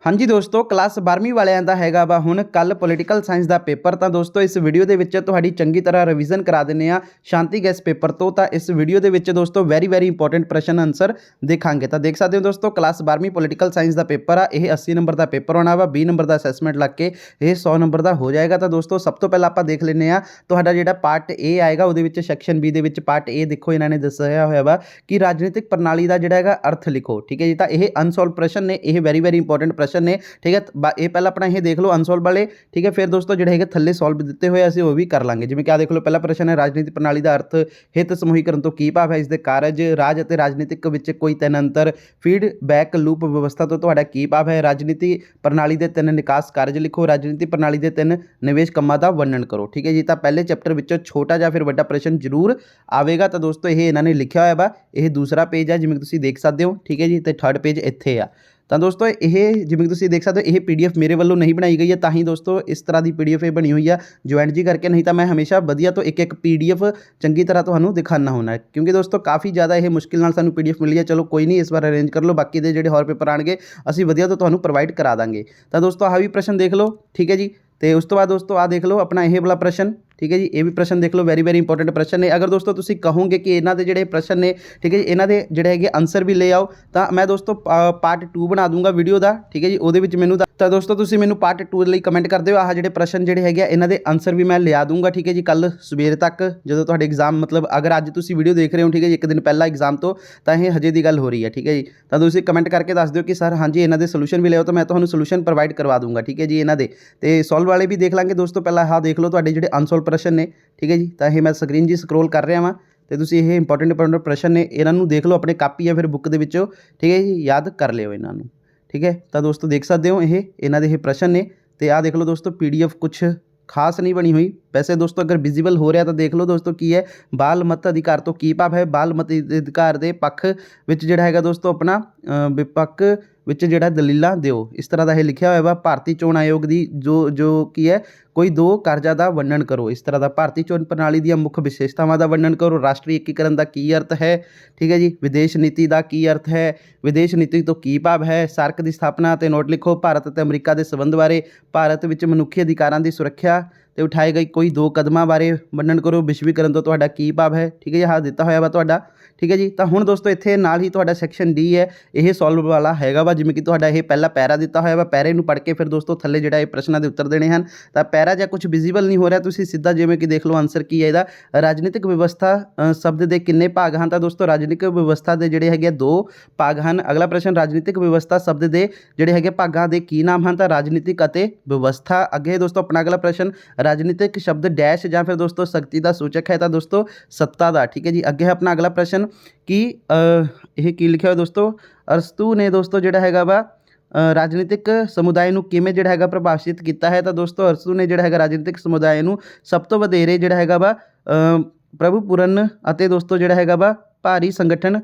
हाँ जी दोस्तों, क्लास 12वीं वालिਆਂ ਦਾ ਹੈਗਾ ਵਾ ਹੁਣ ਕੱਲ ਪੋਲੀਟੀਕਲ ਸਾਇੰਸ ਦਾ ਪੇਪਰ। ਤਾਂ ਦੋਸਤੋ ਇਸ ਵੀਡੀਓ ਦੇ ਵਿੱਚ ਤੁਹਾਡੀ ਚੰਗੀ ਤਰ੍ਹਾਂ ਰਿਵੀਜ਼ਨ ਕਰਾ ਦਿੰਨੇ ਆ ਸ਼ਾਂਤੀ ਗੈਸ ਪੇਪਰ ਤੋਂ। ਤਾਂ ਇਸ ਵੀਡੀਓ ਦੇ ਵਿੱਚ ਦੋਸਤੋ ਵੈਰੀ ਇੰਪੋਰਟੈਂਟ ਪ੍ਰਸ਼ਨ ਆਨਸਰ ਦੇਖਾਂਗੇ। ਤਾਂ ਦੇਖ ਸਕਦੇ ਹੋ ਦੋਸਤੋ, क्लास 12वीं ਪੋਲੀਟੀਕਲ ਸਾਇੰਸ ਦਾ ਪੇਪਰ ਆ। ਇਹ 80 ਨੰਬਰ ਦਾ ਪੇਪਰ ਹੋਣਾ ਵਾ, 20 ਨੰਬਰ ਦਾ ਅਸੈਸਮੈਂਟ ਲੱਗ ਕੇ ਇਹ 100 ਨੰਬਰ ਦਾ ਹੋ ਜਾਏਗਾ। ਤਾਂ ਦੋਸਤੋ ਸਭ ਤੋਂ ਪਹਿਲਾਂ ਆਪਾਂ ਦੇਖ ਲੈਂਦੇ ਆ ਤੁਹਾਡਾ ਜਿਹੜਾ ਪਾਰਟ ਏ ਆਏਗਾ, ਉਹਦੇ ਵਿੱਚ ਸੈਕਸ਼ਨ ਬੀ ਦੇ ਵਿੱਚ ਪਾਰਟ ਏ ਦੇਖੋ ਇਹਨਾਂ ਨੇ ਦੱਸਿਆ ਹੋਇਆ ਵਾ ਕਿ ਰਾਜਨੀਤਿਕ ਪ੍ਰਣਾਲੀ ਦਾ ਜਿਹੜਾ ਹੈਗਾ ਅਰਥ ਲਿਖੋ। ਠੀਕ ਹੈ ਜੀ, ਤਾਂ ਇਹ ਅਨਸੋਲਵ ਪ੍ਰਸ਼ਨ ਨੇ, ਇਹ ਵੈਰੀ ਇੰਪੋਰਟੈਂਟ ਪ੍ਰਸ਼ਨ ਨੇ। ठीक है, ये पहला अपना ये देख लो अनसोल्व वाले। ठीक है, फिर दोस्तों जोड़े थले सॉल्व दिते हुए असं वो भी कर लांगे। जिवें क्या देख लो, पहला प्रश्न है राजनीति प्रणाली का अर्थ, हित समूहीकरण तो की भाव है, इसके कारज, राज और राजनीतिक विच कोई तीन अंतर, फीडबैक लूप व्यवस्था तो तुहाडा की भाव है, राजनीति प्रणाली के तीन निकास कारज लिखो, राजनीति प्रणाली के तीन निवेश कामां का वर्णन करो। ठीक है जी, तो पहले चैप्टर विच छोटा या फिर वड्डा प्रश्न जरूर आवेगा। तो दोस्तों ये इन्होंने लिखा हुआ वा, यह दूसरा पेज है जिवें तुसीं देख सकते हो। ठीक है जी, तो थर्ड पेज इत्थे आ। तो दोस्तों ये जिवें तुसीं देख सकते हो, ये PDF मेरे वालों नहीं बनाई गई है, तां ही दोस्तों इस तरह की PDF ये बनी हुई है ज्वाइन जी करके। नहीं तो मैं हमेशा वधिया तो एक PDF चंगी तरह तुहानूं दिखाना होना है, क्योंकि दोस्तों काफ़ी ज़्यादा ये मुश्किल नाल सानूं PDF मिली है। चलो कोई नहीं, इस बार अरेंज कर लो, बाकी दे जिहड़े होर पेपर आएंगे असीं वधिया तो तुहानूं प्रोवाइड करा देंगे। तो दोस्तों आह भी प्रश्न देख लो। ठीक है जी, तो उस तो बाद दोस्तों आ देख लो अपना यह वाला प्रश्न। ठीक है जी, ये भी प्रश्न देख लो, वैरी इंपॉर्टेंट प्रश्न ने। अगर दोस्तों तुसीं कहोगे कि इन्हां दे जिहड़े प्रश्न ने, ठीक है जी, इन्हां दे जिहड़े हैगे आंसर भी ले आओ, तो मैं दोस्तों पार्ट 2 बना दूंगा वीडियो का। ठीक है जी, ਉਹਦੇ ਵਿੱਚ ਮੈਨੂੰ ਤਾਂ दोस्तों तुसीं मैनूं पार्ट 2 ਲਈ कमेंट कर दिओ। आह ਜਿਹੜੇ प्रश्न ਜਿਹੜੇ ਹੈਗੇ ਆ ਇਹਨਾਂ ਦੇ आंसर भी मैं लिया दूंगा। ठीक है जी, कल सवेर तक ਜਦੋਂ ਤੁਹਾਡੇ एग्जाम, मतलब अगर ਅੱਜ ਤੁਸੀਂ ਵੀਡੀਓ ਦੇਖ ਰਹੇ ਹੋ, ठीक है जी, एक दिन पहला एग्जाम तो ਇਹ ਹਜੇ ਦੀ ਗੱਲ ਹੋ ਰਹੀ ਹੈ। ठीक है जी, ਤਾਂ ਤੁਸੀਂ ਕਮੈਂਟ ਕਰਕੇ ਦੱਸ ਦਿਓ ਕਿ ਸਰ ਹਾਂਜੀ ਇਹਨਾਂ ਦੇ ਸੋਲੂਸ਼ਨ ਵੀ ਲਿਆਓ, ਤਾਂ ਮੈਂ ਤੁਹਾਨੂੰ ਸੋਲੂਸ਼ਨ ਪ੍ਰੋਵਾਈਡ ਕਰਵਾ ਦੂੰਗਾ। ठीक है जी, ਇਹਨਾਂ ਦੇ ਤੇ ਸੋਲਵ ਵਾਲੇ ਵੀ ਦੇਖ ਲਾਂਗੇ ਦੋਸਤੋ। ਪਹਿਲਾਂ ਆਹ ਦੇਖ ਲਓ ਤੁਹਾਡੇ ਜਿਹੜੇ ਅਨਸੋਲਵ ਪ੍ਰਸ਼ਨ ਨੇ। ठीक है जी, तो यह मैं स्क्रीन जी स्क्रोल कर रहा वा, तो तुसीं ये इंपॉर्टेंट प्रश्न ने इन्हों देख लो अपने कापी या फिर बुक के विचों। ठीक है जी, याद कर लियो इन्हों। ठीक है, तो दोस्तों देख सकते हो ये इन्हों के प्रश्न ने। तो आ देख लो दोस्तों, PDF कुछ खास नहीं बनी हुई। वैसे दोस्तों अगर विजिबल हो रहा तो देख लो दोस्तों की है, बाल मत अधिकार तो की भाव है, बाल मत अधिकार के पक्ष विच जिहड़ा हैगा दोस्तों अपना विपक्ष विच जिहड़ा दलीलां दिओ। इस तरह का यह लिखा हुआ है। भारतीय चोण आयोग की जो की है कोई दो कारजां का वर्णन करो। इस तरह का भारतीय चोण प्रणाली दी मुख्य विशेषतावां का वर्णन करो। राष्ट्रीय एकीकरण का की अर्थ है। ठीक है जी, विदेश नीति का की अर्थ है, विदेश नीति तो की भाव है, सार्क की स्थापना ते नोट लिखो, भारत ते अमरीका के संबंध बारे, भारत विच मनुखी अधिकारां की सुरक्षा ते उठाए गए कोई दो कदमां बारे वर्णन करो, विश्वीकरण तो तुहाडा की भाव है। ठीक है जी, हाँ दिता होया वा तुहाडा। ठीक है जी, तो हुण दोस्तों इत्थे नाल ही तुहाडा सैक्शन डी है, यह सॉल्व वाला हैगा वा। जिवें कि तुहाडा यह पहला पैरा दिता होया वा, पैरे नूं पढ़ के फिर दोस्तों थल्ले जिहड़ा ये प्रश्नां दे उत्तर देने हैं। तो पैरा जा कुछ विजिबल नहीं हो रहा, तुसीं सीधा जिवें कि देख लो आंसर की है इहदा, राजनीतिक व्यवस्था शब्द के किन्ने भाग हैं। तो दोस्तों राजनीतिक व्यवस्था के जिहड़े हैगे 2 भाग हैं। अगला प्रश्न, राजनीतिक व्यवस्था शब्द के जिहड़े हैगे भागां दे की नाम हैं। तो राजनीतिक अते व्यवस्था। अगे दोस्तों अपना अगला प्रश्न, राजनीतिक शब्द डैश या फिर दोस्तों शक्ति का सूचक है। तो दोस्तों सत्ता का। ठीक है जी, अगे है अपना अगला प्रश्न कि यह की लिखा हुआ दोस्तों, अरस्तू ने दोस्तों जिहड़ा हैगा वा राजनीतिक समुदाय नूं किवें जिहड़ा हैगा प्रभावित किया है। तो दोस्तों अरस्तू ने जिहड़ा हैगा राजनीतिक समुदाय नूं सब तो वधेरे जिहड़ा हैगा वा प्रभुपूर्ण अते दोस्तों जिहड़ा हैगा वा भारी संगठन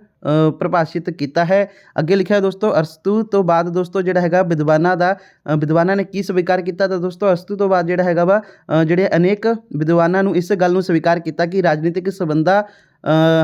प्रभाषित किया है। अगे लिखा है दोस्तों, अरस्तू तो बाद दोस्तों जिहड़ा हैगा विद्वानां ने की स्वीकार किया। तो दोस्तों अरस्तू तो बाद जिहड़ा हैगा वा जिहड़े अनेक विद्वानां नूं इस गल नूं स्वीकार किया कि राजनीतिक संबंधां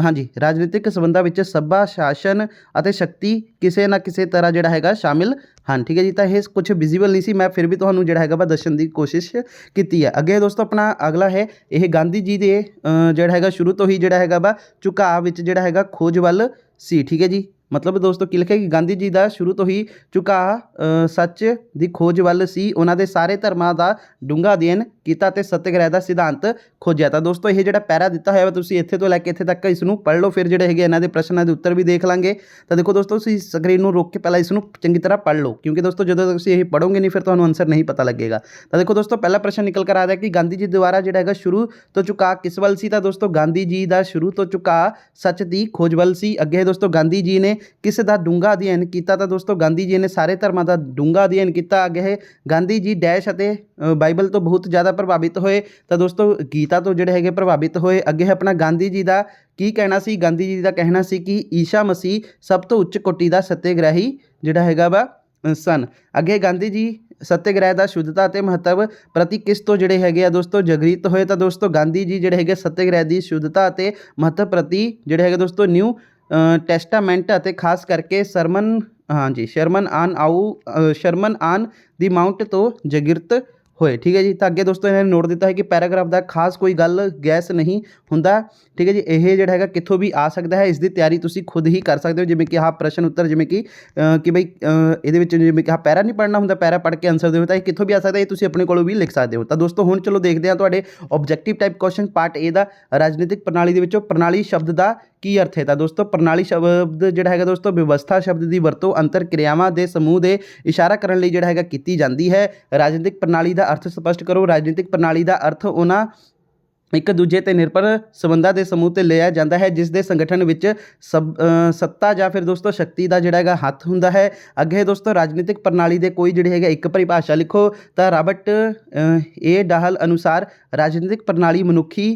हाँ जी, राजनीतिक संबंधां विच सभा शासन अते शक्ति किसी ना किसी तरह जिहड़ा हैगा शामिल हाँ। ठीक है जी, तो ये कुछ विजिबल नहीं सी, मैं फिर भी तुहानूं जिहड़ा हैगा वा दस्सण दी कोशिश की है। अगे दोस्तों अपना अगला है यह गांधी जी के जिहड़ा हैगा शुरू तो ही जिहड़ा हैगा वा झुकाव विच जिहड़ा हैगा खोज वल सी। ठीक है जी, मतलब दोस्तों की लिखा कि गांधी जी का शुरू तो ही झुकाव सच की खोज वल सी, उन्होंने सारे धर्मां का डूंगा अध्ययन किया ते सत्यग्रह का सिद्धांत खोजिया। तो दोस्तों ये जो पैरा दिता है तुसीं इत्थे तो लैके इत्थे तक इसनूं पढ़ लो, फिर जिहड़े हैगे इन्हां दे प्रश्नां दे उत्तर भी देख लांगे। तो देखो दोस्तों तुसीं स्क्रीन नूं रोक के पहला इसनूं चंगी तरह पढ़ लो, क्योंकि दोस्तों जो तुसीं ये पढ़ोगे नहीं फिर तुहानूं आंसर नहीं पता लगेगा। तो देखो दोस्तों पहला प्रश्न निकल कर आ रहा है कि गांधी जी द्वारा जिहड़ा हैगा शुरू तो झुकाव किस वल सी। तो दोस्तों गांधी जी का शुरू तो झुकाव सच की खोज वल सी। अगे दोस्तों गांधी जी ने किस दा डूंगा अध्ययन किया। तो दोस्तों गांधी जी ने सारे धर्मां का डूंगा अध्ययन किया। अगे है गांधी जी डैश अते बाइबल तो बहुत ज़्यादा प्रभावित होए। तो दोस्तों गीता तो जिहड़े हैगे प्रभावित होए। अगे है अपना गांधी जी का की कहना सी, गांधी जी का कहना सी कि ईशा मसीह सब तो उच्च कोटि का सत्याग्रही जिहड़ा हैगा वा सन। अगे गांधी जी सत्याग्रह का शुद्धता ते महत्व प्रति किस तो जिहड़े हैगे आ दोस्तों जागृत होए। तो दोस्तों गांधी जी जिहड़े हैगे सत्याग्रह की शुद्धता ते महत्व प्रति जिहड़े हैगे दोस्तों न्यू टेस्टामेंट अते खास करके सरमन हाँ जी, शर्मन आन दी माउंट तो जगिरत ਹੋਏ। ਠੀਕ ਹੈ ਜੀ। ਤਾਂ ਅੱਗੇ ਦੋਸਤੋ ਇਹਨਾਂ ਨੇ ਨੋਟ ਦਿੱਤਾ ਹੈ ਕਿ ਪੈਰਾਗ੍ਰਾਫ ਦਾ ਖਾਸ ਕੋਈ ਗੱਲ ਗੈਸ ਨਹੀਂ ਹੁੰਦਾ। ਠੀਕ ਹੈ ਜੀ। ਇਹ ਜਿਹੜਾ ਹੈਗਾ ਕਿੱਥੋਂ ਵੀ ਆ ਸਕਦਾ ਹੈ, ਇਸ ਦੀ ਤਿਆਰੀ ਤੁਸੀਂ ਖੁਦ ਹੀ ਕਰ ਸਕਦੇ ਹੋ। ਜਿਵੇਂ ਕਿ ਆਹ ਪ੍ਰਸ਼ਨ ਉੱਤਰ, ਜਿਵੇਂ ਕਿ ਬਈ ਇਹਦੇ ਵਿੱਚ ਜਿਵੇਂ ਕਿ ਆਹ ਪੈਰਾ ਨਹੀਂ ਪੜ੍ਹਨਾ ਹੁੰਦਾ, ਪੈਰਾ ਪੜ੍ਹ ਕੇ ਆਨਸਰ ਦਿਓ, ਤਾਂ ਇਹ ਕਿੱਥੋਂ ਵੀ ਆ ਸਕਦਾ, ਇਹ ਤੁਸੀਂ ਆਪਣੇ ਕੋਲੋਂ ਵੀ ਲਿਖ ਸਕਦੇ ਹੋ। ਤਾਂ ਦੋਸਤੋ ਹੁਣ ਚਲੋ ਦੇਖਦੇ ਹਾਂ ਤੁਹਾਡੇ ਆਬਜੈਕਟਿਵ ਟਾਈਪ ਕੁਐਸਚਨ ਪਾਰਟ ਏ ਦਾ। ਰਾਜਨੀਤਿਕ ਪ੍ਰਣਾਲੀ ਦੇ ਵਿੱਚੋਂ ਪ੍ਰਣਾਲੀ ਸ਼ਬਦ ਦਾ ਕੀ ਅਰਥ ਹੈ? ਤਾਂ ਦੋਸਤੋ ਪ੍ਰਣਾਲੀ ਸ਼ਬਦ ਜਿਹੜਾ ਹੈਗਾ ਦੋਸਤੋ ਵਿਵਸਥਾ ਸ਼ਬਦ ਦੀ ਵਰਤੋਂ ਅੰਤਰ ਕਿਰਿਆਵਾਂ ਦੇ ਸਮੂਹ ਦੇ ਇਸ਼ਾਰਾ ਕਰਨ ਲਈ ਜਿਹੜਾ ਹੈਗਾ ਕੀਤੀ ਜਾਂਦੀ ਹੈ। ਰਾਜਨੀਤਿਕ ਪ੍ਰਣਾਲੀ ਦਾ ਅਰਥ ਸਪਸ਼ਟ ਕਰੋ। ਰਾਜਨੀਤਿਕ ਪ੍ਰਣਾਲੀ ਦਾ ਅਰਥ ਉਹਨਾਂ ਇੱਕ ਦੂਜੇ 'ਤੇ ਨਿਰਭਰ ਸੰਬੰਧਾਂ ਦੇ ਸਮੂਹ 'ਤੇ ਲਿਆ ਜਾਂਦਾ ਹੈ ਜਿਸ ਦੇ ਸੰਗਠਨ ਵਿੱਚ ਸੱਤਾ ਜਾਂ ਫਿਰ ਦੋਸਤੋ ਸ਼ਕਤੀ ਦਾ ਜਿਹੜਾ ਹੈਗਾ ਹੱਥ ਹੁੰਦਾ ਹੈ। ਅੱਗੇ ਦੋਸਤੋ ਰਾਜਨੀਤਿਕ ਪ੍ਰਣਾਲੀ ਦੇ ਕੋਈ ਜਿਹੜੀ ਹੈਗਾ ਇੱਕ ਪਰਿਭਾਸ਼ਾ ਲਿਖੋ। ਤਾਂ ਰਾਬਰਟ ਏ ਡਾਹਲ ਅਨੁਸਾਰ ਰਾਜਨੀਤਿਕ ਪ੍ਰਣਾਲੀ ਮਨੁੱਖੀ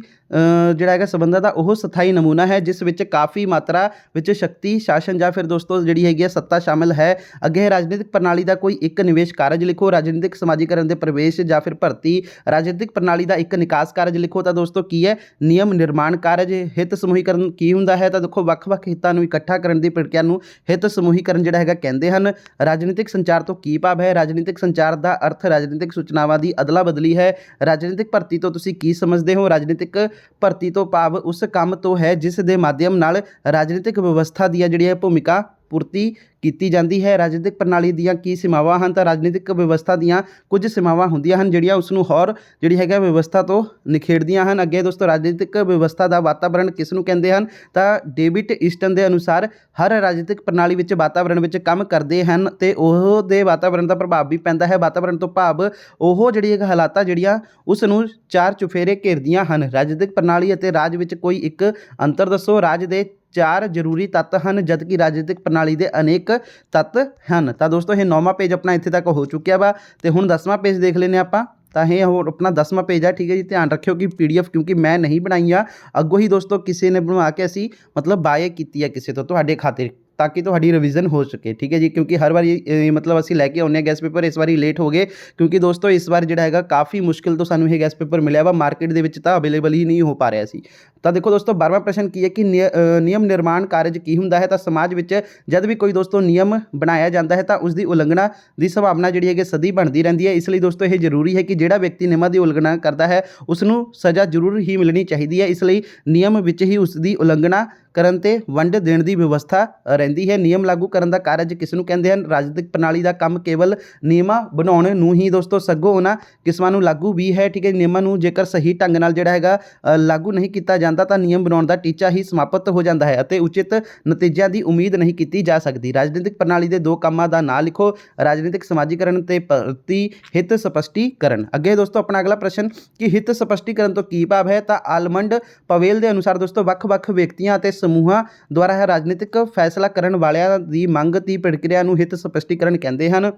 ਜਿਹੜਾ ਹੈਗਾ ਸੰਬੰਧਾਂ ਦਾ ਉਹ ਸਥਾਈ ਨਮੂਨਾ ਹੈ ਜਿਸ ਵਿੱਚ ਕਾਫੀ ਮਾਤਰਾ ਵਿੱਚ ਸ਼ਕਤੀ, ਸ਼ਾਸਨ ਜਾਂ ਫਿਰ ਦੋਸਤੋ ਜਿਹੜੀ ਹੈਗੀ ਹੈ ਸੱਤਾ ਸ਼ਾਮਿਲ ਹੈ। ਅੱਗੇ ਰਾਜਨੀਤਿਕ ਪ੍ਰਣਾਲੀ ਦਾ ਕੋਈ ਇੱਕ ਨਿਵੇਸ਼ ਕਾਰਜ ਲਿਖੋ। ਰਾਜਨੀਤਿਕ ਸਮਾਜੀਕਰਨ ਦੇ ਪ੍ਰਵੇਸ਼ ਜਾਂ ਫਿਰ ਭਰਤੀ। ਰਾਜਨੀਤਿਕ ਪ੍ਰਣਾਲੀ ਦਾ ਇੱਕ ਨਿਕਾਸ ਕਾਰਜ ਲਿਖੋ। ਤਾਂ ਦੋਸਤੋ ਕੀ ਹੈ? ਨਿਯਮ ਨਿਰਮਾਣ ਕਾਰਜ। ਹਿੱਤ ਸਮੂਹੀਕਰਨ ਕੀ ਹੁੰਦਾ ਹੈ? ਤਾਂ ਦੇਖੋ ਵੱਖ-ਵੱਖ ਹਿੱਤਾਂ ਨੂੰ ਇਕੱਠਾ ਕਰਨ ਦੀ ਪ੍ਰਕਿਰਿਆ ਨੂੰ ਹਿੱਤ ਸਮੂਹੀਕਰਨ ਜਿਹੜਾ ਹੈਗਾ ਕਹਿੰਦੇ ਹਨ। ਰਾਜਨੀਤਿਕ ਸੰਚਾਰ ਤੋਂ ਕੀ ਭਾਵ ਹੈ? ਰਾਜਨੀਤਿਕ ਸੰਚਾਰ ਦਾ ਅਰਥ ਰਾਜਨੀਤਿਕ ਸੂਚਨਾਵਾਂ ਦੀ ਅਦਲਾ ਬਦਲੀ ਹੈ। ਰਾਜਨੀਤਿਕ ਭਰਤੀ ਤੋਂ ਤੁਸੀਂ ਕੀ ਸਮਝਦੇ ਹੋ? ਰਾਜਨੀਤਿਕ ਭਰਤੀ ਤੋਂ ਭਾਵ ਉਸ ਕੰਮ ਤੋਂ ਹੈ ਜਿਸ ਦੇ ਮਾਧਿਅਮ ਨਾਲ ਰਾਜਨੀਤਿਕ ਵਿਵਸਥਾ ਦੀਆਂ ਜਿਹੜੀਆਂ ਭੂਮਿਕਾ ਪੂਰਤੀ ਕੀਤੀ ਜਾਂਦੀ ਹੈ। ਰਾਜਨੀਤਿਕ ਪ੍ਰਣਾਲੀ ਦੀਆਂ ਕੀ ਸੀਮਾਵਾਂ ਹਨ? ਤਾਂ ਰਾਜਨੀਤਿਕ ਵਿਵਸਥਾ ਦੀਆਂ ਕੁਝ ਸੀਮਾਵਾਂ ਹੁੰਦੀਆਂ ਹਨ ਜਿਹੜੀਆਂ ਉਸ ਨੂੰ ਹੋਰ ਜਿਹੜੀ ਹੈਗਾ ਵਿਵਸਥਾ ਤੋਂ ਨਿਖੇੜਦੀਆਂ ਹਨ। ਅੱਗੇ ਦੋਸਤੋ ਰਾਜਨੀਤਿਕ ਵਿਵਸਥਾ ਦਾ ਵਾਤਾਵਰਣ ਕਿਸ ਨੂੰ ਕਹਿੰਦੇ ਹਨ? ਤਾਂ ਡੇਵਿਡ ਈਸਟਨ ਦੇ ਅਨੁਸਾਰ ਹਰ ਰਾਜਨੀਤਿਕ ਪ੍ਰਣਾਲੀ ਵਿੱਚ ਵਾਤਾਵਰਣ ਵਿੱਚ ਕੰਮ ਕਰਦੇ ਹਨ ਅਤੇ ਉਹ ਦੇ ਵਾਤਾਵਰਣ ਦਾ ਪ੍ਰਭਾਵ ਵੀ ਪੈਂਦਾ ਹੈ। ਵਾਤਾਵਰਣ ਤੋਂ ਭਾਵ ਉਹ ਜਿਹੜੀ ਹੈਗਾ ਹਾਲਾਤਾਂ ਜਿਹੜੀਆਂ ਉਸ ਨੂੰ ਚਾਰ ਚੁਫੇਰੇ ਘੇਰਦੀਆਂ ਹਨ। ਰਾਜਨੀਤਿਕ ਪ੍ਰਣਾਲੀ ਅਤੇ ਰਾਜ ਵਿੱਚ ਕੋਈ ਇੱਕ ਅੰਤਰ ਦੱਸੋ। ਰਾਜ ਦੇ 4 ਜ਼ਰੂਰੀ ਤੱਤ ਹਨ ਜਦਕਿ ਰਾਜਨੀਤਿਕ ਪ੍ਰਣਾਲੀ ਦੇ ਅਨੇਕ ਤੱਤ ਹਨ। ਤਾਂ ਦੋਸਤੋ ਇਹ 9ਵਾਂ ਪੇਜ ਆਪਣਾ ਇੱਥੇ ਤੱਕ ਹੋ ਚੁੱਕਿਆ ਵਾ ਅਤੇ ਹੁਣ 10ਵਾਂ ਪੇਜ ਦੇਖ ਲੈਂਦੇ ਆਪਾਂ। ਤਾਂ ਇਹ ਹੋਰ ਆਪਣਾ 10ਵਾਂ ਪੇਜ ਹੈ। ਠੀਕ ਹੈ ਜੀ। ਧਿਆਨ ਰੱਖਿਓ ਕਿ PDF ਕਿਉਂਕਿ ਮੈਂ ਨਹੀਂ ਬਣਾਈ ਆ, ਅੱਗੋਂ ਹੀ ਦੋਸਤੋ ਕਿਸੇ ਨੇ ਬਣਵਾ ਕੇ ਅਸੀਂ ਮਤਲਬ ਬਾਏ ਕੀਤੀ ਹੈ ਕਿਸੇ ਤੋਂ ਤੁਹਾਡੇ ਖਾਤਰ, ਤਾਂ ਕਿ ਤੁਹਾਡੀ ਰਿਵੀਜ਼ਨ ਹੋ ਸਕੇ। ਠੀਕ ਹੈ ਜੀ। ਕਿਉਂਕਿ ਹਰ ਵਾਰੀ ਮਤਲਬ ਅਸੀਂ ਲੈ ਕੇ ਆਉਂਦੇ ਹਾਂ ਗੈਸ ਪੇਪਰ, ਇਸ ਵਾਰੀ ਲੇਟ ਹੋ ਗਏ ਕਿਉਂਕਿ ਦੋਸਤੋ ਇਸ ਵਾਰ ਜਿਹੜਾ ਹੈਗਾ ਕਾਫੀ ਮੁਸ਼ਕਿਲ ਤੋਂ ਸਾਨੂੰ ਇਹ ਗੈਸ ਪੇਪਰ ਮਿਲਿਆ ਵਾ, ਮਾਰਕੀਟ ਦੇ ਵਿੱਚ ਤਾਂ ਅਵੇਲੇਬਲ ਹੀ ਨਹੀਂ ਹੋ ਪਾ ਰਿਹਾ ਸੀ। ਤਾਂ ਦੇਖੋ ਦੋਸਤੋ 12ਵਾਂ ਪ੍ਰਸ਼ਨ ਕੀ ਹੈ ਕਿ ਨਿਯਮ ਨਿਰਮਾਣ ਕਾਰਜ ਕੀ ਹੁੰਦਾ ਹੈ? ਤਾਂ ਸਮਾਜ ਵਿੱਚ ਜਦ ਵੀ ਕੋਈ ਦੋਸਤੋ ਨਿਯਮ ਬਣਾਇਆ ਜਾਂਦਾ ਹੈ ਤਾਂ ਉਸ ਦੀ ਉਲੰਘਣਾ ਦੀ ਸੰਭਾਵਨਾ ਜਿਹੜੀ ਹੈਗੀ ਸਦੀ ਬਣਦੀ ਰਹਿੰਦੀ ਹੈ। ਇਸ ਲਈ ਦੋਸਤੋ ਇਹ ਜ਼ਰੂਰੀ ਹੈ ਕਿ ਜਿਹੜਾ ਵਿਅਕਤੀ ਨਿਯਮਾਂ ਦੀ ਉਲੰਘਣਾ ਕਰਦਾ ਹੈ ਉਸ ਨੂੰ ਸਜ਼ਾ ਜ਼ਰੂਰ ਹੀ ਮਿਲਣੀ ਚਾਹੀਦੀ ਹੈ। ਇਸ ਲਈ ਨਿਯਮ ਵਿੱਚ ਹੀ ਉਸ ਦੀ ਉਲੰਘਣਾ ਕਰਨ ਤੇ ਵੰਡ ਦੇਣ ਦੀ ਵਿਵਸਥਾ ਰਹਿੰਦੀ ਹੈ। ਨਿਯਮ ਲਾਗੂ ਕਰਨ ਦਾ ਕਾਰਜ ਕਿਸ ਨੂੰ ਕਹਿੰਦੇ ਹਨ? ਰਾਜਨੀਤਿਕ ਪ੍ਰਣਾਲੀ ਦਾ ਕੰਮ ਕੇਵਲ ਨਿਯਮਾਂ ਬਣਾਉਣ ਨੂੰ ਹੀ ਦੋਸਤੋ ਸਗੋਂ ਉਹਨਾਂ ਕਿਸਮਾਂ ਨੂੰ ਲਾਗੂ ਵੀ ਹੈ। ਠੀਕ ਹੈ। ਨਿਯਮਾਂ ਨੂੰ ਜੇਕਰ ਸਹੀ ਢੰਗ ਨਾਲ ਜਿਹੜਾ ਹੈਗਾ ਲਾਗੂ ਨਹੀਂ ਕੀਤਾ ਜਾਂਦਾ ਤਾਂ ਨਿਯਮ ਬਣਾਉਣ ਦਾ ਟੀਚਾ ਹੀ ਸਮਾਪਤ ਹੋ ਜਾਂਦਾ ਹੈ ਅਤੇ ਉਚਿਤ ਨਤੀਜਿਆਂ ਦੀ ਉਮੀਦ ਨਹੀਂ ਕੀਤੀ ਜਾ ਸਕਦੀ। ਰਾਜਨੀਤਿਕ ਪ੍ਰਣਾਲੀ ਦੇ 2 ਕੰਮਾਂ ਦਾ ਨਾਂ ਲਿਖੋ। ਰਾਜਨੀਤਿਕ ਸਮਾਜੀਕਰਨ ਤੇ ਭਰਤੀ। ਹਿੱਤ ਸਪਸ਼ਟੀਕਰਨ। ਅੱਗੇ ਦੋਸਤੋ ਆਪਣਾ ਅਗਲਾ ਪ੍ਰਸ਼ਨ ਕਿ ਹਿੱਤ ਸਪਸ਼ਟੀਕਰਨ ਤੋਂ ਕੀ ਭਾਵ ਹੈ? ਤਾਂ ਆਲਮੰਡ ਪਵੇਲ ਦੇ ਅਨੁਸਾਰ ਦੋਸਤੋ ਵੱਖ-ਵੱਖ ਵਿਅਕਤੀਆਂ ਅਤੇ ਸਮੂਹਾਂ ਦੁਆਰਾ ਰਾਜਨੀਤਿਕ ਫੈਸਲਾ ਕਰਨ ਵਾਲਿਆਂ ਦੀ ਮੰਗ ਦੀ ਪ੍ਰਕਿਰਿਆ ਨੂੰ ਹਿੱਤ ਸਪਸ਼ਟੀਕਰਨ ਕਹਿੰਦੇ ਹਨ।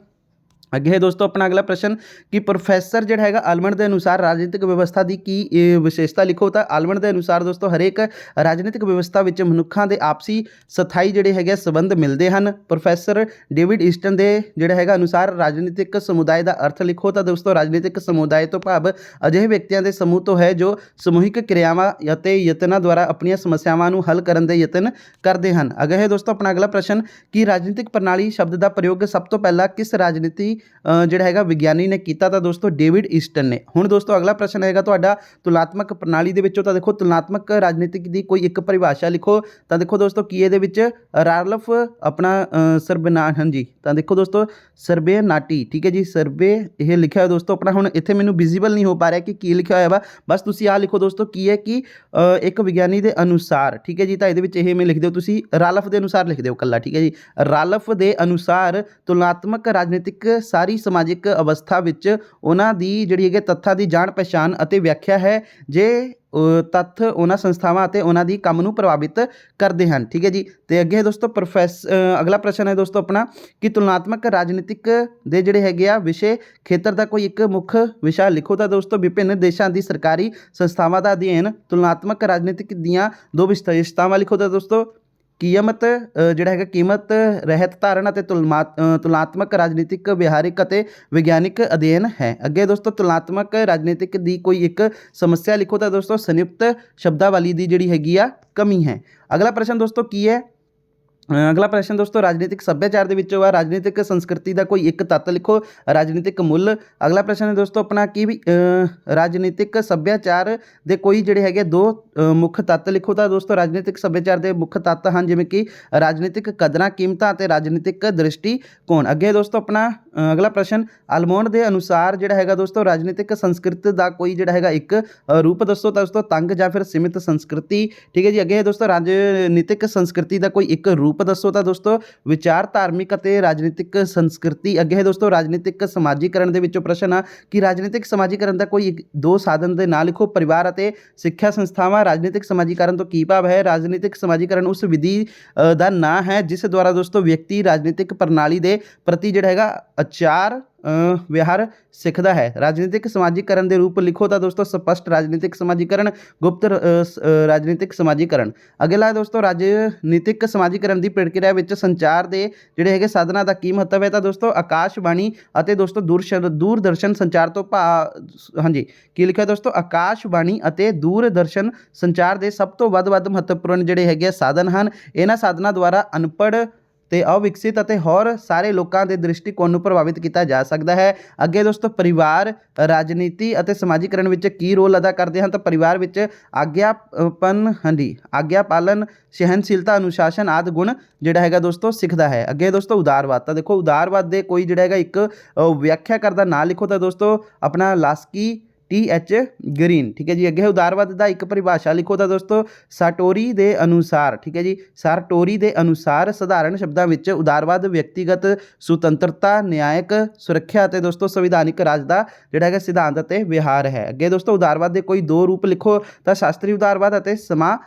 ਅੱਗੇ ਹੈ ਦੋਸਤੋ ਆਪਣਾ ਅਗਲਾ ਪ੍ਰਸ਼ਨ ਕਿ ਪ੍ਰੋਫੈਸਰ ਜਿਹੜਾ ਹੈਗਾ ਆਲਮੰਡ ਦੇ ਅਨੁਸਾਰ ਰਾਜਨੀਤਿਕ ਵਿਵਸਥਾ ਦੀ ਕੀ ਵਿਸ਼ੇਸ਼ਤਾ ਲਿਖੋ। ਤਾਂ ਆਲਮੰਡ ਦੇ ਅਨੁਸਾਰ ਦੋਸਤੋ ਹਰੇਕ ਰਾਜਨੀਤਿਕ ਵਿਵਸਥਾ ਵਿੱਚ ਮਨੁੱਖਾਂ ਦੇ ਆਪਸੀ ਸਥਾਈ ਜਿਹੜੇ ਹੈਗੇ ਸੰਬੰਧ ਮਿਲਦੇ ਹਨ। ਪ੍ਰੋਫੈਸਰ ਡੇਵਿਡ ਈਸਟਨ ਦੇ ਜਿਹੜਾ ਹੈਗਾ ਅਨੁਸਾਰ ਰਾਜਨੀਤਿਕ ਸਮੁਦਾਇ ਦਾ ਅਰਥ ਲਿਖੋ। ਤਾਂ ਦੋਸਤੋ ਰਾਜਨੀਤਿਕ ਸਮੁਦਾਇ ਤੋਂ ਭਾਵ ਅਜਿਹੇ ਵਿਅਕਤੀਆਂ ਦੇ ਸਮੂਹ ਤੋਂ ਹੈ ਜੋ ਸਮੂਹਿਕ ਕਿਰਿਆਵਾਂ ਅਤੇ ਯਤਨਾਂ ਦੁਆਰਾ ਆਪਣੀਆਂ ਸਮੱਸਿਆਵਾਂ ਨੂੰ ਹੱਲ ਕਰਨ ਦੇ ਯਤਨ ਕਰਦੇ ਹਨ। ਅੱਗੇ ਹੈ ਦੋਸਤੋ ਆਪਣਾ ਅਗਲਾ ਪ੍ਰਸ਼ਨ ਕਿ ਰਾਜਨੀਤਿਕ ਪ੍ਰਣਾਲੀ ਸ਼ਬਦ ਦਾ ਪ੍ਰਯੋਗ ਸਭ ਤੋਂ ਪਹਿਲਾਂ ਕਿਸ ਰਾਜਨੀਤੀ ਜਿਹੜਾ ਹੈਗਾ ਵਿਗਿਆਨੀ ਨੇ ਕੀਤਾ? ਤਾਂ ਦੋਸਤੋ ਡੇਵਿਡ ਈਸਟਨ ਨੇ। ਹੁਣ ਦੋਸਤੋ ਅਗਲਾ ਪ੍ਰਸ਼ਨ ਹੈਗਾ ਤੁਹਾਡਾ ਤੁਲਨਾਤਮਕ ਪ੍ਰਣਾਲੀ ਦੇ ਵਿੱਚੋਂ। ਤਾਂ ਦੇਖੋ ਤੁਲਨਾਤਮਕ ਰਾਜਨੀਤਿਕ ਦੀ ਕੋਈ ਇੱਕ ਪਰਿਭਾਸ਼ਾ ਲਿਖੋ। ਤਾਂ ਦੇਖੋ ਦੋਸਤੋ ਕੀ ਇਹਦੇ ਵਿੱਚ ਰਾਲਫ ਆਪਣਾ ਹਾਂਜੀ ਤਾਂ ਦੇਖੋ ਦੋਸਤੋ ਸਰਬੇਨਾਟੀ। ਠੀਕ ਹੈ ਜੀ। ਸਰਬੇ ਇਹ ਲਿਖਿਆ ਹੋਇਆ ਦੋਸਤੋ ਆਪਣਾ, ਹੁਣ ਇੱਥੇ ਮੈਨੂੰ ਵਿਜ਼ੀਬਲ ਨਹੀਂ ਹੋ ਪਾ ਰਿਹਾ ਕਿ ਕੀ ਲਿਖਿਆ ਹੋਇਆ ਵਾ, ਬਸ ਤੁਸੀਂ ਆਹ ਲਿਖੋ ਦੋਸਤੋ ਕੀ ਹੈ ਕਿ ਇੱਕ ਵਿਗਿਆਨੀ ਦੇ ਅਨੁਸਾਰ। ਠੀਕ ਹੈ ਜੀ। ਤਾਂ ਇਹਦੇ ਵਿੱਚ ਇਹ ਮੈਂ ਲਿਖ ਦਿਓ ਤੁਸੀਂ ਰਾਲਫ ਦੇ ਅਨੁਸਾਰ ਲਿਖ ਦਿਓ ਇਕੱਲਾ। ਠੀਕ ਹੈ ਜੀ। ਰਾਲਫ ਦੇ ਅਨੁਸਾਰ ਤੁਲਨਾਤਮਕ ਰਾਜਨੀਤਿਕ ਸਾਰੀ ਸਮਾਜਿਕ ਅਵਸਥਾ ਵਿੱਚ ਉਹਨਾਂ ਦੀ ਜਿਹੜੀ ਹੈਗੀ ਤੱਥਾਂ ਦੀ ਜਾਣ ਪਛਾਣ ਅਤੇ ਵਿਆਖਿਆ ਹੈ ਜੇ ਤੱਥ ਉਹਨਾਂ ਸੰਸਥਾਵਾਂ ਅਤੇ ਉਹਨਾਂ ਦੀ ਕੰਮ ਨੂੰ ਪ੍ਰਭਾਵਿਤ ਕਰਦੇ ਹਨ। ਠੀਕ ਹੈ ਜੀ। ਅਤੇ ਅੱਗੇ ਦੋਸਤੋ ਅਗਲਾ ਪ੍ਰਸ਼ਨ ਹੈ ਦੋਸਤੋ ਆਪਣਾ ਕਿ ਤੁਲਨਾਤਮਕ ਰਾਜਨੀਤਿਕ ਦੇ ਜਿਹੜੇ ਹੈਗੇ ਆ ਵਿਸ਼ੇ ਖੇਤਰ ਦਾ ਕੋਈ ਇੱਕ ਮੁੱਖ ਵਿਸ਼ਾ ਲਿਖੋ। ਤਾਂ ਦੋਸਤੋ ਵਿਭਿੰਨ ਦੇਸ਼ਾਂ ਦੀ ਸਰਕਾਰੀ ਸੰਸਥਾਵਾਂ ਦਾ ਅਧਿਐਨ। ਤੁਲਨਾਤਮਕ ਰਾਜਨੀਤਿਕ ਦੀਆਂ 2 ਵਿਸ਼ੇਸ਼ਤਾਵਾਂ ਲਿਖੋ। ਤਾਂ ਦੋਸਤੋ ਕੀਮਤ ਜਿਹੜਾ ਹੈਗਾ ਕੀਮਤ ਰਹਿਤ ਧਾਰਨ ਅਤੇ ਤੁਲਨਾਤਮਕ ਰਾਜਨੀਤਿਕ ਵਿਹਾਰਿਕ ਅਤੇ ਵਿਗਿਆਨਿਕ ਅਧਿਐਨ ਹੈ। ਅੱਗੇ ਦੋਸਤੋ ਤੁਲਨਾਤਮਕ ਰਾਜਨੀਤਿਕ ਦੀ ਕੋਈ ਇੱਕ ਸਮੱਸਿਆ ਲਿਖੋ। ਤਾਂ ਦੋਸਤੋ ਸੰਯੁਕਤ ਸ਼ਬਦਾਵਲੀ ਦੀ ਜਿਹੜੀ ਹੈਗੀ ਆ ਕਮੀ ਹੈ। ਅਗਲਾ ਪ੍ਰਸ਼ਨ ਦੋਸਤੋ ਕੀ ਹੈ ਅਗਲਾ ਪ੍ਰਸ਼ਨ ਦੋਸਤੋ ਰਾਜਨੀਤਿਕ ਸੱਭਿਆਚਾਰ ਦੇ ਵਿੱਚੋਂ ਆ ਰਾਜਨੀਤਿਕ ਸੰਸਕ੍ਰਿਤੀ ਦਾ ਕੋਈ ਇੱਕ ਤੱਤ ਲਿਖੋ। ਰਾਜਨੀਤਿਕ ਮੁੱਲ। ਅਗਲਾ ਪ੍ਰਸ਼ਨ ਹੈ ਦੋਸਤੋ ਆਪਣਾ ਕੀ ਵੀ ਰਾਜਨੀਤਿਕ ਸੱਭਿਆਚਾਰ ਦੇ ਕੋਈ ਜਿਹੜੇ ਹੈਗੇ ਦੋ ਮੁੱਖ ਤੱਤ ਲਿਖੋ। ਤਾਂ ਦੋਸਤੋ ਰਾਜਨੀਤਿਕ ਸੱਭਿਆਚਾਰ ਦੇ ਮੁੱਖ ਤੱਤ ਹਨ ਜਿਵੇਂ ਕਿ ਰਾਜਨੀਤਿਕ ਕਦਰਾਂ ਕੀਮਤਾਂ ਅਤੇ ਰਾਜਨੀਤਿਕ ਦ੍ਰਿਸ਼ਟੀਕੋਣ। ਅੱਗੇ ਦੋਸਤੋ ਆਪਣਾ ਅਗਲਾ ਪ੍ਰਸ਼ਨ ਅਲਮੋਂਡ ਦੇ ਅਨੁਸਾਰ ਜਿਹੜਾ ਹੈਗਾ ਦੋਸਤੋ ਰਾਜਨੀਤਿਕ ਸੰਸਕ੍ਰਿਤ ਦਾ ਕੋਈ ਜਿਹੜਾ ਹੈਗਾ ਇੱਕ ਰੂਪ ਦੱਸੋ। ਤਾਂ ਦੋਸਤੋ ਤੰਗ ਜਾਂ ਫਿਰ ਸੀਮਿਤ ਸੰਸਕ੍ਰਿਤੀ। ਠੀਕ ਹੈ ਜੀ। ਅੱਗੇ ਦੋਸਤੋ ਰਾਜਨੀਤਿਕ ਸੰਸਕ੍ਰਿਤੀ ਦਾ ਕੋਈ ਇੱਕ ਰੂਪ ਦੱਸੋ। ਤਾਂ ਦੋਸਤੋ ਵਿਚਾਰ ਧਾਰਮਿਕ ਅਤੇ ਰਾਜਨੀਤਿਕ ਸੰਸਕ੍ਰਿਤੀ। ਅੱਗੇ ਹੈ ਦੋਸਤੋ ਰਾਜਨੀਤਿਕ ਸਮਾਜੀਕਰਨ ਦੇ ਵਿੱਚੋਂ ਪ੍ਰਸ਼ਨ ਆ ਕਿ ਰਾਜਨੀਤਿਕ ਸਮਾਜੀਕਰਨ ਦਾ ਕੋਈ ਦੋ ਸਾਧਨ ਦੇ ਨਾਂ ਲਿਖੋ। ਪਰਿਵਾਰ ਅਤੇ ਸਿੱਖਿਆ ਸੰਸਥਾਵਾਂ। ਰਾਜਨੀਤਿਕ ਸਮਾਜੀਕਰਨ ਤੋਂ ਕੀ ਭਾਵ ਹੈ? ਰਾਜਨੀਤਿਕ ਸਮਾਜੀਕਰਨ ਉਸ ਵਿਧੀ ਦਾ ਨਾਂ ਹੈ ਜਿਸ ਦੁਆਰਾ ਦੋਸਤੋ ਵਿਅਕਤੀ ਰਾਜਨੀਤਿਕ ਪ੍ਰਣਾਲੀ ਦੇ ਪ੍ਰਤੀ ਜਿਹੜਾ ਹੈਗਾ ਆਚਾਰ ਵਿਹਾਰ ਸਿੱਖਦਾ ਹੈ। ਰਾਜਨੀਤਿਕ ਸਮਾਜੀਕਰਨ ਦੇ ਰੂਪ ਲਿਖੋ। ਤਾਂ ਦੋਸਤੋ ਸਪਸ਼ਟ ਰਾਜਨੀਤਿਕ ਸਮਾਜੀਕਰਨ, ਗੁਪਤ ਰਾਜਨੀਤਿਕ ਸਮਾਜੀਕਰਨ। ਅਗਲਾ ਦੋਸਤੋ ਰਾਜਨੀਤਿਕ ਸਮਾਜੀਕਰਨ ਦੀ ਪ੍ਰਕਿਰਿਆ ਵਿੱਚ ਸੰਚਾਰ ਦੇ ਜਿਹੜੇ ਹੈਗੇ ਸਾਧਨਾਂ ਦਾ ਕੀ ਮਹੱਤਵ ਹੈ? ਤਾਂ ਦੋਸਤੋ ਆਕਾਸ਼ਬਾਣੀ ਅਤੇ ਦੋਸਤੋ ਦੂਰਦਰਸ਼ਨ ਸੰਚਾਰ ਤੋਂ ਹਾਂਜੀ ਕੀ ਲਿਖਿਆ ਦੋਸਤੋ? ਆਕਾਸ਼ਬਾਣੀ ਅਤੇ ਦੂਰਦਰਸ਼ਨ ਸੰਚਾਰ ਦੇ ਸਭ ਤੋਂ ਵੱਧ ਮਹੱਤਵਪੂਰਨ ਜਿਹੜੇ ਹੈਗੇ ਸਾਧਨ ਹਨ। ਇਹਨਾਂ ਸਾਧਨਾਂ ਦੁਆਰਾ ਅਨਪੜ੍ਹ ਤੇ ਅਵਿਕਸਿਤ ਅਤੇ ਹੋਰ ਸਾਰੇ ਲੋਕਾਂ ਦੇ ਦ੍ਰਿਸ਼ਟੀਕੋਣ ਨੂੰ ਪ੍ਰਭਾਵਿਤ ਕੀਤਾ ਜਾ ਸਕਦਾ ਹੈ। ਅੱਗੇ ਦੋਸਤੋ ਪਰਿਵਾਰ ਰਾਜਨੀਤੀ ਅਤੇ ਸਮਾਜੀਕਰਨ ਵਿੱਚ ਕੀ ਰੋਲ ਅਦਾ ਕਰਦੇ ਹਨ? ਤਾਂ ਪਰਿਵਾਰ ਵਿੱਚ ਆਗਿਆ ਪਾਲਨ, ਸਹਿਨਸ਼ੀਲਤਾ, ਅਨੁਸ਼ਾਸਨ ਆਦਿ ਗੁਣ ਜਿਹੜਾ ਹੈਗਾ ਦੋਸਤੋ ਸਿੱਖਦਾ ਹੈ। ਅੱਗੇ ਦੋਸਤੋ ਉਦਾਰਵਾਦ। ਤਾਂ ਦੇਖੋ ਉਦਾਰਵਾਦ ਦੇ ਕੋਈ ਜਿਹੜਾ ਹੈਗਾ ਇੱਕ ਵਿਆਖਿਆ ਕਰਦਾ ਨਾਂ ਲਿਖੋ। ਤਾਂ ਦੋਸਤੋ ਆਪਣਾ ਲਾਸਕੀ TH ਗ੍ਰੀਨ। ਠੀਕ ਹੈ ਜੀ। ਅੱਗੇ ਉਦਾਰਵਾਦ ਦਾ ਇੱਕ ਪਰਿਭਾਸ਼ਾ ਲਿਖੋ। ਤਾਂ ਦੋਸਤੋ ਸਾਰਟੋਰੀ ਦੇ ਅਨੁਸਾਰ। ਠੀਕ ਹੈ ਜੀ। ਸਾਰਟੋਰੀ ਦੇ ਅਨੁਸਾਰ ਸਧਾਰਨ ਸ਼ਬਦਾਂ ਵਿੱਚ ਉਦਾਰਵਾਦ ਵਿਅਕਤੀਗਤ ਸੁਤੰਤਰਤਾ, ਨਿਆਇਕ ਸੁਰੱਖਿਆ ਅਤੇ ਦੋਸਤੋ ਸੰਵਿਧਾਨਿਕ ਰਾਜ ਦਾ ਜਿਹੜਾ ਹੈਗਾ ਸਿਧਾਂਤ ਅਤੇ ਵਿਹਾਰ ਹੈ। ਅੱਗੇ ਦੋਸਤੋ ਉਦਾਰਵਾਦ ਦੇ ਕੋਈ ਦੋ ਰੂਪ ਲਿਖੋ। ਤਾਂ ਸ਼ਾਸਤਰੀ ਉਦਾਰਵਾਦ ਅਤੇ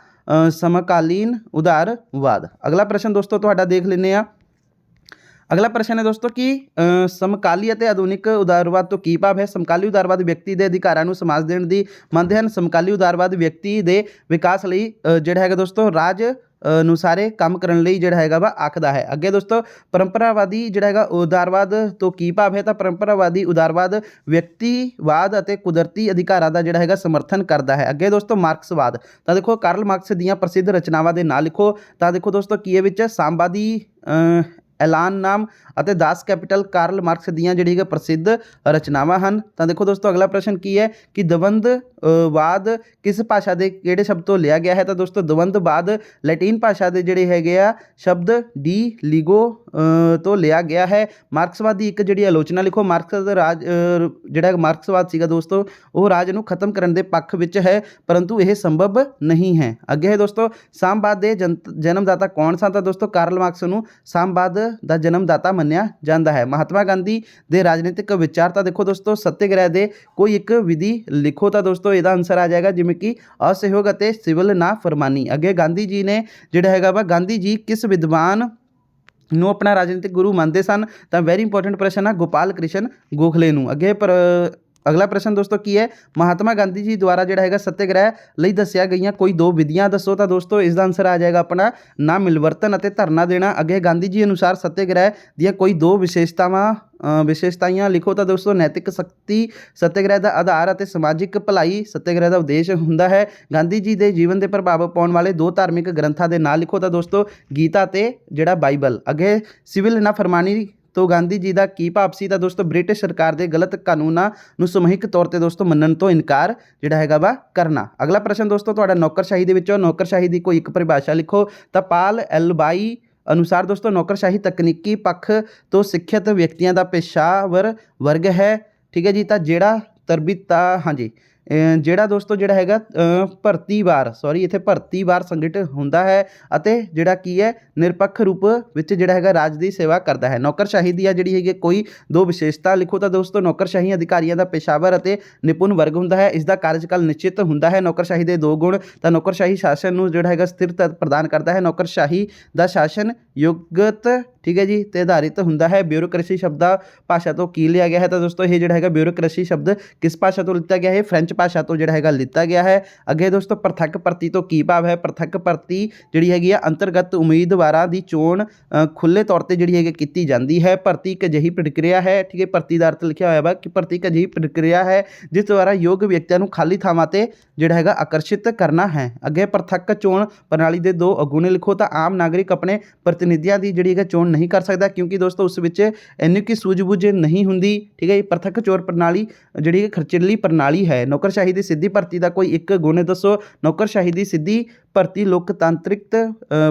ਸਮਕਾਲੀਨ ਉਦਾਰਵਾਦ। ਅਗਲਾ ਪ੍ਰਸ਼ਨ ਦੋਸਤੋ ਤੁਹਾਡਾ ਦੇਖ ਲੈਂਦੇ ਆ। ਅਗਲਾ ਪ੍ਰਸ਼ਨ ਹੈ ਦੋਸਤੋ ਕਿ ਸਮਕਾਲੀ ਅਤੇ ਆਧੁਨਿਕ ਉਦਾਰਵਾਦ ਤੋਂ ਕੀ ਭਾਵ ਹੈ? ਸਮਕਾਲੀ ਉਦਾਰਵਾਦ ਵਿਅਕਤੀ ਦੇ ਅਧਿਕਾਰਾਂ ਨੂੰ ਸਮਾਜ ਦੇਣ ਦੀ ਮੰਨਦੇ ਹਨ। ਸਮਕਾਲੀ ਉਦਾਰਵਾਦ ਵਿਅਕਤੀ ਦੇ ਵਿਕਾਸ ਲਈ ਜਿਹੜਾ ਹੈਗਾ ਦੋਸਤੋ ਰਾਜ ਅਨੁਸਾਰੇ ਕੰਮ ਕਰਨ ਲਈ ਜਿਹੜਾ ਹੈਗਾ ਵਾ ਆਖਦਾ ਹੈ। ਅੱਗੇ ਦੋਸਤੋ ਪਰੰਪਰਾਵਾਦੀ ਜਿਹੜਾ ਹੈਗਾ ਉਦਾਰਵਾਦ ਤੋਂ ਕੀ ਭਾਵ ਹੈ? ਤਾਂ ਪਰੰਪਰਾਵਾਦੀ ਉਦਾਰਵਾਦ ਵਿਅਕਤੀਵਾਦ ਅਤੇ ਕੁਦਰਤੀ ਅਧਿਕਾਰਾਂ ਦਾ ਜਿਹੜਾ ਹੈਗਾ ਸਮਰਥਨ ਕਰਦਾ ਹੈ। ਅੱਗੇ ਦੋਸਤੋ ਮਾਰਕਸਵਾਦ। ਤਾਂ ਦੇਖੋ ਕਾਰਲ ਮਾਰਕਸ ਦੀਆਂ ਪ੍ਰਸਿੱਧ ਰਚਨਾਵਾਂ ਦੇ ਨਾਂ ਲਿਖੋ। ਤਾਂ ਦੇਖੋ ਦੋਸਤੋ ਕੀ ਇਹ ਵਿੱਚ ਸਾਮਵਾਦੀ ਐਲਾਨਨਾਮ ਅਤੇ ਦਾਸ ਕੈਪੀਟਲ ਕਾਰਲ ਮਾਰਕਸ ਦੀਆਂ ਜਿਹੜੀ ਹੈਗਾ ਪ੍ਰਸਿੱਧ ਰਚਨਾਵਾਂ ਹਨ। ਤਾਂ ਦੇਖੋ ਦੋਸਤੋ ਅਗਲਾ ਪ੍ਰਸ਼ਨ ਕੀ ਹੈ ਕਿ ਦਵੰਦਵਾਦ ਕਿਸ ਭਾਸ਼ਾ ਦੇ ਕਿਹੜੇ ਸ਼ਬਦ ਤੋਂ ਲਿਆ ਗਿਆ ਹੈ? ਤਾਂ ਦੋਸਤੋ ਦਵੰਦਵਾਦ ਲੈਟਿਨ ਭਾਸ਼ਾ ਦੇ ਜਿਹੜੇ ਹੈਗੇ ਆ ਸ਼ਬਦ ਡੀ ਲੀਗੋ ਤੋਂ ਲਿਆ ਗਿਆ ਹੈ। ਮਾਰਕਸਵਾਦ ਦੀ ਇੱਕ ਜਿਹੜੀ ਆਲੋਚਨਾ ਲਿਖੋ। ਮਾਰਕਸ ਦਾ ਰਾਜ ਜਿਹੜਾ ਮਾਰਕਸਵਾਦ ਸੀਗਾ ਦੋਸਤੋ ਉਹ ਰਾਜ ਨੂੰ ਖਤਮ ਕਰਨ ਦੇ ਪੱਖ ਵਿੱਚ ਹੈ ਪਰੰਤੂ ਇਹ ਸੰਭਵ ਨਹੀਂ ਹੈ। ਅੱਗੇ ਹੈ ਦੋਸਤੋ ਸਾਮਵਾਦ ਦੇ ਜਨਮਦਾਤਾ ਕੌਣ ਸਨ? ਤਾਂ ਦੋਸਤੋ ਕਾਰਲ ਮਾਰਕਸ ਨੂੰ ਸਾਮਵਾਦ ਦਾ ਜਨਮਦਾਤਾ ਮੰਨਿਆ ਜਾਂਦਾ ਹੈ। ਮਹਾਤਮਾ ਗਾਂਧੀ ਦੇ ਰਾਜਨੀਤਿਕ ਵਿਚਾਰ। ਤਾਂ ਦੇਖੋ ਦੋਸਤੋ ਸੱਤਿਆਗ੍ਰਹਿ ਦੇ ਕੋਈ ਇੱਕ ਵਿਧੀ ਲਿਖੋ। ਤਾਂ ਦੋਸਤੋ ਇਹਦਾ ਆਨਸਰ ਆ ਜਾਏਗਾ ਜਿਵੇਂ ਕਿ ਅਸਹਿਯੋਗ ਅਤੇ ਸਿਵਲ ਨਾ ਫਰਮਾਨੀ। ਅੱਗੇ ਗਾਂਧੀ ਜੀ ਨੇ ਜਿਹੜਾ ਹੈਗਾ ਵਾ ਗਾਂਧੀ ਜੀ ਕਿਸ ਵਿਦਵਾਨ ਨੂੰ ਆਪਣਾ ਰਾਜਨੀਤਿਕ ਗੁਰੂ ਮੰਨਦੇ ਸਨ? ਤਾਂ ਵੈਰੀ ਇੰਪੋਰਟੈਂਟ ਪ੍ਰਸ਼ਨ ਆ ਗੋਪਾਲ ਕ੍ਰਿਸ਼ਨ ਗੋਖਲੇ ਨੂੰ। ਅੱਗੇ ਅਗਲਾ ਪ੍ਰਸ਼ਨ ਦੋਸਤੋ ਕੀ ਹੈ? ਮਹਾਤਮਾ ਗਾਂਧੀ ਜੀ ਦੁਆਰਾ ਜਿਹੜਾ ਹੈਗਾ ਸੱਤਿਆਗ੍ਰਹਿ ਲਈ ਦੱਸਿਆ ਗਈਆਂ ਕੋਈ ਦੋ ਵਿਧੀਆਂ ਦੱਸੋ। ਤਾਂ ਦੋਸਤੋ ਇਸ ਦਾ ਆਨਸਰ ਆ ਜਾਏਗਾ ਆਪਣਾ ਨਾ ਮਿਲਵਰਤਨ ਅਤੇ ਧਰਨਾ ਦੇਣਾ। ਅੱਗੇ ਗਾਂਧੀ ਜੀ ਅਨੁਸਾਰ ਸੱਤਿਆਗ੍ਰਹਿ ਦੀਆਂ ਕੋਈ ਦੋ ਵਿਸ਼ੇਸ਼ਤਾਵਾਂ ਲਿਖੋ। ਤਾਂ ਦੋਸਤੋ ਨੈਤਿਕ ਸ਼ਕਤੀ ਸੱਤਿਆਗ੍ਰਹਿ ਦਾ ਆਧਾਰ ਅਤੇ ਸਮਾਜਿਕ ਭਲਾਈ ਸੱਤਿਆਗ੍ਰਹਿ ਦਾ ਉਦੇਸ਼ ਹੁੰਦਾ ਹੈ। ਗਾਂਧੀ ਜੀ ਦੇ ਜੀਵਨ ਦੇ ਪ੍ਰਭਾਵ ਪਾਉਣ ਵਾਲੇ ਦੋ ਧਾਰਮਿਕ ਗ੍ਰੰਥਾਂ ਦੇ ਨਾਂ ਲਿਖੋ। ਤਾਂ ਦੋਸਤੋ ਗੀਤਾ ਤੇ ਜਿਹੜਾ ਬਾਈਬਲ। ਅੱਗੇ ਸਿਵਲ ਨਾ ਫਰਮਾਨੀ ਤੋਂ ਗਾਂਧੀ ਜੀ ਦਾ ਕੀ ਭਾਵ ਸੀ? ਤਾਂ ਦੋਸਤੋ ਬ੍ਰਿਟਿਸ਼ ਸਰਕਾਰ ਦੇ ਗਲਤ ਕਾਨੂੰਨਾਂ ਨੂੰ ਸਮੂਹਿਕ ਤੌਰ ਤੇ ਦੋਸਤੋ ਮੰਨਣ ਤੋਂ ਇਨਕਾਰ ਜਿਹੜਾ ਹੈਗਾ ਵਾ ਕਰਨਾ। ਅਗਲਾ ਪ੍ਰਸ਼ਨ ਦੋਸਤੋ ਤੁਹਾਡਾ ਨੌਕਰਸ਼ਾਹੀ ਦੇ ਵਿੱਚੋਂ ਨੌਕਰਸ਼ਾਹੀ ਦੀ ਕੋਈ ਇੱਕ ਪਰਿਭਾਸ਼ਾ ਲਿਖੋ। ਤਾਂ ਪਾਲ ਐਲਬਾਈ ਅਨੁਸਾਰ ਦੋਸਤੋ ਨੌਕਰਸ਼ਾਹੀ ਤਕਨੀਕੀ ਪੱਖ ਤੋਂ ਸਿੱਖਿਅਤ ਵਿਅਕਤੀਆਂ ਦਾ ਪੇਸ਼ਾਵਰ ਵਰਗ ਹੈ। ਠੀਕ ਹੈ ਜੀ। ਤਾਂ ਜਿਹੜਾ ਦੋਸਤੋ ਜਿਹੜਾ ਹੈਗਾ ਭਰਤੀਵਾਰ ਸੰਗਠਿਤ ਹੁੰਦਾ ਹੈ ਅਤੇ ਜਿਹੜਾ ਕੀ ਹੈ ਨਿਰਪੱਖ ਰੂਪ ਵਿੱਚ ਜਿਹੜਾ ਹੈਗਾ ਰਾਜ ਦੀ ਸੇਵਾ ਕਰਦਾ ਹੈ। ਨੌਕਰਸ਼ਾਹੀ ਦੀ ਜਿਹੜੀ ਹੈਗੀ ਕੋਈ ਦੋ ਵਿਸ਼ੇਸ਼ਤਾ ਲਿਖੋ। ਤਾਂ ਦੋਸਤੋ ਨੌਕਰਸ਼ਾਹੀ ਅਧਿਕਾਰੀਆਂ ਦਾ ਪੇਸ਼ਾਵਰ ਅਤੇ ਨਿਪੁੰਨ ਵਰਗ ਹੁੰਦਾ ਹੈ। ਇਸ ਦਾ ਕਾਰਜਕਾਲ ਨਿਸ਼ਚਿਤ ਹੁੰਦਾ ਹੈ। ਨੌਕਰਸ਼ਾਹੀ ਦੇ ਦੋ ਗੁਣ। ਤਾਂ ਨੌਕਰਸ਼ਾਹੀ ਸ਼ਾਸਨ ਨੂੰ ਜਿਹੜਾ ਹੈਗਾ ਸਥਿਰਤਾ ਪ੍ਰਦਾਨ ਕਰਦਾ ਹੈ। ਨੌਕਰਸ਼ਾਹੀ ਦਾ ਸ਼ਾਸਨ ਯੋਗਤ ਠੀਕ ਹੈ ਜੀ ਤੇ ਆਧਾਰਿਤ ਹੁੰਦਾ ਹੈ। ਬਿਊਰੋਕ੍ਰੇਸੀ ਸ਼ਬਦ ਭਾਸ਼ਾ ਤੋਂ ਕੀ ਲਿਆ ਗਿਆ ਹੈ? ਤਾਂ ਦੋਸਤੋ ਇਹ ਜਿਹੜਾ ਹੈਗਾ ਬਿਊਰੋਕ੍ਰੇਸੀ ਸ਼ਬਦ ਕਿਸ ਭਾਸ਼ਾ ਤੋਂ ਲਿੱਤਾ ਗਿਆ ਹੈ? ਫ੍ਰੈਂਚ ਭਾਸ਼ਾ ਤੋਂ ਜਿਹੜਾ ਹੈਗਾ ਲਿੱਤਾ ਗਿਆ ਹੈ। ਅੱਗੇ ਦੋਸਤੋ ਪ੍ਰਤੱਖ ਭਰਤੀ ਤੋਂ ਕੀ ਭਾਵ ਹੈ? ਪ੍ਰਤੱਖ ਭਰਤੀ ਜਿਹੜੀ ਹੈਗੀ ਆ ਅੰਤਰਗਤ ਉਮੀਦਵਾਰਾਂ ਦੀ ਚੋਣ ਖੁੱਲ੍ਹੇ ਤੌਰ ਤੇ ਜਿਹੜੀ ਹੈਗੀ ਕੀਤੀ ਜਾਂਦੀ ਹੈ। ਭਰਤੀ ਇੱਕ ਅਜਿਹੀ ਪ੍ਰਕਿਰਿਆ ਹੈ। ਠੀਕ ਹੈ। ਭਰਤੀ ਦਾ ਅਰਥ ਲਿਖਿਆ ਹੋਇਆ ਵਾ ਕਿ ਭਰਤੀ ਇੱਕ ਅਜਿਹੀ ਪ੍ਰਕਿਰਿਆ ਹੈ ਜਿਸ ਦੁਆਰਾ ਯੋਗ ਵਿਅਕਤੀਆਂ ਨੂੰ ਖਾਲੀ ਥਾਵਾਂ ਤੇ ਜਿਹੜਾ ਹੈਗਾ ਆਕਰਸ਼ਿਤ ਕਰਨਾ ਹੈ। ਅੱਗੇ ਪ੍ਰਤੱਖ ਚੋਣ ਪ੍ਰਣਾਲੀ ਦੇ ਦੋ ਅਗੁਣ ਲਿਖੋ। ਤਾਂ ਆਮ ਨਾਗਰਿਕ ਆਪਣੇ ਪ੍ਰਤੀਨਿਧੀ ਪ੍ਰਤੀਨਿਧੀਆਂ ਦੀ ਜਿਹੜੀ ਹੈਗਾ ਚੋਣ ਨਹੀਂ ਕਰ ਸਕਦਾ, ਕਿਉਂਕਿ ਦੋਸਤੋ ਉਸ ਵਿੱਚ ਇੰਨੀ ਕੀ ਸੂਝ-ਬੂਝ ਨਹੀਂ ਹੁੰਦੀ। ਠੀਕ ਹੈ ਜੀ। ਪ੍ਰਤੱਖ ਚੋਣ ਪ੍ਰਣਾਲੀ ਜਿਹੜੀ ਖਰਚੀਲੀ ਪ੍ਰਣਾਲੀ ਹੈ। ਨੌਕਰਸ਼ਾਹੀ ਦੀ ਸਿੱਧੀ ਭਰਤੀ ਦਾ ਕੋਈ ਇੱਕ ਗੁਣ ਦੱਸੋ। ਨੌਕਰਸ਼ਾਹੀ ਦੀ ਸਿੱਧੀ ਭਰਤੀ ਲੋਕਤਾਂਤਰਿਕ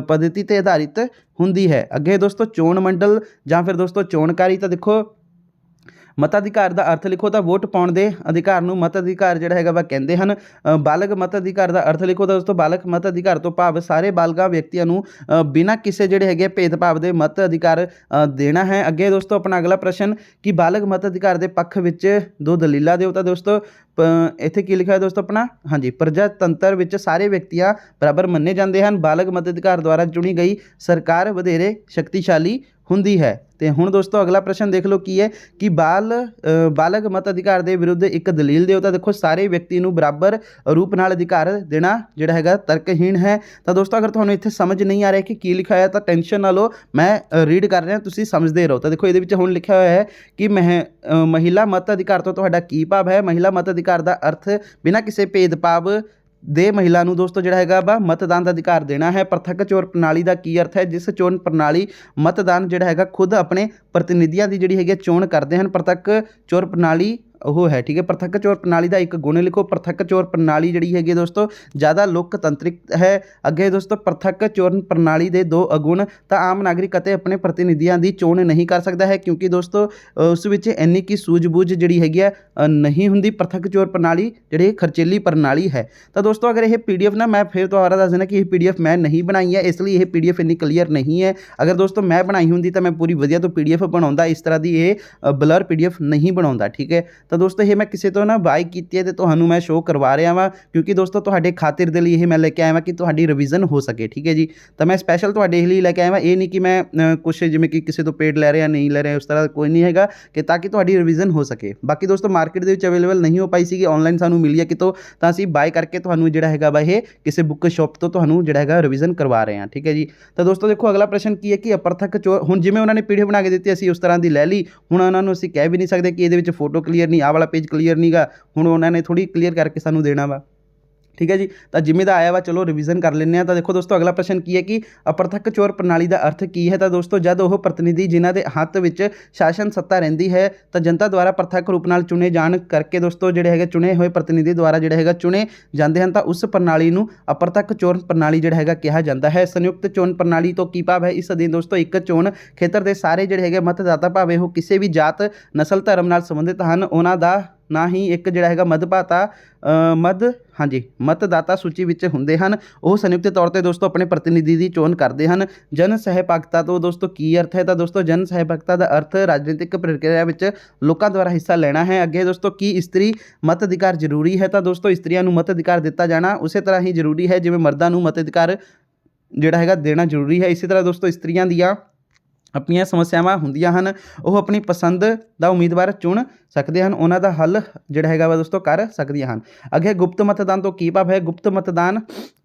ਪद्धति ਤੇ ਆਧਾਰਿਤ ਹੁੰਦੀ ਹੈ। ਅੱਗੇ ਦੋਸਤੋ ਚੋਣ ਮੰਡਲ ਜਾਂ ਫਿਰ ਦੋਸਤੋ ਚੋਣਕਾਰੀ। ਤਾਂ ਦੇਖੋ ਮਤਾਧਿਕਾਰ ਦਾ ਅਰਥ ਲਿਖੋ ਤਾਂ ਵੋਟ ਪਾਉਣ ਦੇ ਅਧਿਕਾਰ ਨੂੰ ਮਤਾਧਿਕਾਰ ਜਿਹੜਾ ਹੈਗਾ ਵਾ ਕਹਿੰਦੇ ਹਨ। ਬਾਲਗ ਮਤਾਧਿਕਾਰ ਦਾ ਅਰਥ ਲਿਖੋ ਤਾਂ ਦੋਸਤੋ ਬਾਲਗ ਮਤਾਧਿਕਾਰ ਤੋਂ ਭਾਵ ਸਾਰੇ ਬਾਲਗਾਂ ਵਿਅਕਤੀਆਂ ਨੂੰ ਬਿਨਾਂ ਕਿਸੇ ਜਿਹੜੇ ਹੈਗੇ ਭੇਦਭਾਵ ਦੇ ਮਤ ਅਧਿਕਾਰ ਦੇਣਾ ਹੈ। ਅੱਗੇ ਦੋਸਤੋ ਆਪਣਾ ਅਗਲਾ ਪ੍ਰਸ਼ਨ ਕਿ ਬਾਲਗ ਮਤਾਧਿਕਾਰ ਦੇ ਪੱਖ ਵਿੱਚ ਦੋ ਦਲੀਲਾਂ ਦਿਓ। ਤਾਂ ਦੋਸਤੋ ਇੱਥੇ ਕੀ ਲਿਖਿਆ ਹੈ ਦੋਸਤੋ ਆਪਣਾ, ਹਾਂਜੀ, ਪ੍ਰਜਾਤੰਤਰ ਵਿੱਚ ਸਾਰੇ ਵਿਅਕਤੀਆਂ ਬਰਾਬਰ ਮੰਨੇ ਜਾਂਦੇ ਹਨ। ਬਾਲਗ ਮਤਾਧਿਕਾਰ ਦੁਆਰਾ ਚੁਣੀ ਗਈ ਸਰਕਾਰ ਵਧੇਰੇ ਸ਼ਕਤੀਸ਼ਾਲੀ ਹੁੰਦੀ ਹੈ। ਤੇ ਹੁਣ ਦੋਸਤੋ ਅਗਲਾ ਪ੍ਰਸ਼ਨ ਦੇਖ ਲਓ ਕੀ ਹੈ ਕਿ ਬਾਲਗ ਮਤ ਅਧਿਕਾਰ ਦੇ ਵਿਰੁੱਧ ਇੱਕ ਦਲੀਲ ਦਿਓ। ਤਾਂ ਦੇਖੋ ਸਾਰੇ ਵਿਅਕਤੀ ਨੂੰ ਬਰਾਬਰ ਰੂਪ ਨਾਲ ਅਧਿਕਾਰ ਦੇਣਾ ਜਿਹੜਾ ਹੈਗਾ ਤਰਕਹੀਣ ਹੈ। ਤਾਂ ਦੋਸਤੋ ਅਗਰ ਤੁਹਾਨੂੰ ਇੱਥੇ ਸਮਝ ਨਹੀਂ ਆ ਰਿਹਾ ਕਿ ਕੀ ਲਿਖਿਆ ਹੈ ਤਾਂ ਟੈਨਸ਼ਨ ਨਾ ਲਓ, ਮੈਂ ਰੀਡ ਕਰ ਰਿਹਾ, ਤੁਸੀਂ ਸਮਝਦੇ ਰਹੋ। ਤਾਂ ਦੇਖੋ ਇਹਦੇ ਵਿੱਚ ਹੁਣ ਲਿਖਿਆ ਹੋਇਆ ਹੈ ਕਿ ਮਹਿਲਾ ਮਤ ਅਧਿਕਾਰ ਤੋਂ ਤੁਹਾਡਾ ਕੀ ਭਾਵ ਹੈ। ਮਹਿਲਾ ਮਤ ਅਧਿਕਾਰ ਦਾ ਅਰਥ ਬਿਨਾਂ ਕਿਸੇ ਭੇਦਭਾਵ ਦੇ ਮਹਿਲਾ ਨੂੰ ਦੋਸਤੋ ਜਿਹੜਾ ਹੈਗਾ ਵਾ ਮਤਦਾਨ ਦਾ ਅਧਿਕਾਰ ਦੇਣਾ ਹੈ। ਪ੍ਰਤੱਖ ਚੋਣ ਪ੍ਰਣਾਲੀ ਦਾ ਕੀ ਅਰਥ ਹੈ। ਜਿਸ ਚੋਣ ਪ੍ਰਣਾਲੀ ਮਤਦਾਨ ਜਿਹੜਾ ਹੈਗਾ ਖੁਦ ਆਪਣੇ ਪ੍ਰਤੀਨਿਧੀਆਂ ਦੀ ਜਿਹੜੀ ਹੈਗੀ ਚੋਣ ਕਰਦੇ ਹਨ। ਪ੍ਰਤੱਖ ਚੋਣ ਪ੍ਰਣਾਲੀ ਉਹ ਹੈ। ਠੀਕ ਹੈ। ਪ੍ਰਤੱਖ ਚੋਣ ਪ੍ਰਣਾਲੀ ਦਾ ਇੱਕ ਗੁਣ ਲਿਖੋ। ਪ੍ਰਤੱਖ ਚੋਣ ਪ੍ਰਣਾਲੀ ਜਿਹੜੀ ਹੈਗੀ ਦੋਸਤੋ ਜ਼ਿਆਦਾ ਲੋਕਤੰਤਰਿਕ ਹੈ। ਅੱਗੇ ਦੋਸਤੋ ਪ੍ਰਤੱਖ ਚੋਣ ਪ੍ਰਣਾਲੀ ਦੇ ਦੋ ਅਗੁਣ ਤਾਂ ਆਮ ਨਾਗਰਿਕ ਅਤੇ ਆਪਣੇ ਪ੍ਰਤੀਨਿਧੀਆਂ ਦੀ ਚੋਣ ਨਹੀਂ ਕਰ ਸਕਦਾ ਹੈ, ਕਿਉਂਕਿ ਦੋਸਤੋ ਉਸ ਵਿੱਚ ਇੰਨੀ ਕੀ ਸੂਝ-ਬੂਝ ਜਿਹੜੀ ਹੈਗੀ ਆ ਨਹੀਂ ਹੁੰਦੀ। ਪ੍ਰਤੱਖ ਚੋਣ ਪ੍ਰਣਾਲੀ ਜਿਹੜੀ ਖਰਚੀਲੀ ਪ੍ਰਣਾਲੀ ਹੈ। ਤਾਂ ਦੋਸਤੋ ਅਗਰ ਇਹ PDF ਨਾ, ਮੈਂ ਫਿਰ ਦੁਬਾਰਾ ਦੱਸ ਦੇਣਾ ਕਿ ਇਹ PDF ਮੈਂ ਨਹੀਂ ਬਣਾਈ ਹੈ, ਇਸ ਲਈ ਇਹ PDF ਇੰਨੀ ਕਲੀਅਰ ਨਹੀਂ ਹੈ। ਅਗਰ ਦੋਸਤੋ ਮੈਂ ਬਣਾਈ ਹੁੰਦੀ ਤਾਂ ਮੈਂ ਪੂਰੀ ਵਧੀਆ ਤੋਂ PDF ਬਣਾਉਂਦਾ, ਇਸ ਤਰ੍ਹਾਂ ਦੀ ਇਹ ਬਲਰ PDF ਨਹੀਂ ਬਣਾਉਂਦਾ। ਠੀਕ ਹੈ। ਤਾਂ ਦੋਸਤੋ ਇਹ ਮੈਂ ਕਿਸੇ ਤੋਂ ਨਾ ਬਾਈ ਕੀਤੀ ਹੈ ਤੇ ਤੁਹਾਨੂੰ ਮੈਂ ਸ਼ੋਅ ਕਰਵਾ ਰਿਹਾ ਵਾਂ, ਕਿਉਂਕਿ ਦੋਸਤੋ ਤੁਹਾਡੇ ਖਾਤਰ ਦੇ ਲਈ ਇਹ ਮੈਂ ਲੈ ਕੇ ਆਇਆ ਵਾਂ ਕਿ ਤੁਹਾਡੀ ਰਿਵੀਜ਼ਨ ਹੋ ਸਕੇ। ਠੀਕ ਹੈ ਜੀ। ਤਾਂ ਮੈਂ ਸਪੈਸ਼ਲ ਤੁਹਾਡੇ ਲਈ ਲੈ ਕੇ ਆਇਆ ਵਾਂ, ਇਹ ਨਹੀਂ ਕਿ ਮੈਂ ਕੁਛ ਜਿਵੇਂ ਕਿ ਕਿਸੇ ਤੋਂ ਪੇਡ ਲੈ ਰਿਹਾ ਨਹੀਂ ਲੈ ਰਿਹਾ, ਉਸ ਤਰ੍ਹਾਂ ਕੋਈ ਨਹੀਂ ਹੈਗਾ, ਕਿ ਤਾਂ ਕਿ ਤੁਹਾਡੀ ਰਿਵੀਜ਼ਨ ਹੋ ਸਕੇ। ਬਾਕੀ ਦੋਸਤੋ ਮਾਰਕੀਟ ਦੇ ਵਿੱਚ ਅਵੇਲੇਬਲ ਨਹੀਂ ਹੋ ਪਾਈ ਸੀਗੀ, ਆਨਲਾਈਨ ਸਾਨੂੰ ਮਿਲੀ ਹੈ ਕਿਤੋਂ, ਤਾਂ ਅਸੀਂ ਬਾਏ ਕਰਕੇ ਤੁਹਾਨੂੰ ਜਿਹੜਾ ਹੈਗਾ ਵਾ ਇਹ ਕਿਸੇ ਬੁੱਕ ਸ਼ਾਪ ਤੋਂ ਤੁਹਾਨੂੰ ਜਿਹੜਾ ਹੈਗਾ ਰਿਵੀਜ਼ਨ ਕਰਵਾ ਰਹੇ ਹਾਂ। ਠੀਕ ਹੈ ਜੀ। ਤਾਂ ਦੋਸਤੋ ਦੇਖੋ ਅਗਲਾ ਪ੍ਰਸ਼ਨ ਕੀ ਹੈ ਕਿ ਅਪ੍ਰਤੱਖ ਚੋਣ, ਹੁਣ ਜਿਵੇਂ ਉਹਨਾਂ ਨੇ PDF ਬਣਾ ਕੇ ਦਿੱਤੀ ਅਸੀਂ ਉਸ ਤਰ੍ਹਾਂ ਦੀ ਲੈ ਲਈ, ਹੁਣ ਉਹਨਾਂ ਨੂੰ ਅਸੀਂ ਕਹਿ ਵੀ ਨਹੀਂ ਸਕਦੇ ਕਿ ਇਹਦੇ ਵਿੱਚ ਫੋਟੋ ਕਲੀਅਰ ਨਹੀਂ, ਆਹ ਵਾਲਾ ਪੇਜ ਕਲੀਅਰ ਨਹੀਂਗਾ, ਹੁਣ ਉਹਨਾਂ ਨੇ ਥੋੜੀ ਕਲੀਅਰ ਕਰਕੇ ਸਾਨੂੰ ਦੇਣਾ ਵਾ। ਠੀਕ ਹੈ ਜੀ। ਤਾਂ ਜਿਵੇਂ ਦਾ ਆਇਆ ਵਾ ਚਲੋ ਰਿਵੀਜ਼ਨ ਕਰ ਲੈਂਦੇ ਹਾਂ। ਤਾਂ ਦੇਖੋ ਦੋਸਤੋ ਅਗਲਾ ਪ੍ਰਸ਼ਨ ਕੀ ਹੈ ਕਿ ਅਪ੍ਰਤੱਖ ਚੋਣ ਪ੍ਰਣਾਲੀ ਦਾ ਅਰਥ ਕੀ ਹੈ। ਤਾਂ ਦੋਸਤੋ ਜਦ ਉਹ ਪ੍ਰਤੀਨਿਧੀ ਜਿਨ੍ਹਾਂ ਦੇ ਹੱਥ ਵਿੱਚ ਸ਼ਾਸਨ ਸੱਤਾ ਰਹਿੰਦੀ ਹੈ ਤਾਂ ਜਨਤਾ ਦੁਆਰਾ ਪ੍ਰਤੱਖ ਰੂਪ ਨਾਲ ਚੁਣੇ ਜਾਣ ਕਰਕੇ ਦੋਸਤੋ ਜਿਹੜੇ ਹੈਗੇ ਚੁਣੇ ਹੋਏ ਪ੍ਰਤੀਨਿਧੀ ਦੁਆਰਾ ਜਿਹੜੇ ਹੈਗਾ ਚੁਣੇ ਜਾਂਦੇ ਹਨ, ਤਾਂ ਉਸ ਪ੍ਰਣਾਲੀ ਨੂੰ ਅਪ੍ਰਤੱਖ ਚੋਣ ਪ੍ਰਣਾਲੀ ਜਿਹੜਾ ਹੈਗਾ ਕਿਹਾ ਜਾਂਦਾ ਹੈ। ਸੰਯੁਕਤ ਚੋਣ ਪ੍ਰਣਾਲੀ ਤੋਂ ਕੀ ਭਾਵ ਹੈ। ਇਸ ਅਧੀਨ ਦੋਸਤੋ ਇੱਕ ਚੋਣ ਖੇਤਰ ਦੇ ਸਾਰੇ ਜਿਹੜੇ ਹੈਗੇ ਮਤਦਾਤਾ ਭਾਵੇਂ ਉਹ ਕਿਸੇ ਵੀ ਜਾਤ, ਨਸਲ, ਧਰਮ ਨਾਲ ਸੰਬੰਧਿਤ ਹਨ, ਉਹਨਾਂ ਦਾ ਨਾ ਹੀ ਇੱਕ ਜਿਹੜਾ ਹੈਗਾ ਮਤਦਾਤਾ ਸੂਚੀ ਵਿੱਚ ਹੁੰਦੇ ਹਨ। ਉਹ ਸੰਯੁਕਤ ਤੌਰ ਤੇ ਦੋਸਤੋ ਆਪਣੇ ਪ੍ਰਤੀਨਿਧੀ ਦੀ ਚੋਣ ਕਰਦੇ ਹਨ। ਜਨ ਸਹਿਭਾਗਤਾ ਤੋਂ ਦੋਸਤੋ ਕੀ ਅਰਥ ਹੈ। ਤਾਂ ਦੋਸਤੋ ਜਨ ਸਹਿਭਾਗਤਾ ਦਾ ਅਰਥ ਰਾਜਨੀਤਿਕ ਪ੍ਰਕਿਰਿਆ ਵਿੱਚ ਲੋਕਾਂ ਦੁਆਰਾ ਹਿੱਸਾ ਲੈਣਾ ਹੈ। ਅੱਗੇ ਦੋਸਤੋ ਕੀ ਇਸਤਰੀ ਮਤ ਅਧਿਕਾਰ ਜ਼ਰੂਰੀ ਹੈ। ਤਾਂ ਦੋਸਤੋ ਇਸਤਰੀਆਂ ਨੂੰ ਮਤ ਅਧਿਕਾਰ ਦਿੱਤਾ ਜਾਣਾ ਉਸੇ ਤਰ੍ਹਾਂ ਹੀ ਜ਼ਰੂਰੀ ਹੈ ਜਿਵੇਂ ਮਰਦਾਂ ਨੂੰ ਮਤ ਅਧਿਕਾਰ ਜਿਹੜਾ ਹੈਗਾ ਦੇਣਾ ਜ਼ਰੂਰੀ ਹੈ। ਇਸੇ ਤਰ੍ਹਾਂ ਦੋਸਤੋ ਇਸਤਰੀਆਂ ਦੀਆਂ ਆਪਣੀਆਂ ਸਮੱਸਿਆਵਾਂ ਹੁੰਦੀਆਂ ਹਨ, ਉਹ ਆਪਣੀ ਪਸੰਦ ਦਾ ਉਮੀਦਵਾਰ ਚੁਣ ਸਕਦੇ ਹਨ, ਉਹਨਾਂ ਦਾ ਹੱਲ ਜਿਹੜਾ ਹੈਗਾ ਵਾ ਦੋਸਤੋ ਕਰ ਸਕਦੀਆਂ ਹਨ। ਅੱਗੇ ਗੁਪਤ ਮਤਦਾਨ ਤੋਂ ਕੀ ਭਾਵ ਹੈ। ਗੁਪਤ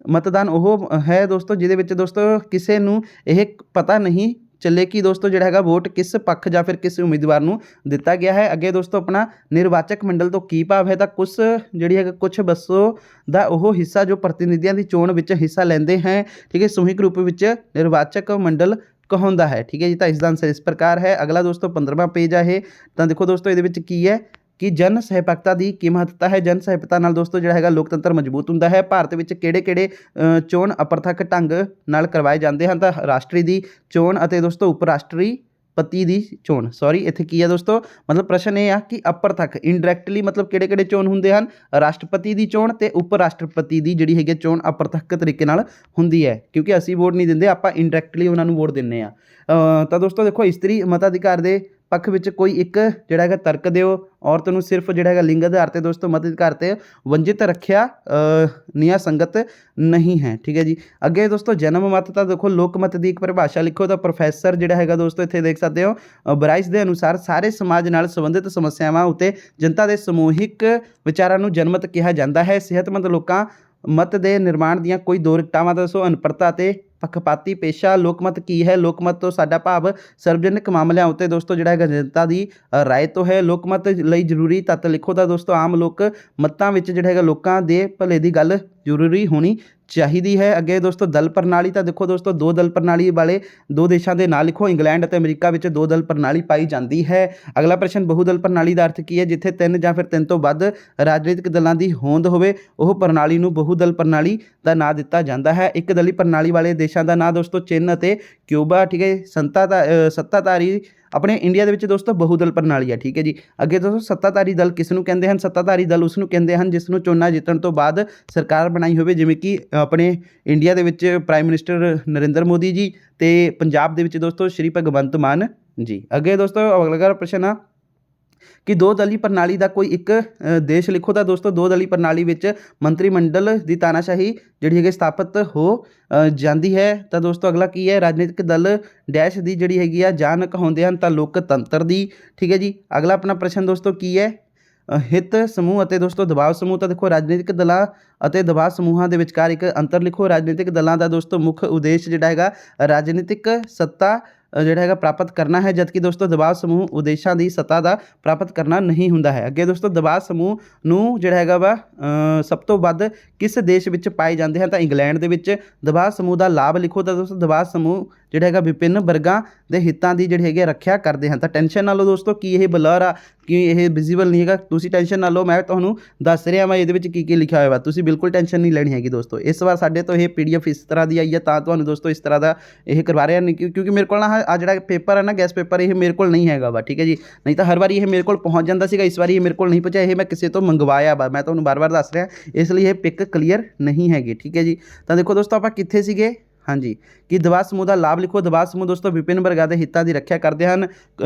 ਮਤਦਾਨ ਉਹ ਹੈ ਦੋਸਤੋ ਜਿਹਦੇ ਵਿੱਚ ਦੋਸਤੋ ਕਿਸੇ ਨੂੰ ਇਹ ਪਤਾ ਨਹੀਂ ਚੱਲੇ ਕਿ ਦੋਸਤੋ ਜਿਹੜਾ ਹੈਗਾ ਵੋਟ ਕਿਸ ਪੱਖ ਜਾਂ ਫਿਰ ਕਿਸ ਉਮੀਦਵਾਰ ਨੂੰ ਦਿੱਤਾ ਗਿਆ ਹੈ। ਅੱਗੇ ਦੋਸਤੋ ਆਪਣਾ ਨਿਰਵਾਚਕ ਮੰਡਲ ਤੋਂ ਕੀ ਭਾਵ ਹੈ। ਤਾਂ ਕੁਛ ਬੱਸੋ ਦਾ ਉਹ ਹਿੱਸਾ ਜੋ ਪ੍ਰਤੀਨਿਧੀਆਂ ਦੀ ਚੋਣ ਵਿੱਚ ਹਿੱਸਾ ਲੈਂਦੇ ਹੈ। ਠੀਕ ਹੈ। ਸਮੂਹਿਕ ਰੂਪ ਵਿੱਚ ਨਿਰਵਾਚਕ ਮੰਡਲ ਕਹਾਉਂਦਾ ਹੈ। ਠੀਕ ਹੈ ਜੀ। ਤਾਂ ਇਸ ਦਾ ਆਨਸਰ ਇਸ ਪ੍ਰਕਾਰ ਹੈ। ਅਗਲਾ ਦੋਸਤੋ 15ਵਾਂ ਪੇਜ ਆ ਇਹ। ਤਾਂ ਦੇਖੋ ਦੋਸਤੋ ਇਹਦੇ ਵਿੱਚ ਕੀ ਹੈ ਕਿ ਜਨ ਸਹਿਭਾਗਤਾ ਦੀ ਕੀ ਮਹੱਤਤਾ ਹੈ। ਜਨ ਸਹਿਭਾਗਤਾ ਨਾਲ ਦੋਸਤੋ ਜਿਹੜਾ ਹੈਗਾ ਲੋਕਤੰਤਰ ਮਜ਼ਬੂਤ ਹੁੰਦਾ ਹੈ। ਭਾਰਤ ਵਿੱਚ ਕਿਹੜੇ ਚੋਣ ਅਪ੍ਰਤੱਖ ਢੰਗ ਨਾਲ ਕਰਵਾਏ ਜਾਂਦੇ ਹਨ। ਤਾਂ ਰਾਸ਼ਟਰੀ ਦੀ ਚੋਣ ਅਤੇ ਦੋਸਤੋ ਉਪ ਰਾਸ਼ਟਰੀ ਪਤੀ ਦੀ ਚੋਣ, ਇੱਥੇ ਕੀ ਹੈ ਦੋਸਤੋ, ਮਤਲਬ ਪ੍ਰਸ਼ਨ ਇਹ ਆ ਕਿ ਅਪ੍ਰਤੱਖ ਇਨਡਾਇਰੈਕਟਲੀ ਮਤਲਬ ਕਿਹੜੇ ਚੋਣ ਹੁੰਦੇ ਹਨ। ਰਾਸ਼ਟਰਪਤੀ ਦੀ ਚੋਣ ਤੇ ਉਪ ਰਾਸ਼ਟਰਪਤੀ ਦੀ ਜਿਹੜੀ ਹੈਗੀ ਚੋਣ ਅਪ੍ਰਤੱਖ ਤਰੀਕੇ ਨਾਲ ਹੁੰਦੀ ਹੈ, ਕਿਉਂਕਿ ਅਸੀਂ ਵੋਟ ਨਹੀਂ ਦਿੰਦੇ, ਆਪਾਂ ਇਨਡਾਇਰੈਕਟਲੀ ਉਹਨਾਂ ਨੂੰ ਵੋਟ ਦਿੰਦੇ ਆ। ਤਾਂ ਦੋਸਤੋ ਦੇਖੋ ਇਸਤਰੀ ਮਤਾਧਿਕਾਰ ਦੇ ਪੱਖ ਵਿੱਚ ਕੋਈ ਇੱਕ ਜਿਹੜਾ ਹੈਗਾ ਤਰਕ ਦਿਓ। ਔਰਤ ਨੂੰ ਸਿਰਫ ਜਿਹੜਾ ਹੈਗਾ ਲਿੰਗ ਆਧਾਰ ਤੇ ਦੋਸਤੋ ਮਤਾਧਿਕਾਰ ਤੇ ਵੰਜਿਤ ਰੱਖਿਆ ਨਿਆਂ ਸੰਗਤ ਨਹੀਂ ਹੈ। ਠੀਕ ਹੈ ਜੀ। ਅੱਗੇ ਦੋਸਤੋ ਜਨਮ ਮਤ। ਤਾਂ ਦੇਖੋ ਲੋਕ ਮਤ ਦੀ ਇੱਕ ਪਰਿਭਾਸ਼ਾ ਲਿਖੋ। ਤਾਂ ਪ੍ਰੋਫੈਸਰ ਜਿਹੜਾ ਹੈਗਾ ਦੋਸਤੋ ਇੱਥੇ ਦੇਖ ਸਕਦੇ ਹੋ ਬਰਾਈਸ ਦੇ ਅਨੁਸਾਰ ਸਾਰੇ ਸਮਾਜ ਨਾਲ ਸੰਬੰਧਿਤ ਸਮੱਸਿਆਵਾਂ ਉੱਤੇ ਜਨਤਾ ਦੇ ਸਮੂਹਿਕ ਵਿਚਾਰਾਂ ਨੂੰ ਜਨਮਤ ਕਿਹਾ ਜਾਂਦਾ ਹੈ। ਸਿਹਤਮੰਦ ਲੋਕਾਂ ਮਤ ਦੇ ਨਿਰਮਾਣ ਦੀਆਂ ਕੋਈ ਦੋ ਰਿਕਟਾਵਾਂ ਦੱਸੋ। ਅਨਪੜ੍ਹਤਾ ਅਤੇ ਪੱਖਪਾਤੀ ਪੇਸ਼ਾ। ਲੋਕਮਤ ਕੀ ਹੈ। ਲੋਕਮਤ ਤੋਂ ਸਾਡਾ ਭਾਵ ਸਰਵਜਨਿਕ ਮਾਮਲਿਆਂ ਉੱਤੇ ਦੋਸਤੋ ਜਿਹੜਾ ਹੈਗਾ ਜਨਤਾ ਦੀ ਰਾਏ ਤੋਂ ਹੈ। ਲੋਕਮਤ ਲਈ ਜ਼ਰੂਰੀ ਤੱਤ ਲਿਖੋ। ਤਾਂ ਦੋਸਤੋ ਆਮ ਲੋਕ ਮਤਾਂ ਵਿੱਚ ਜਿਹੜਾ ਹੈਗਾ ਲੋਕਾਂ ਦੇ ਭਲੇ ਦੀ ਗੱਲ ਜ਼ਰੂਰੀ ਹੋਣੀ ਚਾਹੀਦੀ ਹੈ। ਅੱਗੇ ਦੋਸਤੋ ਦਲ ਪ੍ਰਣਾਲੀ, ਤਾਂ ਦੇਖੋ ਦੋਸਤੋ 2 ਦਲ ਪ੍ਰਣਾਲੀ ਵਾਲੇ 2 ਦੇਸ਼ਾਂ ਦੇ ਨਾਂ ਲਿਖੋ। ਇੰਗਲੈਂਡ ਅਤੇ ਅਮਰੀਕਾ ਵਿੱਚ 2 ਦਲ ਪ੍ਰਣਾਲੀ ਪਾਈ ਜਾਂਦੀ ਹੈ। ਅਗਲਾ ਪ੍ਰਸ਼ਨ, ਬਹੁਦਲ ਪ੍ਰਣਾਲੀ ਦਾ ਅਰਥ ਕੀ ਹੈ? ਜਿੱਥੇ 3 ਜਾਂ ਫਿਰ 3 ਤੋਂ ਵੱਧ ਰਾਜਨੀਤਿਕ ਦਲਾਂ ਦੀ ਹੋਂਦ ਹੋਵੇ ਉਹ ਪ੍ਰਣਾਲੀ ਨੂੰ ਬਹੁਦਲ ਪ੍ਰਣਾਲੀ ਦਾ ਨਾਂ ਦਿੱਤਾ ਜਾਂਦਾ ਹੈ। ਇੱਕ ਦਲੀ ਪ੍ਰਣਾਲੀ ਵਾਲੇ ਦੇਸ਼ਾਂ ਦਾ ਨਾਂ ਦੋਸਤੋ ਚੀਨ ਅਤੇ ਕਿਊਬਾ, ਠੀਕ ਹੈ। ਸੱਤਾਧਾਰੀ ਆਪਣੇ ਇੰਡੀਆ ਦੇ ਵਿੱਚ ਦੋਸਤੋ ਬਹੁਦਲ ਪ੍ਰਣਾਲੀ ਹੈ, ਠੀਕ ਹੈ ਜੀ। ਅੱਗੇ ਦੋਸਤੋ ਸੱਤਾਧਾਰੀ ਦਲ ਕਿਸ ਨੂੰ ਕਹਿੰਦੇ ਹਨ? ਸੱਤਾਧਾਰੀ ਦਲ ਉਸ ਨੂੰ ਕਹਿੰਦੇ ਹਨ ਜਿਸ ਨੂੰ ਚੋਣਾਂ ਜਿੱਤਣ ਤੋਂ ਬਾਅਦ ਸਰਕਾਰ ਬਣਾਈ ਹੋਵੇ, ਜਿਵੇਂ ਕਿ ਆਪਣੇ ਇੰਡੀਆ ਦੇ ਵਿੱਚ ਪ੍ਰਾਈਮ ਮਿਨਿਸਟਰ ਨਰਿੰਦਰ ਮੋਦੀ ਜੀ ਤੇ ਪੰਜਾਬ ਦੇ ਵਿੱਚ ਦੋਸਤੋ ਸ਼੍ਰੀ ਭਗਵੰਤ ਮਾਨ ਜੀ। ਅੱਗੇ ਦੋਸਤੋ ਅਗਲਾ ਪ੍ਰਸ਼ਨ ਆ ਕਿ 2 ਦਲੀ ਪ੍ਰਣਾਲੀ ਦਾ ਕੋਈ ਇੱਕ ਦੇਸ਼ ਲਿਖੋ। ਤਾਂ ਦੋਸਤੋ 2 ਦਲੀ ਪ੍ਰਣਾਲੀ ਵਿੱਚ ਮੰਤਰੀ ਮੰਡਲ ਦੀ ਤਾਨਾਸ਼ਾਹੀ ਜਿਹੜੀ ਹੈਗੀ ਸਥਾਪਿਤ ਹੋ ਜਾਂਦੀ ਹੈ। ਤਾਂ ਦੋਸਤੋ ਅਗਲਾ ਕੀ ਹੈ? ਰਾਜਨੀਤਿਕ ਦਲ ਡੈਸ਼ ਦੀ ਜਿਹੜੀ ਹੈਗੀ ਆ ਜਾਨ ਕਹਾਉਂਦੇ ਹਨ ਤਾਂ ਲੋਕਤੰਤਰ ਦੀ, ਠੀਕ ਹੈ ਜੀ। ਅਗਲਾ ਆਪਣਾ ਪ੍ਰਸ਼ਨ ਦੋਸਤੋ ਕੀ ਹੈ? ਹਿੱਤ ਸਮੂਹ ਅਤੇ ਦੋਸਤੋ ਦਬਾਅ ਸਮੂਹ। ਤਾਂ ਦੇਖੋ ਰਾਜਨੀਤਿਕ ਦਲਾਂ ਅਤੇ ਦਬਾਅ ਸਮੂਹਾਂ ਦੇ ਵਿਚਕਾਰ ਇੱਕ ਅੰਤਰ ਲਿਖੋ। ਰਾਜਨੀਤਿਕ ਦਲਾਂ ਦਾ ਦੋਸਤੋ ਮੁੱਖ ਉਦੇਸ਼ ਜਿਹੜਾ ਹੈਗਾ ਰਾਜਨੀਤਿਕ ਸੱਤਾ ਜਿਹੜਾ ਹੈਗਾ ਪ੍ਰਾਪਤ ਕਰਨਾ ਹੈ, ਜਦਕਿ ਦੋਸਤੋ ਦਬਾਅ ਸਮੂਹ ਉਦੇਸ਼ਾਂ ਦੀ ਸੱਤਾ ਦਾ ਪ੍ਰਾਪਤ ਕਰਨਾ ਨਹੀਂ ਹੁੰਦਾ ਹੈ। ਅੱਗੇ ਦੋਸਤੋ ਦਬਾਅ ਸਮੂਹ ਨੂੰ ਜਿਹੜਾ ਹੈਗਾ ਵਾ ਸਭ ਤੋਂ ਵੱਧ ਕਿਸ ਦੇਸ਼ ਵਿੱਚ ਪਾਏ ਜਾਂਦੇ ਹਨ? ਤਾਂ ਇੰਗਲੈਂਡ ਦੇ ਵਿੱਚ। ਦਬਾਅ ਸਮੂਹ ਦਾ ਲਾਭ ਲਿਖੋ। ਤਾਂ ਦੋਸਤੋ ਦਬਾਅ ਸਮੂਹ ਜਿਹੜਾ ਹੈਗਾ ਵਿਭਿੰਨ ਵਰਗਾਂ ਦੇ ਹਿੱਤਾਂ ਦੀ ਜਿਹੜੀ ਹੈਗੀ ਰੱਖਿਆ ਕਰਦੇ ਹਨ। ਤਾਂ ਟੈਨਸ਼ਨ ਨਾ ਲਓ ਦੋਸਤੋ ਕਿ ਇਹ ਬਲਰ ਆ, ਕਿ ਇਹ ਵਿਜ਼ੀਬਲ ਨਹੀਂ ਹੈਗਾ, ਤੁਸੀਂ ਟੈਨਸ਼ਨ ਨਾ ਲਓ, ਮੈਂ ਤੁਹਾਨੂੰ ਦੱਸ ਰਿਹਾ ਵਾਂ ਇਹਦੇ ਵਿੱਚ ਕੀ ਕੀ ਲਿਖਿਆ ਹੋਇਆ ਵਾ, ਤੁਸੀਂ ਬਿਲਕੁਲ ਟੈਨਸ਼ਨ ਨਹੀਂ ਲੈਣੀ ਹੈਗੀ ਦੋਸਤੋ। ਇਸ ਵਾਰ ਸਾਡੇ ਤੋਂ ਇਹ PDF ਇਸ ਤਰ੍ਹਾਂ ਦੀ ਆਈ ਹੈ ਤਾਂ ਤੁਹਾਨੂੰ ਦੋਸਤੋ ਇਸ ਤਰ੍ਹਾਂ ਦਾ ਇਹ ਕਰਵਾ ਰਿਹਾ ਨਹੀਂ, ਕਿਉਂਕਿ ਮੇਰੇ ਕੋਲ ਨਾ ਆ ਜਿਹੜਾ ਪੇਪਰ ਹੈ ਨਾ ਗੈਸ ਪੇਪਰ, ਇਹ ਮੇਰੇ ਕੋਲ ਨਹੀਂ ਹੈਗਾ ਵਾ, ਠੀਕ ਹੈ ਜੀ। ਨਹੀਂ ਤਾਂ ਹਰ ਵਾਰੀ ਇਹ ਮੇਰੇ ਕੋਲ ਪਹੁੰਚ ਜਾਂਦਾ ਸੀਗਾ, ਇਸ ਵਾਰੀ ਇਹ ਮੇਰੇ ਕੋਲ ਨਹੀਂ ਪਹੁੰਚਿਆ, ਇਹ ਮੈਂ ਕਿਸੇ ਤੋਂ ਮੰਗਵਾਇਆ ਵਾ, ਮੈਂ ਤੁਹਾਨੂੰ ਵਾਰ-ਵਾਰ ਦੱਸ ਰਿਹਾ, ਇਸ ਲਈ ਇਹ ਪਿਕ ਕਲੀਅਰ ਨਹੀਂ ਹੈਗੀ, ਠੀਕ ਹੈ ਜੀ। ਤਾਂ ਦੇਖੋ ਦੋਸਤੋ ਆਪਾਂ ਕਿੱਥੇ ਸੀਗੇ? ਹਾਂਜੀ, ਕਿ ਦਬਾਅ ਸਮੂਹ ਦਾ ਲਾਭ ਲਿਖੋ। ਦਬਾਅ ਸਮੂਹ ਦੋਸਤੋ ਵਿਭਿੰਨ ਵਰਗਾਂ ਦੇ ਹਿੱਤਾਂ ਦੀ ਰੱਖਿਆ ਕਰਦੇ ਹਨ।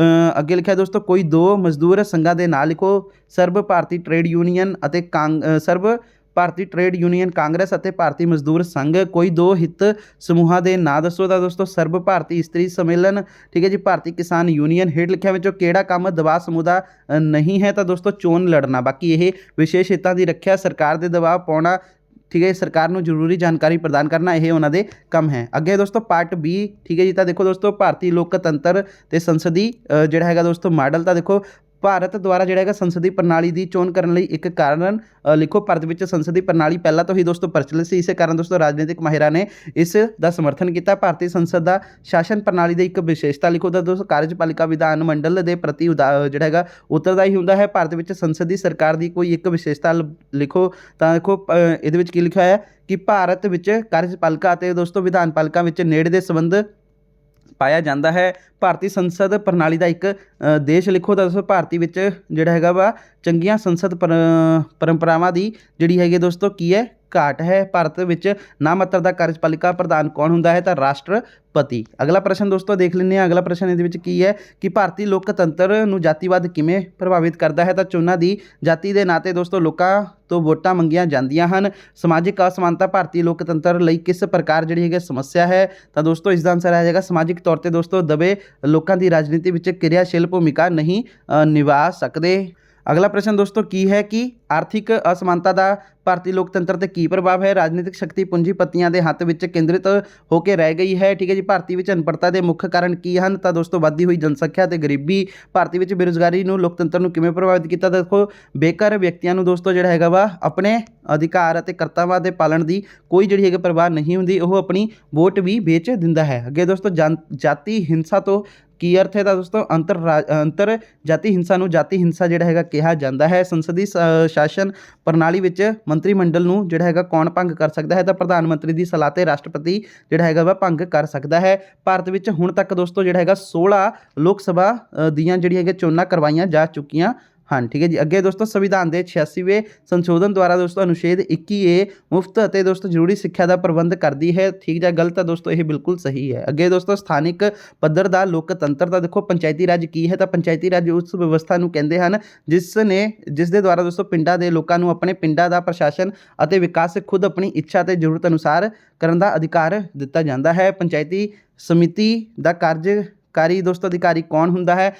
ਅੱਗੇ ਲਿਖਿਆ ਦੋਸਤੋ ਕੋਈ 2 ਮਜ਼ਦੂਰ ਸੰਘਾਂ ਦੇ ਨਾਂ ਲਿਖੋ। ਸਰਬ ਭਾਰਤੀ ਟ੍ਰੇਡ ਯੂਨੀਅਨ ਅਤੇ ਸਰਬ ਭਾਰਤੀ ਟ੍ਰੇਡ ਯੂਨੀਅਨ ਕਾਂਗਰਸ ਅਤੇ ਭਾਰਤੀ ਮਜ਼ਦੂਰ ਸੰਘ। ਕੋਈ 2 ਹਿੱਤ ਸਮੂਹਾਂ ਦੇ ਨਾਂ ਦੱਸੋ। ਤਾਂ ਦੋਸਤੋ ਸਰਬ ਭਾਰਤੀ ਇਸਤਰੀ ਸੰਮੇਲਨ, ਠੀਕ ਹੈ ਜੀ, ਭਾਰਤੀ ਕਿਸਾਨ ਯੂਨੀਅਨ। ਹੇਠ ਲਿਖਿਆ ਵਿੱਚੋਂ ਕਿਹੜਾ ਕੰਮ ਦਬਾਅ ਸਮੂਹ ਦਾ ਨਹੀਂ ਹੈ? ਤਾਂ ਦੋਸਤੋ ਚੋਣ ਲੜਨਾ। ਬਾਕੀ ਇਹ ਵਿਸ਼ੇਸ਼ ਹਿੱਤਾਂ ਦੀ ਰੱਖਿਆ, ਸਰਕਾਰ ਦੇ ਦਬਾਅ ਪਾਉਣਾ, ਠੀਕ ਹੈ, ਸਰਕਾਰ ਨੂੰ ਜ਼ਰੂਰੀ ਜਾਣਕਾਰੀ ਪ੍ਰਦਾਨ ਕਰਨਾ, ਇਹ ਉਹਨਾਂ ਦੇ ਕੰਮ ਹੈ। ਅੱਗੇ ਦੋਸਤੋ ਪਾਰਟ B, ਠੀਕ ਹੈ ਜੀ। ਤਾਂ ਦੇਖੋ ਦੋਸਤੋ ਭਾਰਤੀ ਲੋਕਤੰਤਰ ਤੇ ਸੰਸਦੀ ਜਿਹੜਾ ਹੈਗਾ ਦੋਸਤੋ ਮਾਡਲ। ਤਾਂ ਦੇਖੋ ਭਾਰਤ ਦੁਆਰਾ ਜਿਹੜਾ ਹੈਗਾ ਸੰਸਦੀ ਪ੍ਰਣਾਲੀ ਦੀ ਚੋਣ ਕਰਨ ਲਈ ਇੱਕ ਕਾਰਨ ਲਿਖੋ। ਭਾਰਤ ਵਿੱਚ ਸੰਸਦੀ ਪ੍ਰਣਾਲੀ ਪਹਿਲਾਂ ਤੋਂ ਹੀ ਦੋਸਤੋ ਪ੍ਰਚਲਿਤ ਸੀ, ਇਸੇ ਕਾਰਨ ਦੋਸਤੋ ਰਾਜਨੀਤਿਕ ਮਾਹਿਰਾਂ ਨੇ ਇਸ ਦਾ ਸਮਰਥਨ ਕੀਤਾ। ਭਾਰਤੀ ਸੰਸਦ ਦਾ ਸ਼ਾਸਨ ਪ੍ਰਣਾਲੀ ਦੀ ਇੱਕ ਵਿਸ਼ੇਸ਼ਤਾ ਲਿਖੋ। ਤਾਂ ਦੋਸਤੋ ਕਾਰਜਪਾਲਿਕਾ ਵਿਧਾਨ ਮੰਡਲ ਦੇ ਪ੍ਰਤੀ ਜਿਹੜਾ ਹੈਗਾ ਉੱਤਰਦਾਈ ਹੁੰਦਾ ਹੈ। ਭਾਰਤ ਵਿੱਚ ਸੰਸਦੀ ਸਰਕਾਰ ਦੀ ਕੋਈ ਇੱਕ ਵਿਸ਼ੇਸ਼ਤਾ ਲਿਖੋ। ਤਾਂ ਦੇਖੋ ਇਹਦੇ ਵਿੱਚ ਕੀ ਲਿਖਿਆ ਹੈ ਕਿ ਭਾਰਤ ਵਿੱਚ ਕਾਰਜਪਾਲਿਕਾ ਅਤੇ ਦੋਸਤੋ ਵਿਧਾਨ ਪਾਲਿਕਾ ਵਿੱਚ ਨੇੜੇ ਦੇ ਸੰਬੰਧ ਪਾਇਆ ਜਾਂਦਾ ਹੈ। ਭਾਰਤੀ ਸੰਸਦ ਪ੍ਰਣਾਲੀ ਦਾ ਇੱਕ ਦੇਸ਼ ਲਿਖੋ। ਤਾਂ ਦੋਸਤੋ ਭਾਰਤੀ ਵਿੱਚ ਜਿਹੜਾ ਹੈਗਾ ਵਾ ਚੰਗੀਆਂ ਸੰਸਦ ਪਰੰਪਰਾਵਾਂ ਦੀ ਜਿਹੜੀ ਹੈਗੀ ਦੋਸਤੋ ਕੀ ਹੈ? ਘਾਟ ਹੈ। ਭਾਰਤ ਵਿੱਚ ਨਾਮਮਾਤਰ ਦਾ ਕਾਰਜਪਾਲਿਕਾ ਪ੍ਰਧਾਨ ਕੌਣ ਹੁੰਦਾ ਹੈ? ਤਾਂ ਰਾਸ਼ਟਰਪਤੀ। ਅਗਲਾ ਪ੍ਰਸ਼ਨ ਦੋਸਤੋ ਦੇਖ ਲੈਂਦੇ ਹਾਂ। ਅਗਲਾ ਪ੍ਰਸ਼ਨ ਇਹਦੇ ਵਿੱਚ ਕੀ ਹੈ ਕਿ ਭਾਰਤੀ ਲੋਕਤੰਤਰ ਨੂੰ ਜਾਤੀਵਾਦ ਕਿਵੇਂ ਪ੍ਰਭਾਵਿਤ ਕਰਦਾ ਹੈ? ਤਾਂ ਚੋਣਾਂ ਦੀ ਜਾਤੀ ਦੇ ਨਾਂ 'ਤੇ ਦੋਸਤੋ ਲੋਕਾਂ ਤੋਂ ਵੋਟਾਂ ਮੰਗੀਆਂ ਜਾਂਦੀਆਂ ਹਨ। ਸਮਾਜਿਕ ਅਸਮਾਨਤਾ ਭਾਰਤੀ ਲੋਕਤੰਤਰ ਲਈ ਕਿਸ ਪ੍ਰਕਾਰ ਜਿਹੜੀ ਹੈਗੀ ਸਮੱਸਿਆ ਹੈ? ਤਾਂ ਦੋਸਤੋ ਇਸ ਦਾ ਆਨਸਰ ਆ ਜਾਏਗਾ ਸਮਾਜਿਕ ਤੌਰ 'ਤੇ ਦੋਸਤੋ ਦਬੇ ਲੋਕਾਂ ਦੀ ਰਾਜਨੀਤੀ ਵਿੱਚ ਕਿਰਿਆਸ਼ੀਲ ਭੂਮਿਕਾ ਨਹੀਂ ਨਿਭਾ ਸਕਦੇ। ਅਗਲਾ ਪ੍ਰਸ਼ਨ ਦੋਸਤੋ ਕੀ ਹੈ ਕਿ ਆਰਥਿਕ ਅਸਮਾਨਤਾ ਦਾ ਭਾਰਤੀ ਲੋਕਤੰਤਰ 'ਤੇ ਕੀ ਪ੍ਰਭਾਵ ਹੈ? ਰਾਜਨੀਤਿਕ ਸ਼ਕਤੀ ਪੂੰਜੀਪਤੀਆਂ ਦੇ ਹੱਥ ਵਿੱਚ ਕੇਂਦਰਿਤ ਹੋ ਕੇ ਰਹਿ ਗਈ ਹੈ, ਠੀਕ ਹੈ ਜੀ। ਭਾਰਤੀ ਵਿੱਚ ਅਨਪੜ੍ਹਤਾ ਦੇ ਮੁੱਖ ਕਾਰਨ ਕੀ ਹਨ? ਤਾਂ ਦੋਸਤੋ ਵੱਧਦੀ ਹੋਈ ਜਨਸੰਖਿਆ ਤੇ ਗਰੀਬੀ। ਭਾਰਤੀ ਵਿੱਚ ਬੇਰੁਜ਼ਗਾਰੀ ਨੂੰ ਲੋਕਤੰਤਰ ਨੂੰ ਕਿਵੇਂ ਪ੍ਰਭਾਵਿਤ ਕੀਤਾ? ਦੇਖੋ ਬੇਘਰ ਵਿਅਕਤੀਆਂ ਨੂੰ ਦੋਸਤੋ ਜਿਹੜਾ ਹੈਗਾ ਵਾ ਆਪਣੇ ਅਧਿਕਾਰ ਅਤੇ ਕਰਤੱਵਾਂ ਦੇ ਪਾਲਣ ਦੀ ਕੋਈ ਜਿਹੜੀ ਹੈਗੀ ਪ੍ਰਵਾਹ ਨਹੀਂ ਹੁੰਦੀ, ਉਹ ਆਪਣੀ ਵੋਟ ਵੀ ਵੇਚ ਦਿੰਦਾ ਹੈ। ਅੱਗੇ ਦੋਸਤੋ ਜਾਤੀ ਹਿੰਸਾ ਤੋਂ ਕੀ ਅਰਥ ਹੈ? ਤਾਂ ਦੋਸਤੋ ਅੰਤਰ ਜਾਤੀ ਹਿੰਸਾ ਨੂੰ ਜਾਤੀ ਹਿੰਸਾ ਜਿਹੜਾ ਹੈਗਾ ਕਿਹਾ ਜਾਂਦਾ ਹੈ। ਸੰਸਦੀ ਸ਼ਾਸਨ ਪ੍ਰਣਾਲੀ ਵਿੱਚ ਮੰਤਰੀ ਮੰਡਲ ਨੂੰ ਜਿਹੜਾ ਹੈਗਾ ਕੌਣ ਭੰਗ ਕਰ ਸਕਦਾ ਹੈ? ਤਾਂ ਪ੍ਰਧਾਨ ਮੰਤਰੀ ਦੀ ਸਲਾਹ 'ਤੇ ਰਾਸ਼ਟਰਪਤੀ ਜਿਹੜਾ ਹੈਗਾ ਵਾ ਭੰਗ ਕਰ ਸਕਦਾ ਹੈ। ਭਾਰਤ ਵਿੱਚ ਹੁਣ ਤੱਕ ਦੋਸਤੋ ਜਿਹੜਾ ਹੈਗਾ 16 ਲੋਕ ਸਭਾ ਦੀਆਂ ਜਿਹੜੀਆਂ ਹੈਗੀਆਂ ਚੋਣਾਂ ਕਰਵਾਈਆਂ ਜਾ ਚੁੱਕੀਆਂ ਹਨ, ਠੀਕ ਹੈ ਜੀ। ਅੱਗੇ ਦੋਸਤੋ ਸੰਵਿਧਾਨ ਦੇ 86ਵੇਂ ਸੰਸ਼ੋਧਨ ਦੁਆਰਾ ਦੋਸਤੋ ਅਨੁਛੇਦ 21A ਮੁਫਤ ਅਤੇ ਦੋਸਤੋ ਜ਼ਰੂਰੀ ਸਿੱਖਿਆ ਦਾ ਪ੍ਰਬੰਧ ਕਰਦੀ ਹੈ, ਠੀਕ ਜਾਂ ਗਲਤ? ਹੈ ਦੋਸਤੋ ਇਹ ਬਿਲਕੁਲ ਸਹੀ ਹੈ। ਅੱਗੇ ਦੋਸਤੋ ਸਥਾਨਿਕ ਪੱਧਰ ਦਾ ਲੋਕਤੰਤਰ। ਤਾਂ ਦੇਖੋ ਪੰਚਾਇਤੀ ਰਾਜ ਕੀ ਹੈ? ਤਾਂ ਪੰਚਾਇਤੀ ਰਾਜ ਉਸ ਵਿਵਸਥਾ ਨੂੰ ਕਹਿੰਦੇ ਹਨ ਜਿਸ ਦੇ ਦੁਆਰਾ ਦੋਸਤੋ ਪਿੰਡਾਂ ਦੇ ਲੋਕਾਂ ਨੂੰ ਆਪਣੇ ਪਿੰਡਾਂ ਦਾ ਪ੍ਰਸ਼ਾਸਨ ਅਤੇ ਵਿਕਾਸ ਖੁਦ ਆਪਣੀ ਇੱਛਾ ਅਤੇ ਜ਼ਰੂਰਤ ਅਨੁਸਾਰ ਕਰਨ ਦਾ ਅਧਿਕਾਰ ਦਿੱਤਾ ਜਾਂਦਾ ਹੈ। ਪੰਚਾਇਤੀ ਸਮਿਤੀ ਦਾ ਕਾਰਜਕਾਰੀ ਦੋਸਤੋ ਅਧਿਕਾਰੀ ਕੌਣ ਹੁੰਦਾ ਹੈ?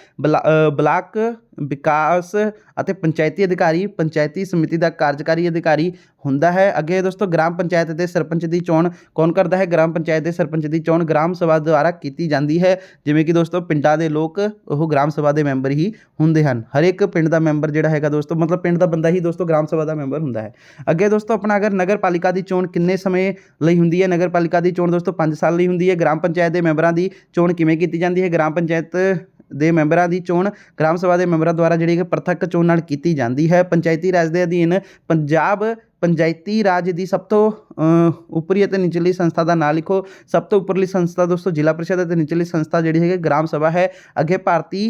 ਬਲਾਕ ਵਿਕਾਸ ਅਤੇ ਪੰਚਾਇਤੀ ਅਧਿਕਾਰੀ ਪੰਚਾਇਤੀ ਸਮਿਤੀ ਦਾ ਕਾਰਜਕਾਰੀ ਅਧਿਕਾਰੀ ਹੁੰਦਾ ਹੈ। ਅੱਗੇ ਦੋਸਤੋ ਗ੍ਰਾਮ ਪੰਚਾਇਤ ਦੇ ਸਰਪੰਚ ਦੀ ਚੋਣ ਕੌਣ ਕਰਦਾ ਹੈ? ਗ੍ਰਾਮ ਪੰਚਾਇਤ ਦੇ ਸਰਪੰਚ ਦੀ ਚੋਣ ਗ੍ਰਾਮ ਸਭਾ ਦੁਆਰਾ ਕੀਤੀ ਜਾਂਦੀ ਹੈ। ਜਿਵੇਂ ਕਿ ਦੋਸਤੋ ਪਿੰਡਾਂ ਦੇ ਲੋਕ ਉਹ ਗ੍ਰਾਮ ਸਭਾ ਦੇ ਮੈਂਬਰ ਹੀ ਹੁੰਦੇ ਹਨ। ਹਰ ਇੱਕ ਪਿੰਡ ਦਾ ਮੈਂਬਰ ਜਿਹੜਾ ਹੈਗਾ ਦੋਸਤੋ ਮਤਲਬ ਪਿੰਡ ਦਾ ਬੰਦਾ ਹੀ ਦੋਸਤੋ ਗ੍ਰਾਮ ਸਭਾ ਦਾ ਮੈਂਬਰ ਹੁੰਦਾ ਹੈ। ਅੱਗੇ ਦੋਸਤੋ ਆਪਣਾ ਅਗਰ ਨਗਰ ਪਾਲਿਕਾ ਦੀ ਚੋਣ ਕਿੰਨੇ ਸਮੇਂ ਲਈ ਹੁੰਦੀ ਹੈ? ਨਗਰ ਪਾਲਿਕਾ ਦੀ ਚੋਣ ਦੋਸਤੋ 5 ਸਾਲ ਲਈ ਹੁੰਦੀ ਹੈ। ਗ੍ਰਾਮ ਪੰਚਾਇਤ ਦੇ ਮੈਂਬਰਾਂ ਦੀ ਚੋਣ ਕਿਵੇਂ ਕੀਤੀ ਜਾਂਦੀ ਹੈ? ਗ੍ਰਾਮ ਪੰਚਾਇਤ ਦੇ ਮੈਂਬਰਾਂ ਦੀ ਚੋਣ ਗ੍ਰਾਮ ਸਭਾ ਦੇ ਮੈਂਬਰਾਂ ਦੁਆਰਾ ਜਿਹੜੀ ਕਿ ਪ੍ਰਤੱਖ ਚੋਣ ਨਾਲ ਕੀਤੀ ਜਾਂਦੀ ਹੈ। ਪੰਚਾਇਤੀ ਰਾਜ ਦੇ ਅਧੀਨ ਪੰਜਾਬ ਪੰਚਾਇਤੀ ਰਾਜ ਦੀ ਸਭ ਤੋਂ ਉੱਪਰੀ ਅਤੇ ਨਿਚਲੀ ਸੰਸਥਾ ਦਾ ਨਾਂ ਲਿਖੋ। ਸਭ ਤੋਂ ਉੱਪਰਲੀ ਸੰਸਥਾ ਦੋਸਤੋ ਜ਼ਿਲ੍ਹਾ ਪ੍ਰੀਸ਼ਦ ਅਤੇ ਨਿਚਲੀ ਸੰਸਥਾ ਜਿਹੜੀ ਹੈਗੀ ਗ੍ਰਾਮ ਸਭਾ ਹੈ। ਅੱਗੇ ਭਾਰਤੀ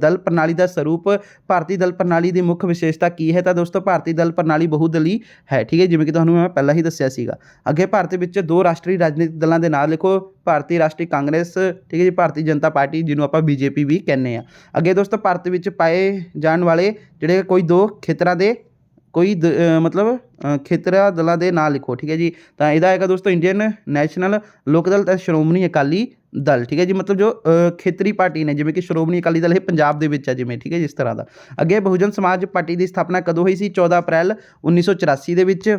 ਦਲ ਪ੍ਰਣਾਲੀ ਦਾ ਸਰੂਪ। ਭਾਰਤੀ ਦਲ ਪ੍ਰਣਾਲੀ ਦੀ ਮੁੱਖ ਵਿਸ਼ੇਸ਼ਤਾ ਕੀ ਹੈ? ਤਾਂ ਦੋਸਤੋ ਭਾਰਤੀ ਦਲ ਪ੍ਰਣਾਲੀ ਬਹੁਦਲੀ ਹੈ। ਠੀਕ ਹੈ, ਜਿਵੇਂ ਕਿ ਤੁਹਾਨੂੰ ਮੈਂ ਪਹਿਲਾਂ ਹੀ ਦੱਸਿਆ ਸੀਗਾ। ਅੱਗੇ ਭਾਰਤ ਵਿੱਚ 2 ਰਾਸ਼ਟਰੀ ਰਾਜਨੀਤਿਕ ਦਲਾਂ ਦੇ ਨਾਂ ਲਿਖੋ। ਭਾਰਤੀ ਰਾਸ਼ਟਰੀ ਕਾਂਗਰਸ, ਠੀਕ ਹੈ ਜੀ, ਭਾਰਤੀ ਜਨਤਾ ਪਾਰਟੀ ਜਿਹਨੂੰ ਆਪਾਂ BJP ਵੀ ਕਹਿੰਦੇ ਹਾਂ। ਅੱਗੇ ਦੋਸਤੋ ਭਾਰਤ ਵਿੱਚ ਪਾਏ ਜਾਣ ਵਾਲੇ ਜਿਹੜੇ ਕੋਈ 2 ਖੇਤਰਾਂ ਦੇ ਮਤਲਬ ਖੇਤਰਾਂ ਦਲਾਂ ਦੇ ਨਾਂ ਲਿਖੋ। ਠੀਕ ਹੈ ਜੀ, ਤਾਂ ਇਹਦਾ ਹੈਗਾ ਦੋਸਤੋ ਇੰਡੀਅਨ ਨੈਸ਼ਨਲ ਲੋਕ ਦਲ ਅਤੇ ਸ਼੍ਰੋਮਣੀ ਅਕਾਲੀ ਦਲ। ਠੀਕ ਹੈ ਜੀ, ਮਤਲਬ ਜੋ ਖੇਤਰੀ ਪਾਰਟੀ ਨੇ, ਜਿਵੇਂ ਕਿ ਸ਼੍ਰੋਮਣੀ ਅਕਾਲੀ ਦਲ ਇਹ ਪੰਜਾਬ ਦੇ ਵਿੱਚ ਹੈ ਜਿਵੇਂ, ਠੀਕ ਹੈ ਜੀ, ਇਸ ਤਰ੍ਹਾਂ ਦਾ। ਅੱਗੇ ਬਹੁਜਨ ਸਮਾਜ ਪਾਰਟੀ ਦੀ ਸਥਾਪਨਾ ਕਦੋਂ ਹੋਈ ਸੀ? 14 ਅਪ੍ਰੈਲ 1984 ਦੇ ਵਿੱਚ।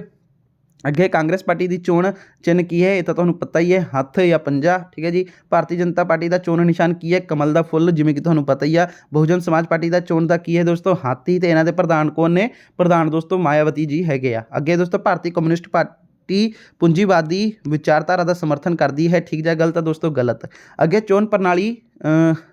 ਅੱਗੇ ਕਾਂਗਰਸ ਪਾਰਟੀ ਦੀ ਚੋਣ ਚਿੰਨ੍ਹ ਕੀ ਹੈ? ਇਹ ਤਾਂ ਤੁਹਾਨੂੰ ਪਤਾ ਹੀ ਹੈ, ਹੱਥ ਜਾਂ ਪੰਜਾ। ਠੀਕ ਹੈ ਜੀ। ਭਾਰਤੀ ਜਨਤਾ ਪਾਰਟੀ ਦਾ ਚੋਣ ਨਿਸ਼ਾਨ ਕੀ ਹੈ? ਕਮਲ ਦਾ ਫੁੱਲ, ਜਿਵੇਂ ਕਿ ਤੁਹਾਨੂੰ ਪਤਾ ਹੀ ਆ। ਬਹੁਜਨ ਸਮਾਜ ਪਾਰਟੀ ਦਾ ਚੋਣ ਦਾ ਕੀ ਹੈ ਦੋਸਤੋ? ਹਾਥੀ। ਤੇ ਇਹਨਾਂ ਦੇ ਪ੍ਰਧਾਨ ਕੌਣ ਨੇ? ਪ੍ਰਧਾਨ ਦੋਸਤੋ ਮਾਇਆਵਤੀ ਜੀ ਹੈਗੇ ਆ। ਅੱਗੇ ਦੋਸਤੋ ਭਾਰਤੀ ਕਮਿਊਨਿਸਟ ਪਾਰਟੀ ਪੂੰਜੀਵਾਦੀ ਵਿਚਾਰਧਾਰਾ ਦਾ ਸਮਰਥਨ ਕਰਦੀ ਹੈ। ਠੀਕ ਜਾਂ ਗਲਤ? ਦੋਸਤੋ ਗਲਤ। ਅੱਗੇ ਚੋਣ ਪ੍ਰਣਾਲੀ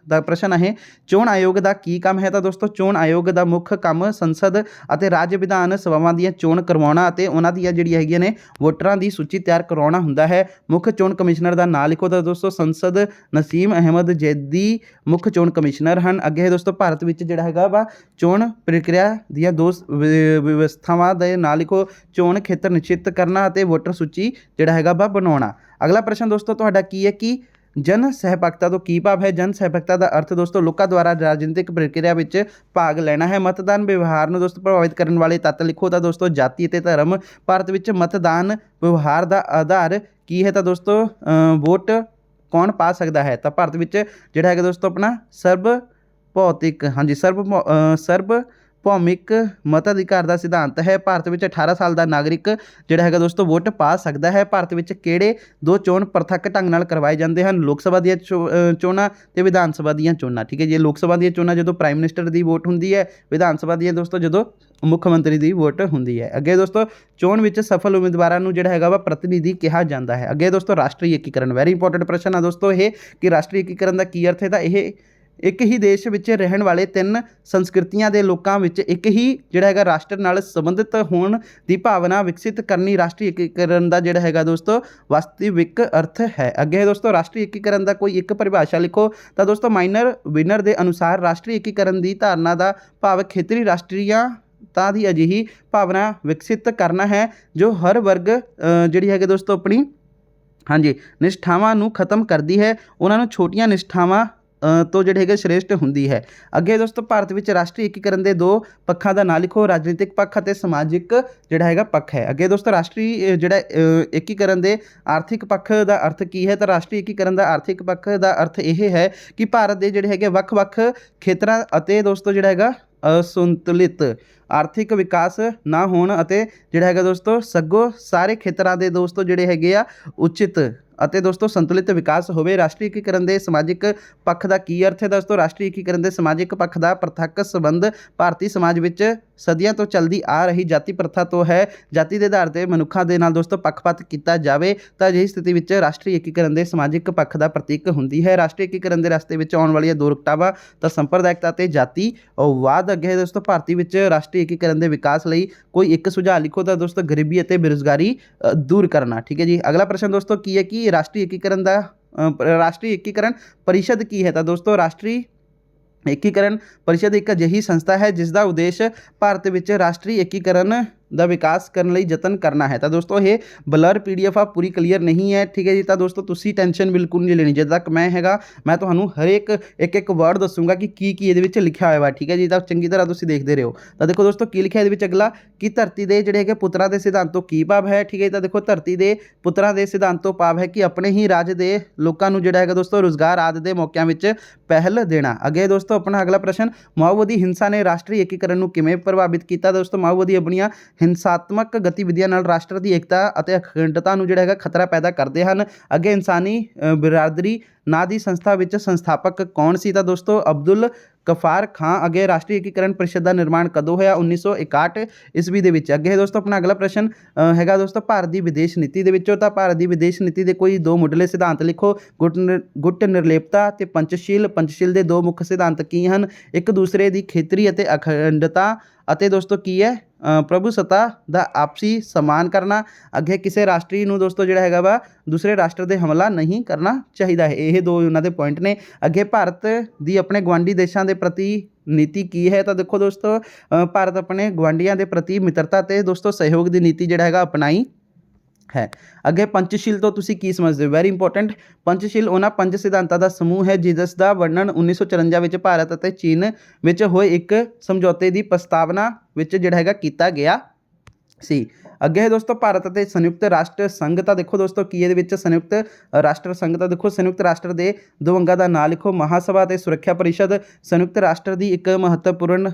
ਦਾ ਪ੍ਰਸ਼ਨ ਹੈ, ਚੋਣ ਆਯੋਗ ਦਾ ਕੀ ਕੰਮ ਹੈ? ਤਾਂ ਦੋਸਤੋ ਚੋਣ ਆਯੋਗ ਦਾ ਮੁੱਖ ਕੰਮ ਸੰਸਦ ਅਤੇ ਰਾਜ ਵਿਧਾਨ ਸਭਾਵਾਂ ਦੀਆਂ ਚੋਣ ਕਰਵਾਉਣਾ ਅਤੇ ਉਹਨਾਂ ਦੀਆਂ ਜਿਹੜੀਆਂ ਹੈਗੀਆਂ ਨੇ ਵੋਟਰਾਂ ਦੀ ਸੂਚੀ ਤਿਆਰ ਕਰਵਾਉਣਾ ਹੁੰਦਾ ਹੈ। ਮੁੱਖ ਚੋਣ ਕਮਿਸ਼ਨਰ ਦਾ ਨਾਂ ਲਿਖੋ। ਤਾਂ ਦੋਸਤੋ ਸੰਸਦ ਨਸੀਮ ਅਹਿਮਦ ਜੈਦੀ ਮੁੱਖ ਚੋਣ ਕਮਿਸ਼ਨਰ ਹਨ। ਅੱਗੇ ਦੋਸਤੋ ਭਾਰਤ ਵਿੱਚ ਜਿਹੜਾ ਹੈਗਾ ਵਾ ਚੋਣ ਪ੍ਰਕਿਰਿਆ ਦੀਆਂ 2 ਵਿਵਸਥਾਵਾਂ ਦੇ ਨਾਂ ਲਿਖੋ। ਚੋਣ ਖੇਤਰ ਨਿਸ਼ਚਿਤ ਕਰਨਾ ਅਤੇ ਵੋਟਰ ਸੂਚੀ ਜਿਹੜਾ ਹੈਗਾ ਵਾ ਬਣਾਉਣਾ। ਅਗਲਾ ਪ੍ਰਸ਼ਨ ਦੋਸਤੋ ਤੁਹਾਡਾ ਕੀ ਹੈ ਕਿ ਜਨ ਸਹਿਭਾਗਤਾ ਤੋਂ ਕੀ ਭਾਵ ਹੈ? ਜਨ ਸਹਿਭਾਗਤਾ ਦਾ ਅਰਥ ਦੋਸਤੋ ਲੋਕਾਂ ਦੁਆਰਾ ਰਾਜਨੀਤਿਕ ਪ੍ਰਕਿਰਿਆ ਵਿੱਚ ਭਾਗ ਲੈਣਾ ਹੈ। ਮਤਦਾਨ ਵਿਵਹਾਰ ਨੂੰ ਦੋਸਤੋ ਪ੍ਰਭਾਵਿਤ ਕਰਨ ਵਾਲੇ ਤੱਤ ਲਿਖੋ। ਤਾਂ ਦੋਸਤੋ ਜਾਤੀ ਅਤੇ ਧਰਮ। ਭਾਰਤ ਵਿੱਚ ਮਤਦਾਨ ਵਿਵਹਾਰ ਦਾ ਆਧਾਰ ਕੀ ਹੈ? ਤਾਂ ਦੋਸਤੋ ਵੋਟ ਕੌਣ ਪਾ ਸਕਦਾ ਹੈ? ਤਾਂ ਭਾਰਤ ਵਿੱਚ ਜਿਹੜਾ ਹੈਗਾ ਦੋਸਤੋ ਆਪਣਾ ਸਰਬ ਭੌਮਿਕ ਮਤਾਧਿਕਾਰ ਦਾ ਸਿਧਾਂਤ ਹੈ। ਭਾਰਤ ਵਿੱਚ 18 ਸਾਲ ਦਾ ਨਾਗਰਿਕ ਜਿਹੜਾ ਹੈਗਾ ਦੋਸਤੋ ਵੋਟ ਪਾ ਸਕਦਾ ਹੈ। ਭਾਰਤ ਵਿੱਚ ਕਿਹੜੇ 2 ਚੋਣ ਪ੍ਰਤੱਖ ਢੰਗ ਨਾਲ ਕਰਵਾਏ ਜਾਂਦੇ ਹਨ? ਲੋਕ ਸਭਾ ਦੀਆਂ ਚੋਣਾਂ ਤੇ ਵਿਧਾਨ ਸਭਾ ਦੀਆਂ ਚੋਣਾਂ। ਠੀਕ ਹੈ ਜੀ, ਲੋਕ ਸਭਾ ਦੀਆਂ ਚੋਣਾਂ ਜਦੋਂ ਪ੍ਰਾਈਮ ਮਿਨਿਸਟਰ ਦੀ ਵੋਟ ਹੁੰਦੀ ਹੈ, ਵਿਧਾਨ ਸਭਾ ਦੀਆਂ ਦੋਸਤੋ ਜਦੋਂ ਮੁੱਖ ਮੰਤਰੀ ਦੀ ਵੋਟ ਹੁੰਦੀ ਹੈ। ਅੱਗੇ ਦੋਸਤੋ ਚੋਣ ਵਿੱਚ ਸਫਲ ਉਮੀਦਵਾਰਾਂ ਨੂੰ ਜਿਹੜਾ ਹੈਗਾ ਵਾ ਪ੍ਰਤੀਨਿਧੀ ਕਿਹਾ ਜਾਂਦਾ ਹੈ। ਅੱਗੇ ਦੋਸਤੋ ਰਾਸ਼ਟਰੀ ਏਕੀਕਰਨ, ਵੈਰੀ ਇੰਪੋਰਟੈਂਟ ਪ੍ਰਸ਼ਨ ਆ ਦੋਸਤੋ ਇਹ, ਕਿ ਰਾਸ਼ਟਰੀ ਏਕੀਕਰਨ ਦਾ ਕੀ ਅਰਥ ਹੈ? ਤਾਂ ਇਹ ਇੱਕ ਹੀ ਦੇਸ਼ ਵਿੱਚ ਰਹਿਣ ਵਾਲੇ 3 ਸੰਸਕ੍ਰਿਤੀਆਂ ਦੇ ਲੋਕਾਂ ਵਿੱਚ ਇੱਕ ਹੀ ਜਿਹੜਾ ਹੈਗਾ ਰਾਸ਼ਟਰ ਨਾਲ ਸੰਬੰਧਿਤ ਹੋਣ ਦੀ ਭਾਵਨਾ ਵਿਕਸਿਤ ਕਰਨੀ ਰਾਸ਼ਟਰੀ ਏਕੀਕਰਨ ਦਾ ਜਿਹੜਾ ਹੈਗਾ ਦੋਸਤੋ ਵਾਸਤਵਿਕ ਅਰਥ ਹੈ। ਅੱਗੇ ਦੋਸਤੋ ਰਾਸ਼ਟਰੀ ਏਕੀਕਰਨ ਦਾ ਕੋਈ ਇੱਕ ਪਰਿਭਾਸ਼ਾ ਲਿਖੋ। ਤਾਂ ਦੋਸਤੋ ਮਾਈਨਰ ਵਿਨਰ ਦੇ ਅਨੁਸਾਰ ਰਾਸ਼ਟਰੀ ਏਕੀਕਰਨ ਦੀ ਧਾਰਨਾ ਦਾ ਭਾਵ ਖੇਤਰੀ ਰਾਸ਼ਟਰੀਆਂ ਤਾਂ ਦੀ ਅਜਿਹੀ ਭਾਵਨਾ ਵਿਕਸਿਤ ਕਰਨਾ ਹੈ ਜੋ ਹਰ ਵਰਗ ਜਿਹੜੀ ਹੈਗੇ ਦੋਸਤੋ ਆਪਣੀ ਨਿਸ਼ਠਾਵਾਂ ਨੂੰ ਖਤਮ ਕਰਦੀ ਹੈ, ਉਹਨਾਂ ਨੂੰ ਛੋਟੀਆਂ ਨਿਸ਼ਠਾਵਾਂ ਤੋਂ ਜਿਹੜੇ ਹੈਗੇ ਸ਼੍ਰੇਸ਼ਟ ਹੁੰਦੀ ਹੈ। ਅੱਗੇ ਦੋਸਤੋ ਭਾਰਤ ਵਿੱਚ ਰਾਸ਼ਟਰੀ ਏਕੀਕਰਨ ਦੇ 2 ਪੱਖਾਂ ਦਾ ਨਾਂ ਲਿਖੋ। ਰਾਜਨੀਤਿਕ ਪੱਖ ਅਤੇ ਸਮਾਜਿਕ ਜਿਹੜਾ ਹੈਗਾ ਪੱਖ ਹੈ। ਅੱਗੇ ਦੋਸਤੋ ਰਾਸ਼ਟਰੀ ਜਿਹੜਾ ਏਕੀਕਰਨ ਦੇ ਆਰਥਿਕ ਪੱਖ ਦਾ ਅਰਥ ਕੀ ਹੈ? ਤਾਂ ਰਾਸ਼ਟਰੀ ਏਕੀਕਰਨ ਦਾ ਆਰਥਿਕ ਪੱਖ ਦਾ ਅਰਥ ਇਹ ਹੈ ਕਿ ਭਾਰਤ ਦੇ ਜਿਹੜੇ ਹੈਗੇ ਵੱਖ-ਵੱਖ ਖੇਤਰਾਂ ਅਤੇ ਦੋਸਤੋ ਜਿਹੜਾ ਹੈਗਾ ਅਸੰਤੁਲਿਤ ਆਰਥਿਕ ਵਿਕਾਸ ਨਾ ਹੋਣ ਅਤੇ ਜਿਹੜਾ ਹੈਗਾ ਦੋਸਤੋ ਸਗੋਂ ਸਾਰੇ ਖੇਤਰਾਂ ਦੇ ਦੋਸਤੋ ਜਿਹੜੇ ਹੈਗੇ ਆ ਉਚਿਤ ਅਤੇ ਦੋਸਤੋ ਸੰਤੁਲਿਤ ਵਿਕਾਸ ਹੋਵੇ। ਰਾਸ਼ਟਰੀ ਏਕੀਕਰਨ ਦੇ ਸਮਾਜਿਕ ਪੱਖ ਦਾ ਕੀ ਅਰਥ ਹੈ ਦੋਸਤੋ? ਰਾਸ਼ਟਰੀ ਏਕੀਕਰਨ ਦੇ ਸਮਾਜਿਕ ਪੱਖ ਦਾ ਪ੍ਰਤੱਖ ਸੰਬੰਧ ਭਾਰਤੀ ਸਮਾਜ ਵਿੱਚ ਸਦੀਆਂ ਤੋਂ ਚੱਲਦੀ ਆ ਰਹੀ ਜਾਤੀ ਪ੍ਰਥਾ ਤੋਂ ਹੈ। ਜਾਤੀ ਦੇ ਆਧਾਰ 'ਤੇ ਮਨੁੱਖਾਂ ਦੇ ਨਾਲ ਦੋਸਤੋ ਪੱਖਪਾਤ ਕੀਤਾ ਜਾਵੇ ਤਾਂ ਅਜਿਹੀ ਸਥਿਤੀ ਵਿੱਚ ਰਾਸ਼ਟਰੀ ਏਕੀਕਰਨ ਦੇ ਸਮਾਜਿਕ ਪੱਖ ਦਾ ਪ੍ਰਤੀਕ ਹੁੰਦੀ ਹੈ। ਰਾਸ਼ਟਰੀ ਏਕੀਕਰਨ ਦੇ ਰਸਤੇ ਵਿੱਚ ਆਉਣ ਵਾਲੀਆਂ 2 ਰੁਕਾਵਟਾਂ ਤਾਂ ਸੰਪਰਦਾਇਕਤਾ ਅਤੇ ਜਾਤੀਵਾਦ। ਅੱਗੇ ਦੋਸਤੋ ਭਾਰਤੀ ਵਿੱਚ ਰਾਸ਼ਟਰੀ ਏਕੀਕਰਨ ਦੇ ਵਿਕਾਸ ਲਈ ਕੋਈ ਇੱਕ ਸੁਝਾਅ ਲਿਖੋ। ਤਾਂ ਦੋਸਤੋ ਗਰੀਬੀ ਅਤੇ ਬੇਰੁਜ਼ਗਾਰੀ ਦੂਰ ਕਰਨਾ। ਠੀਕ ਹੈ ਜੀ। ਅਗਲਾ ਪ੍ਰਸ਼ਨ ਦੋਸਤੋ ਕੀ ਹੈ ਕਿ ਰਾਸ਼ਟਰੀ ਏਕੀਕਰਨ ਪਰਿਸ਼ਦ ਕੀ ਹੈ? ਤਾਂ ਦੋਸਤੋ ਰਾਸ਼ਟਰੀ ਏਕੀਕਰਨ ਪਰਿਸ਼ਦ ਇੱਕ ਅਜਿਹੀ ਸੰਸਥਾ ਹੈ ਜਿਸ ਦਾ ਉਦੇਸ਼ ਭਾਰਤ ਵਿੱਚ ਰਾਸ਼ਟਰੀ ਏਕੀਕਰਨ ਦਾ ਵਿਕਾਸ ਕਰਨ ਲਈ ਯਤਨ ਕਰਨਾ ਹੈ। ਤਾਂ ਦੋਸਤੋ ਇਹ ਬਲਰ PDF ਆ, ਪੂਰੀ ਕਲੀਅਰ ਨਹੀਂ ਹੈ, ਠੀਕ ਹੈ ਜੀ। ਤਾਂ ਦੋਸਤੋ ਤੁਸੀਂ ਟੈਨਸ਼ਨ ਬਿਲਕੁਲ ਨਹੀਂ ਲੈਣੀ, ਜਦੋਂ ਤੱਕ ਮੈਂ ਹੈਗਾ ਮੈਂ ਤੁਹਾਨੂੰ ਹਰੇਕ ਇੱਕ ਵਰਡ ਦੱਸੂਗਾ ਕਿ ਕੀ ਇਹਦੇ ਵਿੱਚ ਲਿਖਿਆ ਹੋਇਆ ਵਾ, ਠੀਕ ਹੈ ਜੀ। ਤਾਂ ਚੰਗੀ ਤਰ੍ਹਾਂ ਤੁਸੀਂ ਦੇਖਦੇ ਰਹੋ। ਤਾਂ ਦੇਖੋ ਦੋਸਤੋ ਕੀ ਲਿਖਿਆ ਇਹਦੇ ਵਿੱਚ ਅਗਲਾ, ਕਿ ਧਰਤੀ ਦੇ ਜਿਹੜੇ ਹੈਗੇ ਪੁੱਤਰਾਂ ਦੇ ਸਿਧਾਂਤ ਤੋਂ ਕੀ ਭਾਵ ਹੈ, ਠੀਕ ਹੈ। ਤਾਂ ਦੇਖੋ ਧਰਤੀ ਦੇ ਪੁੱਤਰਾਂ ਦੇ ਸਿਧਾਂਤ ਤੋਂ ਭਾਵ ਹੈ ਕਿ ਆਪਣੇ ਹੀ ਰਾਜ ਦੇ ਲੋਕਾਂ ਨੂੰ ਜਿਹੜਾ ਹੈਗਾ ਦੋਸਤੋ ਰੁਜ਼ਗਾਰ ਆਦਿ ਦੇ ਮੌਕਿਆਂ ਵਿੱਚ ਪਹਿਲ ਦੇਣਾ। ਅੱਗੇ ਦੋਸਤੋ ਆਪਣਾ ਅਗਲਾ ਪ੍ਰਸ਼ਨ, ਮਾਓਵਾਦੀ ਹਿੰਸਾ ਨੇ ਰਾਸ਼ਟਰੀ ਏਕੀਕਰਨ ਨੂੰ ਕਿਵੇਂ ਪ੍ਰਭਾਵਿਤ ਕੀਤਾ। ਦੋਸਤੋ ਮਾਓਵਾਦੀ ਆਪਣੀਆਂ ਹਿੰਸਾਤਮਕ ਗਤੀਵਿਧੀਆਂ ਨਾਲ ਰਾਸ਼ਟਰ ਦੀ ਏਕਤਾ ਅਤੇ ਅਖੰਡਤਾ ਨੂੰ ਜਿਹੜਾ ਹੈਗਾ ਖਤਰਾ ਪੈਦਾ ਕਰਦੇ ਹਨ। ਅੱਗੇ ਇਨਸਾਨੀ ਬਿਰਾਦਰੀ ਨਾਂ ਦੀ ਸੰਸਥਾ ਵਿੱਚ ਸੰਸਥਾਪਕ ਕੌਣ ਸੀ। ਤਾਂ ਦੋਸਤੋ ਅਬਦੁਲ ਗਫਾਰ ਖਾਂ। ਅੱਗੇ ਰਾਸ਼ਟਰੀ ਏਕੀਕਰਨ ਪ੍ਰੀਸ਼ਦ ਦਾ ਨਿਰਮਾਣ ਕਦੋਂ ਹੋਇਆ, 1961 ਈਸਵੀ ਦੇ ਵਿੱਚ। ਅੱਗੇ ਦੋਸਤੋ ਆਪਣਾ ਅਗਲਾ ਪ੍ਰਸ਼ਨ ਹੈਗਾ ਦੋਸਤੋ ਭਾਰਤ ਦੀ ਵਿਦੇਸ਼ ਨੀਤੀ ਦੇ ਵਿੱਚੋਂ। ਤਾਂ ਭਾਰਤ ਦੀ ਵਿਦੇਸ਼ ਨੀਤੀ ਦੇ ਕੋਈ ਦੋ ਮੁੱਢਲੇ ਸਿਧਾਂਤ ਲਿਖੋ। ਗੁੱਟ ਨਿਰਲੇਪਤਾ ਤੇ ਪੰਚਸ਼ੀਲ ਦੇ ਦੋ ਮੁੱਖ ਸਿਧਾਂਤ ਕੀ ਹਨ। ਇੱਕ ਦੂਸਰੇ ਦੀ ਖੇਤਰੀ ਅਤੇ ਅਖੰਡਤਾ ਅਤੇ ਦੋਸਤੋ ਕੀ ਹੈ ਪ੍ਰਭੂਸੱਤਾ ਦਾ ਆਪਸੀ ਸਨਮਾਨ ਕਰਨਾ। ਅੱਗੇ ਕਿਸੇ ਰਾਸ਼ਟਰੀ ਨੂੰ ਦੋਸਤੋ ਜਿਹੜਾ ਹੈਗਾ ਵਾ ਦੂਸਰੇ ਰਾਸ਼ਟਰ ਦੇ ਹਮਲਾ ਨਹੀਂ ਕਰਨਾ ਚਾਹੀਦਾ ਹੈ। ਇਹ ਦੋ ਉਹਨਾਂ ਦੇ ਪੁਆਇੰਟ ਨੇ। ਅੱਗੇ ਭਾਰਤ ਦੀ ਆਪਣੇ ਗੁਆਂਢੀ ਦੇਸ਼ਾਂ ਦੇ ਪ੍ਰਤੀ ਨੀਤੀ ਕੀ ਹੈ। ਤਾਂ ਦੇਖੋ ਦੋਸਤੋ ਭਾਰਤ ਆਪਣੇ ਗੁਆਂਢੀਆਂ ਦੇ ਪ੍ਰਤੀ ਮਿੱਤਰਤਾ ਤੇ ਦੋਸਤੋ ਸਹਿਯੋਗ ਦੀ ਨੀਤੀ ਜਿਹੜਾ ਹੈਗਾ ਅਪਣਾਈ ਹੈ। ਅੱਗੇ ਪੰਚਸ਼ੀਲ ਤੋਂ ਤੁਸੀਂ ਕੀ ਸਮਝਦੇ ਹੋ, ਵੈਰੀ ਇੰਪੋਰਟੈਂਟ। ਪੰਚਸ਼ੀਲ ਉਹਨਾਂ 5 ਸਿਧਾਂਤਾਂ ਦਾ ਸਮੂਹ ਹੈ ਜਿਸ ਦਾ ਵਰਣਨ 1954 ਵਿੱਚ ਭਾਰਤ ਅਤੇ ਚੀਨ ਵਿੱਚ ਹੋਏ ਇੱਕ ਸਮਝੌਤੇ ਦੀ ਪ੍ਰਸਤਾਵਨਾ ਵਿੱਚ ਜਿਹੜਾ ਹੈਗਾ ਕੀਤਾ ਗਿਆ ਸੀ। ਅੱਗੇ ਹੈ ਦੋਸਤੋ ਭਾਰਤ ਅਤੇ ਸੰਯੁਕਤ ਰਾਸ਼ਟਰ ਸੰਘ। ਤਾਂ ਦੇਖੋ ਦੋਸਤੋ ਕੀ ਇਹਦੇ ਵਿੱਚ ਸੰਯੁਕਤ ਰਾਸ਼ਟਰ ਸੰਘ। ਤਾਂ ਦੇਖੋ ਸੰਯੁਕਤ ਰਾਸ਼ਟਰ ਦੇ ਦੋ ਅੰਗਾਂ ਦਾ ਨਾਂ ਲਿਖੋ, ਮਹਾਸਭਾ ਅਤੇ ਸੁਰੱਖਿਆ ਪਰਿਸ਼ਦ। ਸੰਯੁਕਤ ਰਾਸ਼ਟਰ ਦੀ ਇੱਕ ਮਹੱਤਵਪੂਰਨ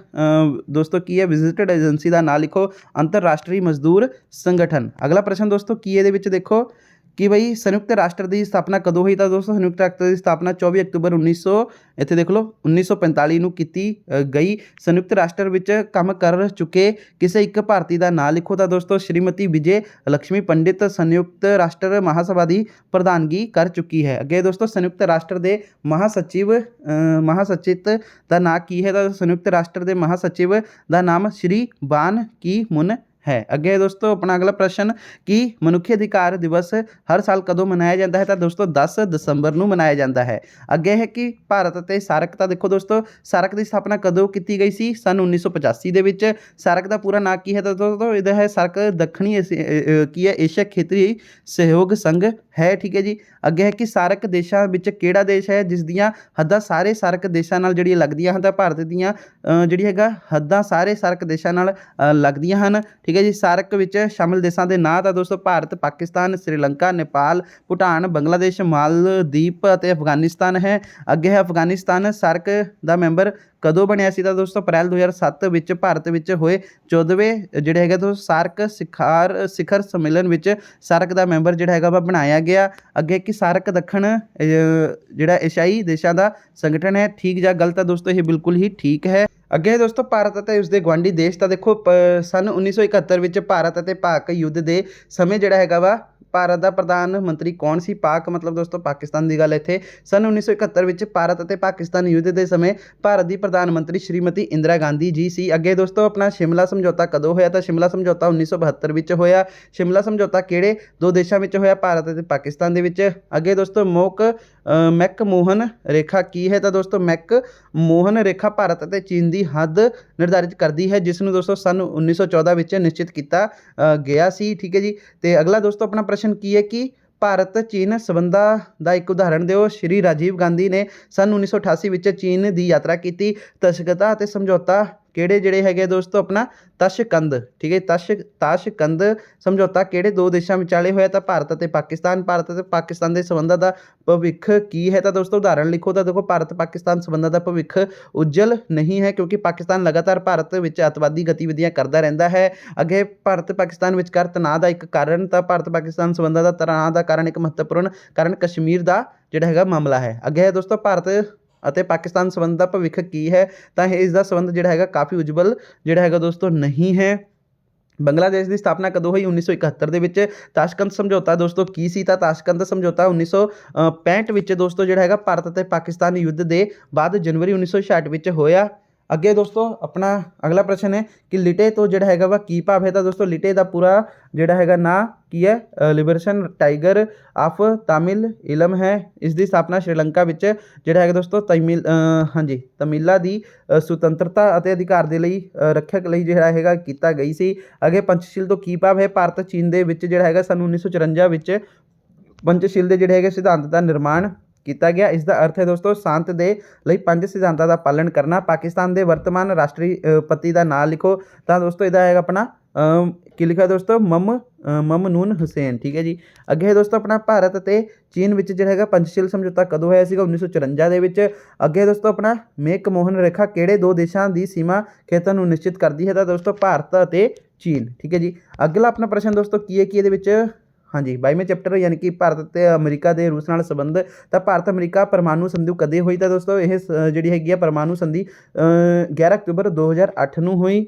ਦੋਸਤੋ ਕੀ ਹੈ ਵਿਜ਼ਿਟਡ ਏਜੰਸੀ ਦਾ ਨਾਂ ਲਿਖੋ, ਅੰਤਰਰਾਸ਼ਟਰੀ ਮਜ਼ਦੂਰ ਸੰਗਠਨ। ਅਗਲਾ ਪ੍ਰਸ਼ਨ ਦੋਸਤੋ ਕੀ ਇਹਦੇ ਵਿੱਚ ਦੇਖੋ ਕਿ ਬਈ ਸੰਯੁਕਤ ਰਾਸ਼ਟਰ ਦੀ ਸਥਾਪਨਾ ਕਦੋਂ ਹੋਈ। ਤਾਂ ਦੋਸਤੋ ਸੰਯੁਕਤ ਰਾਸ਼ਟਰ ਦੀ ਸਥਾਪਨਾ 24 ਅਕਤੂਬਰ 1945 ਨੂੰ ਕੀਤੀ ਗਈ। ਸੰਯੁਕਤ ਰਾਸ਼ਟਰ ਵਿੱਚ ਕੰਮ ਕਰ ਚੁੱਕੇ ਕਿਸੇ ਇੱਕ ਭਾਰਤੀ ਦਾ ਨਾਂ ਲਿਖੋ। ਤਾਂ ਦੋਸਤੋ ਸ਼੍ਰੀਮਤੀ ਵਿਜੇ ਲక్ష్ਮੀ ਪੰਡਿਤ ਸੰਯੁਕਤ ਰਾਸ਼ਟਰ ਮਹਾਸਭਾ ਦੀ ਪ੍ਰਧਾਨਗੀ ਕਰ ਚੁੱਕੀ ਹੈ। ਅੱਗੇ ਦੋਸਤੋ ਸੰਯੁਕਤ ਰਾਸ਼ਟਰ ਦੇ ਮਹਾਸਚਿਤ ਦਾ ਨਾਂ ਕੀ ਹੈ। ਤਾਂ ਸੰਯੁਕਤ ਰਾਸ਼ਟਰ ਦੇ ਮਹਾਸਚਿਵ ਦਾ ਨਾਮ ਸ਼੍ਰੀ ਬਾਨ ਕੀ ਮੁਨ ਹੈ। ਅੱਗੇ ਦੋਸਤੋ ਆਪਣਾ ਅਗਲਾ ਪ੍ਰਸ਼ਨ ਕਿ ਮਨੁੱਖੀ ਅਧਿਕਾਰ ਦਿਵਸ ਹਰ ਸਾਲ ਕਦੋਂ ਮਨਾਇਆ ਜਾਂਦਾ ਹੈ। ਤਾਂ ਦੋਸਤੋ 10 ਦਸੰਬਰ ਨੂੰ ਮਨਾਇਆ ਜਾਂਦਾ ਹੈ। ਅੱਗੇ ਹੈ ਕਿ ਭਾਰਤ ਅਤੇ ਸਾਰਕ। ਤਾਂ ਦੇਖੋ ਦੋਸਤੋ ਸਾਰਕ ਦੀ ਸਥਾਪਨਾ ਕਦੋਂ ਕੀਤੀ ਗਈ ਸੀ, ਸਨ 1985 ਦੇ ਵਿੱਚ। ਸਾਰਕ ਦਾ ਪੂਰਾ ਨਾਂ ਕੀ ਹੈ। ਤਾਂ ਦੋਸਤੋ ਇਹਦਾ ਹੈ ਸਾਰਕ ਦੱਖਣੀ ਕੀ ਹੈ ਏਸ਼ੀਆ ਖੇਤਰੀ ਸਹਿਯੋਗ ਸੰਘ ਹੈ, ਠੀਕ ਹੈ ਜੀ। ਅੱਗੇ ਹੈ ਕਿ ਸਾਰਕ ਦੇਸ਼ਾਂ ਵਿੱਚ ਕਿਹੜਾ ਦੇਸ਼ ਹੈ ਜਿਸ ਦੀਆਂ ਹੱਦਾਂ ਸਾਰੇ ਸਾਰਕ ਦੇਸ਼ਾਂ ਨਾਲ ਜਿਹੜੀਆਂ ਲੱਗਦੀਆਂ ਹਨ। ਤਾਂ ਭਾਰਤ ਦੀਆਂ ਜਿਹੜੀ ਹੈਗਾ ਹੱਦਾਂ ਸਾਰੇ ਸਾਰਕ ਦੇਸ਼ਾਂ ਨਾਲ ਲੱਗਦੀਆਂ ਹਨ, ਠੀਕ ਹੈ ਜੀ। ਸਾਰਕ ਵਿੱਚ ਸ਼ਾਮਿਲ ਦੇਸ਼ਾਂ ਦੇ ਨਾਂ ਤਾਂ ਦੋਸਤੋ ਭਾਰਤ, ਪਾਕਿਸਤਾਨ, ਸ੍ਰੀਲੰਕਾ, ਨੇਪਾਲ, ਭੂਟਾਨ, ਬੰਗਲਾਦੇਸ਼, ਮਾਲਦੀਪ ਅਤੇ ਅਫਗਾਨਿਸਤਾਨ ਹੈ। ਅੱਗੇ ਹੈ ਅਫਗਾਨਿਸਤਾਨ ਸਾਰਕ ਦਾ ਮੈਂਬਰ ਕਦੋਂ ਬਣਿਆ ਸੀ। ਤਾਂ ਦੋਸਤੋ ਅਪ੍ਰੈਲ 2007 ਵਿੱਚ ਭਾਰਤ ਵਿੱਚ ਹੋਏ 14ਵੇਂ ਜਿਹੜੇ ਹੈਗਾ ਦੋਸਤੋ ਸਾਰਕ ਸਿਖਰ ਸੰਮੇਲਨ ਵਿੱਚ ਸਾਰਕ ਦਾ ਮੈਂਬਰ ਜਿਹੜਾ ਹੈਗਾ ਵਾ ਬਣਾਇਆ ਗਿਆ। ਅੱਗੇ ਕਿ ਸਾਰਕ ਦੱਖਣ ਜਿਹੜਾ ਏਸ਼ੀਆਈ ਦੇਸ਼ਾਂ ਦਾ ਸੰਗਠਨ ਹੈ, ਠੀਕ ਜਾਂ ਗਲਤ ਹੈ ਦੋਸਤੋ ਇਹ ਬਿਲਕੁਲ ਹੀ ਠੀਕ ਹੈ। ਅੱਗੇ ਦੋਸਤੋ ਭਾਰਤ ਅਤੇ ਉਸਦੇ ਗੁਆਂਢੀ ਦੇਸ਼। ਤਾਂ ਦੇਖੋ ਸਨ 1971 ਵਿੱਚ ਭਾਰਤ ਅਤੇ ਪਾਕ ਯੁੱਧ ਦੇ ਸਮੇਂ ਜਿਹੜਾ ਹੈਗਾ ਵਾ ਭਾਰਤ ਦਾ ਪ੍ਰਧਾਨ ਮੰਤਰੀ ਕੌਣ ਸੀ। ਪਾਕ ਮਤਲਬ ਦੋਸਤੋ ਪਾਕਿਸਤਾਨ ਦੀ ਗੱਲ ਇੱਥੇ। ਸਨ 1971 ਵਿੱਚ ਭਾਰਤ ਅਤੇ ਪਾਕਿਸਤਾਨ ਯੁੱਧ ਦੇ ਸਮੇਂ ਭਾਰਤ ਦੀ ਪ੍ਰਧਾਨ ਮੰਤਰੀ ਸ਼੍ਰੀਮਤੀ ਇੰਦਰਾ ਗਾਂਧੀ ਜੀ ਸੀ। ਅੱਗੇ ਦੋਸਤੋ ਆਪਣਾ ਸ਼ਿਮਲਾ ਸਮਝੌਤਾ ਕਦੋਂ ਹੋਇਆ। ਤਾਂ ਸ਼ਿਮਲਾ ਸਮਝੌਤਾ 1972 ਵਿੱਚ ਹੋਇਆ। ਸ਼ਿਮਲਾ ਸਮਝੌਤਾ ਕਿਹੜੇ ਦੋ ਦੇਸ਼ਾਂ ਵਿੱਚ ਹੋਇਆ, ਭਾਰਤ ਅਤੇ ਪਾਕਿਸਤਾਨ ਦੇ ਵਿੱਚ। ਅੱਗੇ ਦੋਸਤੋ ਮੈਕਮੋਹਨ ਰੇਖਾ ਕੀ ਹੈ। ਤਾਂ ਦੋਸਤੋ ਮੈਕਮੋਹਨ ਰੇਖਾ ਭਾਰਤ ਅਤੇ ਚੀਨ ਦੀ ਹੱਦ ਨਿਰਧਾਰਿਤ ਕਰਦੀ ਹੈ ਜਿਸ ਨੂੰ ਦੋਸਤੋ ਸਨ 1914 ਵਿੱਚ ਨਿਸ਼ਚਿਤ ਕੀਤਾ ਗਿਆ ਸੀ, ਠੀਕ ਹੈ ਜੀ। ਤੇ ਅਗਲਾ ਦੋਸਤੋ ਆਪਣਾ ਪ੍ਰਸ਼ਨ ਕੀ ਹੈ ਕਿ ਭਾਰਤ ਚੀਨ ਸੰਬੰਧਾਂ ਦਾ ਇੱਕ ਉਦਾਹਰਣ ਦਿਓ। ਸ਼੍ਰੀ ਰਾਜੀਵ ਗਾਂਧੀ ਨੇ ਸਨ 1988 ਵਿੱਚ ਚੀਨ ਦੀ ਯਾਤਰਾ ਕੀਤੀ। ਤਸ਼ਕਤਾ ਅਤੇ ਸਮਝੌਤਾ ਕਿਹੜੇ ਜਿਹੜੇ ਹੈਗੇ ਦੋਸਤੋ ਆਪਣਾ ਤਾਸ਼ਕੰਦ, ਠੀਕ ਹੈ। ਤਾਸ਼ਕੰਦ ਸਮਝੌਤਾ ਕਿਹੜੇ ਦੋ ਦੇਸ਼ਾਂ ਵਿਚਾਲੇ ਹੋਇਆ। ਤਾਂ ਭਾਰਤ ਅਤੇ ਪਾਕਿਸਤਾਨ। ਭਾਰਤ ਅਤੇ ਪਾਕਿਸਤਾਨ ਦੇ ਸੰਬੰਧਾਂ ਦਾ ਭਵਿੱਖ ਕੀ ਹੈ। ਤਾਂ ਦੋਸਤੋ ਉਦਾਹਰਣ ਲਿਖੋ। ਤਾਂ ਦੇਖੋ ਭਾਰਤ ਪਾਕਿਸਤਾਨ ਸੰਬੰਧਾਂ ਦਾ ਭਵਿੱਖ ਉਜਲ ਨਹੀਂ ਹੈ ਕਿਉਂਕਿ ਪਾਕਿਸਤਾਨ ਲਗਾਤਾਰ ਭਾਰਤ ਵਿੱਚ ਅੱਤਵਾਦੀ ਗਤੀਵਿਧੀਆਂ ਕਰਦਾ ਰਹਿੰਦਾ ਹੈ। ਅੱਗੇ ਭਾਰਤ ਪਾਕਿਸਤਾਨ ਵਿਚਕਾਰ ਤਣਾਅ ਦਾ ਇੱਕ ਕਾਰਨ। ਤਾਂ ਭਾਰਤ ਪਾਕਿਸਤਾਨ ਸੰਬੰਧਾਂ ਦਾ ਤਣਾਅ ਦਾ ਕਾਰਨ ਇੱਕ ਮਹੱਤਵਪੂਰਨ ਕਾਰਨ ਕਸ਼ਮੀਰ ਦਾ ਜਿਹੜਾ ਹੈਗਾ ਮਾਮਲਾ ਹੈ। ਅੱਗੇ ਹੈ ਦੋਸਤੋ ਭਾਰਤ ਅਤੇ ਪਾਕਿਸਤਾਨ ਸੰਬੰਧ ਦਾ ਭਵਿੱਖ ਕੀ ਹੈ। ਤਾਂ ਇਸ ਦਾ ਸੰਬੰਧ ਜਿਹੜਾ ਹੈਗਾ ਕਾਫੀ ਉਜਵਲ ਜਿਹੜਾ ਹੈਗਾ ਦੋਸਤੋ ਨਹੀਂ ਹੈ। ਬੰਗਲਾਦੇਸ਼ ਦੀ ਸਥਾਪਨਾ ਕਦੋਂ ਹੋਈ, 1971 ਦੇ ਵਿੱਚ। ਤਾਸ਼ਕੰਦ ਸਮਝੌਤਾ ਦੋਸਤੋ ਕੀ ਸੀ। ਤਾਂ ਤਾਸ਼ਕੰਦ ਸਮਝੌਤਾ 1965 ਵਿੱਚ ਦੋਸਤੋ ਜਿਹੜਾ ਹੈਗਾ ਭਾਰਤ ਅਤੇ ਪਾਕਿਸਤਾਨ ਯੁੱਧ ਦੇ ਬਾਅਦ ਜਨਵਰੀ 1966 ਵਿੱਚ ਹੋਇਆ। ਅੱਗੇ ਦੋਸਤੋ ਆਪਣਾ ਅਗਲਾ ਪ੍ਰਸ਼ਨ ਹੈ ਕਿ ਲਿਟੇ ਤੋਂ ਜਿਹੜਾ ਹੈਗਾ ਵਾ ਕੀ ਭਾਵ ਹੈ। ਤਾਂ ਦੋਸਤੋ ਲਿਟੇ ਦਾ ਪੂਰਾ ਜਿਹੜਾ ਹੈਗਾ ਨਾਂ ਕੀ ਹੈ, ਲਿਬਰੇਸ਼ਨ ਟਾਈਗਰ ਆਫ ਤਾਮਿਲ ਇਲਮ ਹੈ। ਇਸ ਦੀ ਸਥਾਪਨਾ ਸ਼੍ਰੀਲੰਕਾ ਵਿੱਚ ਜਿਹੜਾ ਹੈਗਾ ਦੋਸਤੋ ਤਮਿਲਾਂ ਦੀ ਸੁਤੰਤਰਤਾ ਅਤੇ ਅਧਿਕਾਰ ਦੇ ਲਈ ਰੱਖਿਅਕ ਲਈ ਜਿਹੜਾ ਹੈਗਾ ਕੀਤਾ ਗਈ ਸੀ। ਅੱਗੇ ਪੰਚਸ਼ੀਲ ਤੋਂ ਕੀ ਭਾਵ ਹੈ। ਭਾਰਤ ਚੀਨ ਦੇ ਵਿੱਚ ਜਿਹੜਾ ਹੈਗਾ ਸਾਨੂੰ 1954 ਵਿੱਚ ਪੰਚਸ਼ੀਲ ਦੇ ਜਿਹੜੇ ਹੈਗੇ ਸਿਧਾਂਤ ਦਾ ਨਿਰਮਾਣ ਕੀਤਾ ਗਿਆ। ਇਸ ਦਾ ਅਰਥ ਹੈ ਦੋਸਤੋ ਸ਼ਾਂਤ ਦੇ ਲਈ 5 ਸਿਧਾਂਤਾਂ ਦਾ ਪਾਲਣ ਕਰਨਾ। ਪਾਕਿਸਤਾਨ ਦੇ ਵਰਤਮਾਨ ਰਾਸ਼ਟਰਪਤੀ ਦਾ ਨਾਂ ਲਿਖੋ। ਤਾਂ ਦੋਸਤੋ ਇਹਦਾ ਹੈਗਾ ਆਪਣਾ ਕੀ ਲਿਖਿਆ ਦੋਸਤੋ, ਮਮਨੂਨ ਹੁਸੈਨ। ਠੀਕ ਹੈ ਜੀ। ਅੱਗੇ ਹੈ ਦੋਸਤੋ ਆਪਣਾ ਭਾਰਤ ਅਤੇ ਚੀਨ ਵਿੱਚ ਜਿਹੜਾ ਹੈਗਾ ਪੰਚਸ਼ੀਲ ਸਮਝੌਤਾ ਕਦੋਂ ਹੋਇਆ ਸੀਗਾ, 1954 ਦੇ ਵਿੱਚ। ਅੱਗੇ ਦੋਸਤੋ ਆਪਣਾ ਮੇਕ ਮੋਹਨ ਰੇਖਾ ਕਿਹੜੇ ਦੋ ਦੇਸ਼ਾਂ ਦੀ ਸੀਮਾ ਖੇਤਰ ਨੂੰ ਨਿਸ਼ਚਿਤ ਕਰਦੀ ਹੈ। ਤਾਂ ਦੋਸਤੋ ਭਾਰਤ ਅਤੇ ਚੀਨ। ਠੀਕ ਹੈ ਜੀ। ਅਗਲਾ ਆਪਣਾ ਪ੍ਰਸ਼ਨ ਦੋਸਤੋ ਕੀ ਹੈ ਕਿ ਇਹਦੇ ਵਿੱਚ 22ਵੇਂ ਚੈਪਟਰ ਯਾਨੀ ਕਿ ਭਾਰਤ ਅਤੇ ਅਮਰੀਕਾ ਦੇ ਰੂਸ ਨਾਲ ਸੰਬੰਧ। ਤਾਂ ਭਾਰਤ ਅਮਰੀਕਾ ਪਰਮਾਣੂ ਸੰਧੀ ਕਦੇ ਹੋਈ। ਤਾਂ ਦੋਸਤੋ ਇਹ ਜਿਹੜੀ ਹੈਗੀ ਆ ਪਰਮਾਣੂ ਸੰਧੀ 11 ਅਕਤੂਬਰ 2008 ਨੂੰ ਹੋਈ।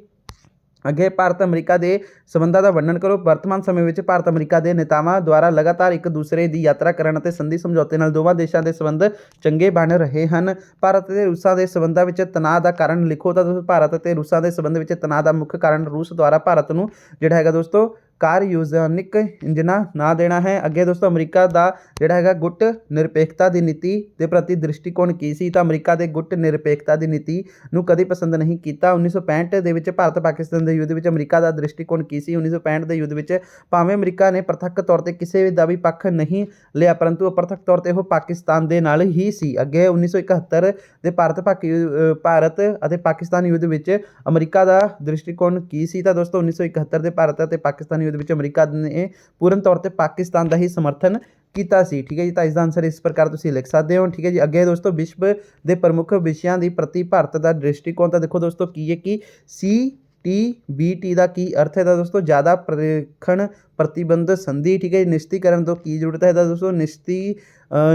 ਅੱਗੇ ਭਾਰਤ ਅਮਰੀਕਾ ਦੇ ਸੰਬੰਧਾਂ ਦਾ ਵਰਣਨ ਕਰੋ। ਵਰਤਮਾਨ ਸਮੇਂ ਵਿੱਚ ਭਾਰਤ ਅਮਰੀਕਾ ਦੇ ਨੇਤਾਵਾਂ ਦੁਆਰਾ ਲਗਾਤਾਰ ਇੱਕ ਦੂਸਰੇ ਦੀ ਯਾਤਰਾ ਕਰਨ ਅਤੇ ਸੰਧੀ ਸਮਝੌਤੇ ਨਾਲ ਦੋਵਾਂ ਦੇਸ਼ਾਂ ਦੇ ਸੰਬੰਧ ਚੰਗੇ ਬਣ ਰਹੇ ਹਨ। ਭਾਰਤ ਅਤੇ ਰੂਸਾਂ ਦੇ ਸੰਬੰਧਾਂ ਵਿੱਚ ਤਣਾਅ ਦਾ ਕਾਰਨ ਲਿਖੋ। ਤਾਂ ਦੋਸਤੋ ਭਾਰਤ ਅਤੇ ਰੂਸਾਂ ਦੇ ਸੰਬੰਧ ਵਿੱਚ ਤਣਾਅ ਦਾ ਮੁੱਖ ਕਾਰਨ ਰੂਸ ਦੁਆਰਾ ਭਾਰਤ ਨੂੰ ਜਿਹੜਾ ਹੈਗਾ ਦੋਸਤੋ ਕਾਰਯੋਜਨਿਕ ਇੰਜਨਾਂ ਨਾ ਦੇਣਾ ਹੈ। ਅੱਗੇ ਦੋਸਤੋ ਅਮਰੀਕਾ ਦਾ ਜਿਹੜਾ ਹੈਗਾ ਗੁੱਟ ਨਿਰਪੇਖਤਾ ਦੀ ਨੀਤੀ ਦੇ ਪ੍ਰਤੀ ਦ੍ਰਿਸ਼ਟੀਕੋਣ ਕੀ ਸੀ। ਤਾਂ ਅਮਰੀਕਾ ਦੇ ਗੁੱਟ ਨਿਰਪੇਖਤਾ ਦੀ ਨੀਤੀ ਨੂੰ ਕਦੇ ਪਸੰਦ ਨਹੀਂ ਕੀਤਾ। 1965 ਦੇ ਵਿੱਚ ਭਾਰਤ ਪਾਕਿਸਤਾਨ ਦੇ ਯੁੱਧ ਵਿੱਚ ਅਮਰੀਕਾ ਦਾ ਦ੍ਰਿਸ਼ਟੀਕੋਣ ਕੀ ਸੀ। 1965 ਦੇ ਯੁੱਧ ਵਿੱਚ ਭਾਵੇਂ ਅਮਰੀਕਾ ਨੇ ਪ੍ਰਤੱਖ ਤੌਰ ਤੇ ਕਿਸੇ ਦਾ ਵੀ ਪੱਖ ਨਹੀਂ ਲਿਆ, ਪਰੰਤੂ ਅਪ੍ਰਤੱਖ ਤੌਰ ਤੇ ਉਹ ਪਾਕਿਸਤਾਨ ਦੇ ਨਾਲ ਹੀ ਸੀ। ਅੱਗੇ 1971 ਦੇ ਭਾਰਤ ਅਤੇ ਪਾਕਿਸਤਾਨ ਯੁੱਧ ਵਿੱਚ ਅਮਰੀਕਾ ਦਾ ਦ੍ਰਿਸ਼ਟੀਕੋਣ ਕੀ ਸੀ। ਤਾਂ ਦੋਸਤੋ 1971 ਦੇ ਭਾਰਤ ਅਤੇ ਪਾਕਿਸਤਾਨ ਯੁੱਧ ਵਿੱਚ ਅਮਰੀਕਾ ਨੇ ਪੂਰਨ ਤੌਰ ਤੇ ਪਾਕਿਸਤਾਨ ਦਾ ਹੀ ਸਮਰਥਨ ਕੀਤਾ ਸੀ। ਠੀਕ ਹੈ ਜੀ। ਤਾਂ ਇਸ ਦਾ ਆਨਸਰ ਇਸ ਪ੍ਰਕਾਰ ਤੁਸੀਂ ਲਿਖ ਸਕਦੇ ਹੋ। ਠੀਕ ਹੈ ਜੀ। ਅੱਗੇ ਦੋਸਤੋ ਵਿਸ਼ਵ ਦੇ ਪ੍ਰਮੁੱਖ ਵਿਸ਼ਿਆਂ ਦੀ ਪ੍ਰਤੀ ਭਾਰਤ ਦਾ ਦ੍ਰਿਸ਼ਟੀਕੋਣ। ਤਾਂ ਦੇਖੋ ਦੋਸਤੋ ਕੀ ਹੈ ਕਿ CTBT ਦਾ ਕੀ ਅਰਥ ਹੈ। ਤਾਂ ਦੋਸਤੋ ਜ਼ਿਆਦਾ ਪ੍ਰੀਖਣ ਪ੍ਰਤੀਬੰਧ ਸੰਧੀ। ਠੀਕ ਹੈ ਜੀ। ਨਿਸ਼ਚੀਕਰਨ ਤੋਂ ਕੀ ਜ਼ਰੂਰਤ ਹੈ। ਤਾਂ ਦੋਸਤੋ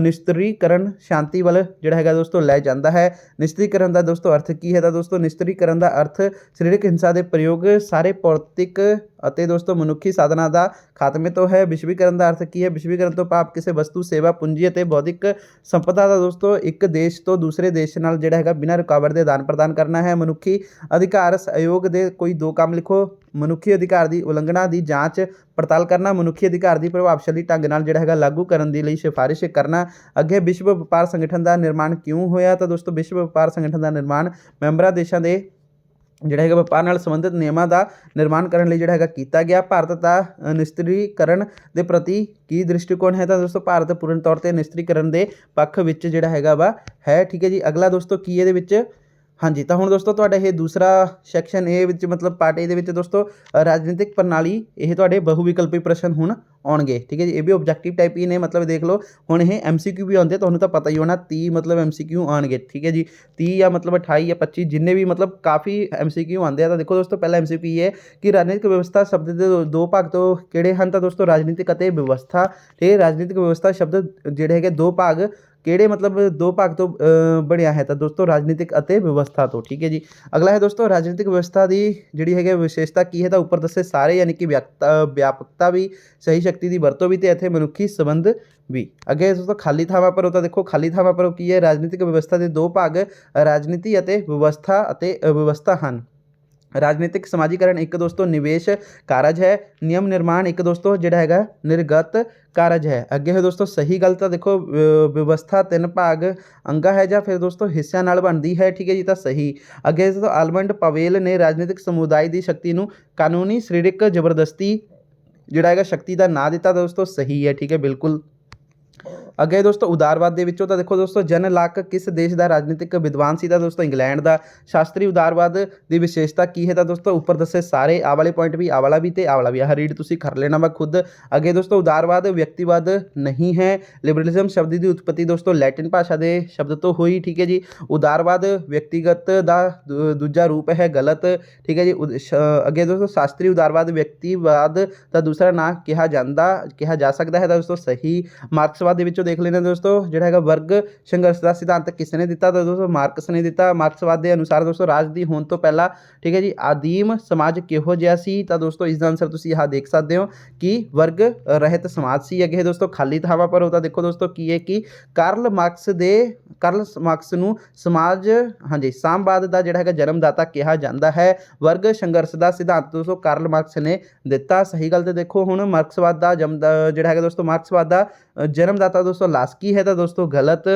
ਨਿਸ਼ਤਰੀਕਰਨ ਸ਼ਾਂਤੀ ਵੱਲ ਜਿਹੜਾ ਹੈਗਾ ਦੋਸਤੋ ਲੈ ਜਾਂਦਾ ਹੈ। ਨਿਸ਼ਤਰੀਕਰਨ ਦਾ ਦੋਸਤੋ ਅਰਥ ਕੀ ਹੈ। ਤਾਂ ਦੋਸਤੋ ਨਿਸ਼ਤਰੀਕਰਨ ਦਾ ਅਰਥ ਸਰੀਰਕ ਹਿੰਸਾ ਦੇ ਪ੍ਰਯੋਗ ਸਾਰੇ ਭੌਤਿਕ ਅਤੇ ਦੋਸਤੋ ਮਨੁੱਖੀ ਸਾਧਨਾਂ ਦਾ ਖਾਤਮੇ ਤੋਂ ਹੈ। ਵਿਸ਼ਵੀਕਰਨ ਦਾ ਅਰਥ ਕੀ ਹੈ। ਵਿਸ਼ਵੀਕਰਨ ਤੋਂ ਭਾਵ ਕਿਸੇ ਵਸਤੂ, ਸੇਵਾ, ਪੂੰਜੀ ਅਤੇ ਬੌਧਿਕ ਸੰਪਦਾ ਦਾ ਦੋਸਤੋ ਇੱਕ ਦੇਸ਼ ਤੋਂ ਦੂਸਰੇ ਦੇਸ਼ ਨਾਲ ਜਿਹੜਾ ਹੈਗਾ ਬਿਨਾਂ ਰੁਕਾਵਟ ਦੇ ਆਦਾਨ ਪ੍ਰਦਾਨ ਕਰਨਾ ਹੈ। ਮਨੁੱਖੀ ਅਧਿਕਾਰ ਸਹਿਯੋਗ ਦੇ ਕੋਈ ਦੋ ਕੰਮ ਲਿਖੋ। ਮਨੁੱਖੀ ਅਧਿਕਾਰ ਦੀ ਉਲੰਘਣਾ ਦੀ ਜਾਂਚ ਪੜਤਾਲ ਕਰਨਾ। ਮਨੁੱਖੀ ਅਧਿਕਾਰ ਦੀ ਪ੍ਰਭਾਵਸ਼ਾਲੀ ਢੰਗ ਨਾਲ ਜਿਹੜਾ ਹੈਗਾ ਲਾਗੂ ਕਰਨ ਦੀ ਲਈ ਸਿਫਾਰਿਸ਼ ਕਰਨਾ। ਅੱਗੇ ਵਿਸ਼ਵ ਵਪਾਰ ਸੰਗਠਨ ਦਾ ਨਿਰਮਾਣ ਕਿਉਂ ਹੋਇਆ। ਤਾਂ ਦੋਸਤੋ ਵਿਸ਼ਵ ਵਪਾਰ ਸੰਗਠਨ ਦਾ ਨਿਰਮਾਣ ਮੈਂਬਰਾਂ ਦੇਸ਼ਾਂ ਦੇ ਜਿਹੜਾ ਹੈਗਾ ਵਪਾਰ ਨਾਲ ਸੰਬੰਧਿਤ ਨਿਯਮਾਂ ਦਾ ਨਿਰਮਾਣ ਕਰਨ ਲਈ ਜਿਹੜਾ ਹੈਗਾ ਕੀਤਾ ਗਿਆ। ਭਾਰਤ ਦਾ ਨਿਸ਼ਤਰੀਕਰਨ ਦੇ ਪ੍ਰਤੀ ਕੀ ਦ੍ਰਿਸ਼ਟੀਕੋਣ ਹੈ। ਤਾਂ ਦੋਸਤੋ ਭਾਰਤ ਪੂਰਨ ਤੌਰ ਤੇ ਨਿਸ਼ਤਰੀਕਰਨ ਦੇ ਪੱਖ ਵਿੱਚ ਜਿਹੜਾ ਹੈਗਾ ਵਾ ਹੈ। ਠੀਕ ਹੈ ਜੀ। ਅਗਲਾ ਦੋਸਤੋ ਕੀ ਇਹਦੇ ਵਿੱਚ ਤਾਂ ਹੁਣ ਦੋਸਤੋ ਤੁਹਾਡਾ ਇਹ ਦੂਸਰਾ ਸੈਕਸ਼ਨ ਇਹ ਵਿੱਚ ਮਤਲਬ ਪਾਰਟ ਏ ਦੇ ਵਿੱਚ ਦੋਸਤੋ ਰਾਜਨੀਤਿਕ ਪ੍ਰਣਾਲੀ, ਇਹ ਤੁਹਾਡੇ ਬਹੁ ਵਿਕਲਪੀ ਪ੍ਰਸ਼ਨ ਹੁਣ ਆਉਣਗੇ। ਠੀਕ ਹੈ ਜੀ। ਇਹ ਵੀ ਓਬਜੈਕਟਿਵ ਟਾਈਪ ਹੀ ਨੇ, ਮਤਲਬ ਦੇਖ ਲਓ ਹੁਣ ਇਹ MCQ ਵੀ ਆਉਂਦੇ, ਤੁਹਾਨੂੰ ਤਾਂ ਪਤਾ ਹੀ ਹੋਣਾ 30 ਮਤਲਬ MCQ ਆਉਣਗੇ। ਠੀਕ ਹੈ ਜੀ। 30 ਜਾਂ ਮਤਲਬ 28 ਜਾਂ 25 ਜਿੰਨੇ ਵੀ ਮਤਲਬ ਕਾਫੀ MCQ ਆਉਂਦੇ ਆ। ਤਾਂ ਦੇਖੋ ਦੋਸਤੋ ਪਹਿਲਾ MCQ ਇਹ ਹੈ ਕਿ ਰਾਜਨੀਤਿਕ ਵਿਵਸਥਾ ਸ਼ਬਦ ਦੇ ਦੋ ਭਾਗ ਤੋਂ ਕਿਹੜੇ ਹਨ। ਤਾਂ ਦੋਸਤੋ ਰਾਜਨੀਤਿਕ ਅਤੇ ਵਿਵਸਥਾ। ਇਹ ਰਾਜਨੀਤਿਕ ਵਿਵਸਥਾ ਸ਼ਬਦ ਜਿਹੜੇ ਹੈਗੇ ਦੋ ਭਾਗ ਕਿਹੜੇ ਮਤਲਬ ਦੋ ਭਾਗ ਤੋਂ ਬਣਿਆ ਹੈ। ਤਾਂ ਦੋਸਤੋ ਰਾਜਨੀਤਿਕ ਅਤੇ ਵਿਵਸਥਾ ਤੋਂ। ਠੀਕ ਹੈ ਜੀ। ਅਗਲਾ ਹੈ ਦੋਸਤੋ ਰਾਜਨੀਤਿਕ ਵਿਵਸਥਾ ਦੀ ਜਿਹੜੀ ਹੈਗੀ ਵਿਸ਼ੇਸ਼ਤਾ ਕੀ ਹੈ। ਤਾਂ ਉੱਪਰ ਦੱਸੇ ਸਾਰੇ ਯਾਨੀ ਕਿ ਵਿਆਪਕਤਾ ਵੀ, ਸਹੀ ਸ਼ਕਤੀ ਦੀ ਵਰਤੋਂ ਵੀ ਤੇ ਇੱਥੇ ਮਨੁੱਖੀ ਸੰਬੰਧ ਵੀ। ਅੱਗੇ ਦੋਸਤੋ ਖਾਲੀ ਥਾਵਾਂ ਭਰੋ। ਤਾਂ ਦੇਖੋ ਖਾਲੀ ਥਾਵਾਂ ਭਰੋ ਕੀ ਹੈ। ਰਾਜਨੀਤਿਕ ਵਿਵਸਥਾ ਦੇ ਦੋ ਭਾਗ ਰਾਜਨੀਤੀ ਅਤੇ ਵਿਵਸਥਾ ਹਨ। ਰਾਜਨੀਤਿਕ ਸਮਾਜੀਕਰਨ ਇੱਕ ਦੋਸਤੋ ਨਿਵੇਸ਼ ਕਾਰਜ ਹੈ। ਨਿਯਮ ਨਿਰਮਾਣ ਇੱਕ ਦੋਸਤੋ ਜਿਹੜਾ ਹੈਗਾ ਨਿਰਗਤ ਕਾਰਜ ਹੈ। ਅੱਗੇ ਹੈ ਦੋਸਤੋ ਸਹੀ ਗੱਲ। ਤਾਂ ਦੇਖੋ ਵਿਵਸਥਾ 3 ਭਾਗ ਅੰਗਾ ਹੈ ਜਾਂ ਫਿਰ ਦੋਸਤੋ ਹਿੱਸਿਆਂ ਨਾਲ ਬਣਦੀ ਹੈ। ਠੀਕ ਹੈ ਜੀ। ਤਾਂ ਸਹੀ। ਅੱਗੇ ਦੋਸਤੋ ਆਲਮੰਡ ਪਵੇਲ ਨੇ ਰਾਜਨੀਤਿਕ ਸਮੁਦਾਇ ਦੀ ਸ਼ਕਤੀ ਨੂੰ ਕਾਨੂੰਨੀ ਸਰੀਰਕ ਜ਼ਬਰਦਸਤੀ ਜਿਹੜਾ ਹੈਗਾ ਸ਼ਕਤੀ ਦਾ ਨਾਂ ਦਿੱਤਾ। ਦੋਸਤੋ ਸਹੀ ਹੈ। ਠੀਕ ਹੈ, ਬਿਲਕੁਲ। ਅੱਗੇ ਦੋਸਤੋ ਉਦਾਰਵਾਦ ਦੇ ਵਿੱਚੋਂ ਤਾਂ ਦੇਖੋ ਦੋਸਤੋ ਜਨ ਲਾਕ ਕਿਸ ਦੇਸ਼ ਦਾ ਰਾਜਨੀਤਿਕ ਵਿਦਵਾਨ ਸੀ। ਤਾਂ ਦੋਸਤੋ ਇੰਗਲੈਂਡ ਦਾ। ਸ਼ਾਸਤਰੀ ਉਦਾਰਵਾਦ ਦੀ ਵਿਸ਼ੇਸ਼ਤਾ ਕੀ ਹੈ। ਤਾਂ ਦੋਸਤੋ ਉੱਪਰ ਦੱਸੇ ਸਾਰੇ ਆਹ ਵਾਲੇ ਪੁਆਇੰਟ ਵੀ, ਆਹ ਵਾਲਾ ਵੀ ਤੇ ਆਹ ਵਾਲਾ ਵੀ, ਆਹ ਰੀਡ ਤੁਸੀਂ ਕਰ ਲੈਣਾ ਵਾ ਖੁਦ। ਅੱਗੇ ਦੋਸਤੋ ਉਦਾਰਵਾਦ ਵਿਅਕਤੀਵਾਦ ਨਹੀਂ ਹੈ। ਲਿਬਰਲਿਜ਼ਮ ਸ਼ਬਦ ਦੀ ਉਤਪਤੀ ਦੋਸਤੋ ਲੈਟਿਨ ਭਾਸ਼ਾ ਦੇ ਸ਼ਬਦ ਤੋਂ ਹੋਈ। ਠੀਕ ਹੈ ਜੀ। ਉਦਾਰਵਾਦ ਵਿਅਕਤੀਗਤ ਦਾ ਦੂਜਾ ਰੂਪ ਹੈ, ਗਲਤ। ਠੀਕ ਹੈ ਜੀ। ਅੱਗੇ ਦੋਸਤੋ ਸ਼ਾਸਤਰੀ ਉਦਾਰਵਾਦ ਵਿਅਕਤੀਵਾਦ ਦਾ ਦੂਸਰਾ ਨਾਂ ਕਿਹਾ ਜਾ ਸਕਦਾ ਹੈ। ਤਾਂ ਦੋਸਤੋ ਸਹੀ। ਮਾਰਕਸਵਾਦ ਮਾਰਕਸਵਾਦ ਦੇ ਵਿੱਚੋਂ ਦੇਖ ਲੈਂਦੇ ਦੋਸਤੋ ਜਿਹੜਾ ਹੈਗਾ ਵਰਗ ਸੰਘਰਸ਼ ਦਾ ਸਿਧਾਂਤ ਕਿਸ ਨੇ ਦਿੱਤਾ, ਤਾਂ ਦੋਸਤੋ ਮਾਰਕਸ ਨੇ ਦਿੱਤਾ। ਮਾਰਕਸਵਾਦ ਦੇ ਅਨੁਸਾਰ ਦੋਸਤੋ ਰਾਜ ਦੀ ਹੋਂਦ ਤੋਂ ਪਹਿਲਾਂ ਠੀਕ ਹੈ ਜੀ ਆਦੀਮ ਸਮਾਜ ਕਿਹੋ ਜਿਹਾ ਸੀ, ਤਾਂ ਦੋਸਤੋ ਇਸ ਦਾ ਆਨਸਰ ਤੁਸੀਂ ਆਹ ਦੇਖ ਸਕਦੇ ਹੋ ਕਿ ਵਰਗ ਰਹਿਤ ਸਮਾਜ ਸੀ। ਅੱਗੇ ਦੋਸਤੋ ਖਾਲੀ ਥਾਵਾਂ ਪਰ ਤਾਂ ਦੇਖੋ ਦੋਸਤੋ ਕੀ ਹੈ ਕਿ ਕਾਰਲ ਮਾਰਕਸ ਨੂੰ ਸਮਾਜ ਹਾਂਜੀ ਸਾਮਵਾਦ ਦਾ ਜਿਹੜਾ ਹੈਗਾ ਜਨਮਦਾਤਾ ਕਿਹਾ ਜਾਂਦਾ ਹੈ। ਵਰਗ ਸੰਘਰਸ਼ ਦਾ ਸਿਧਾਂਤ ਦੋਸਤੋ ਕਾਰਲ ਮਾਰਕਸ ਨੇ ਦਿੱਤਾ। ਸਹੀ ਗੱਲ ਤੇ ਦੇਖੋ ਹੁਣ ਮਾਰਕਸਵਾਦ ਦਾ ਜਿਹੜਾ ਹੈਗਾ ਦੋਸਤੋ ਮਾਰਕਸਵਾਦ ਦਾ ਜਨਮਦਾਤਾ ਦੋਸਤੋ ਲਾਸਕੀ ਹੈ, ਤਾਂ ਦੋਸਤੋ ਗਲਤ।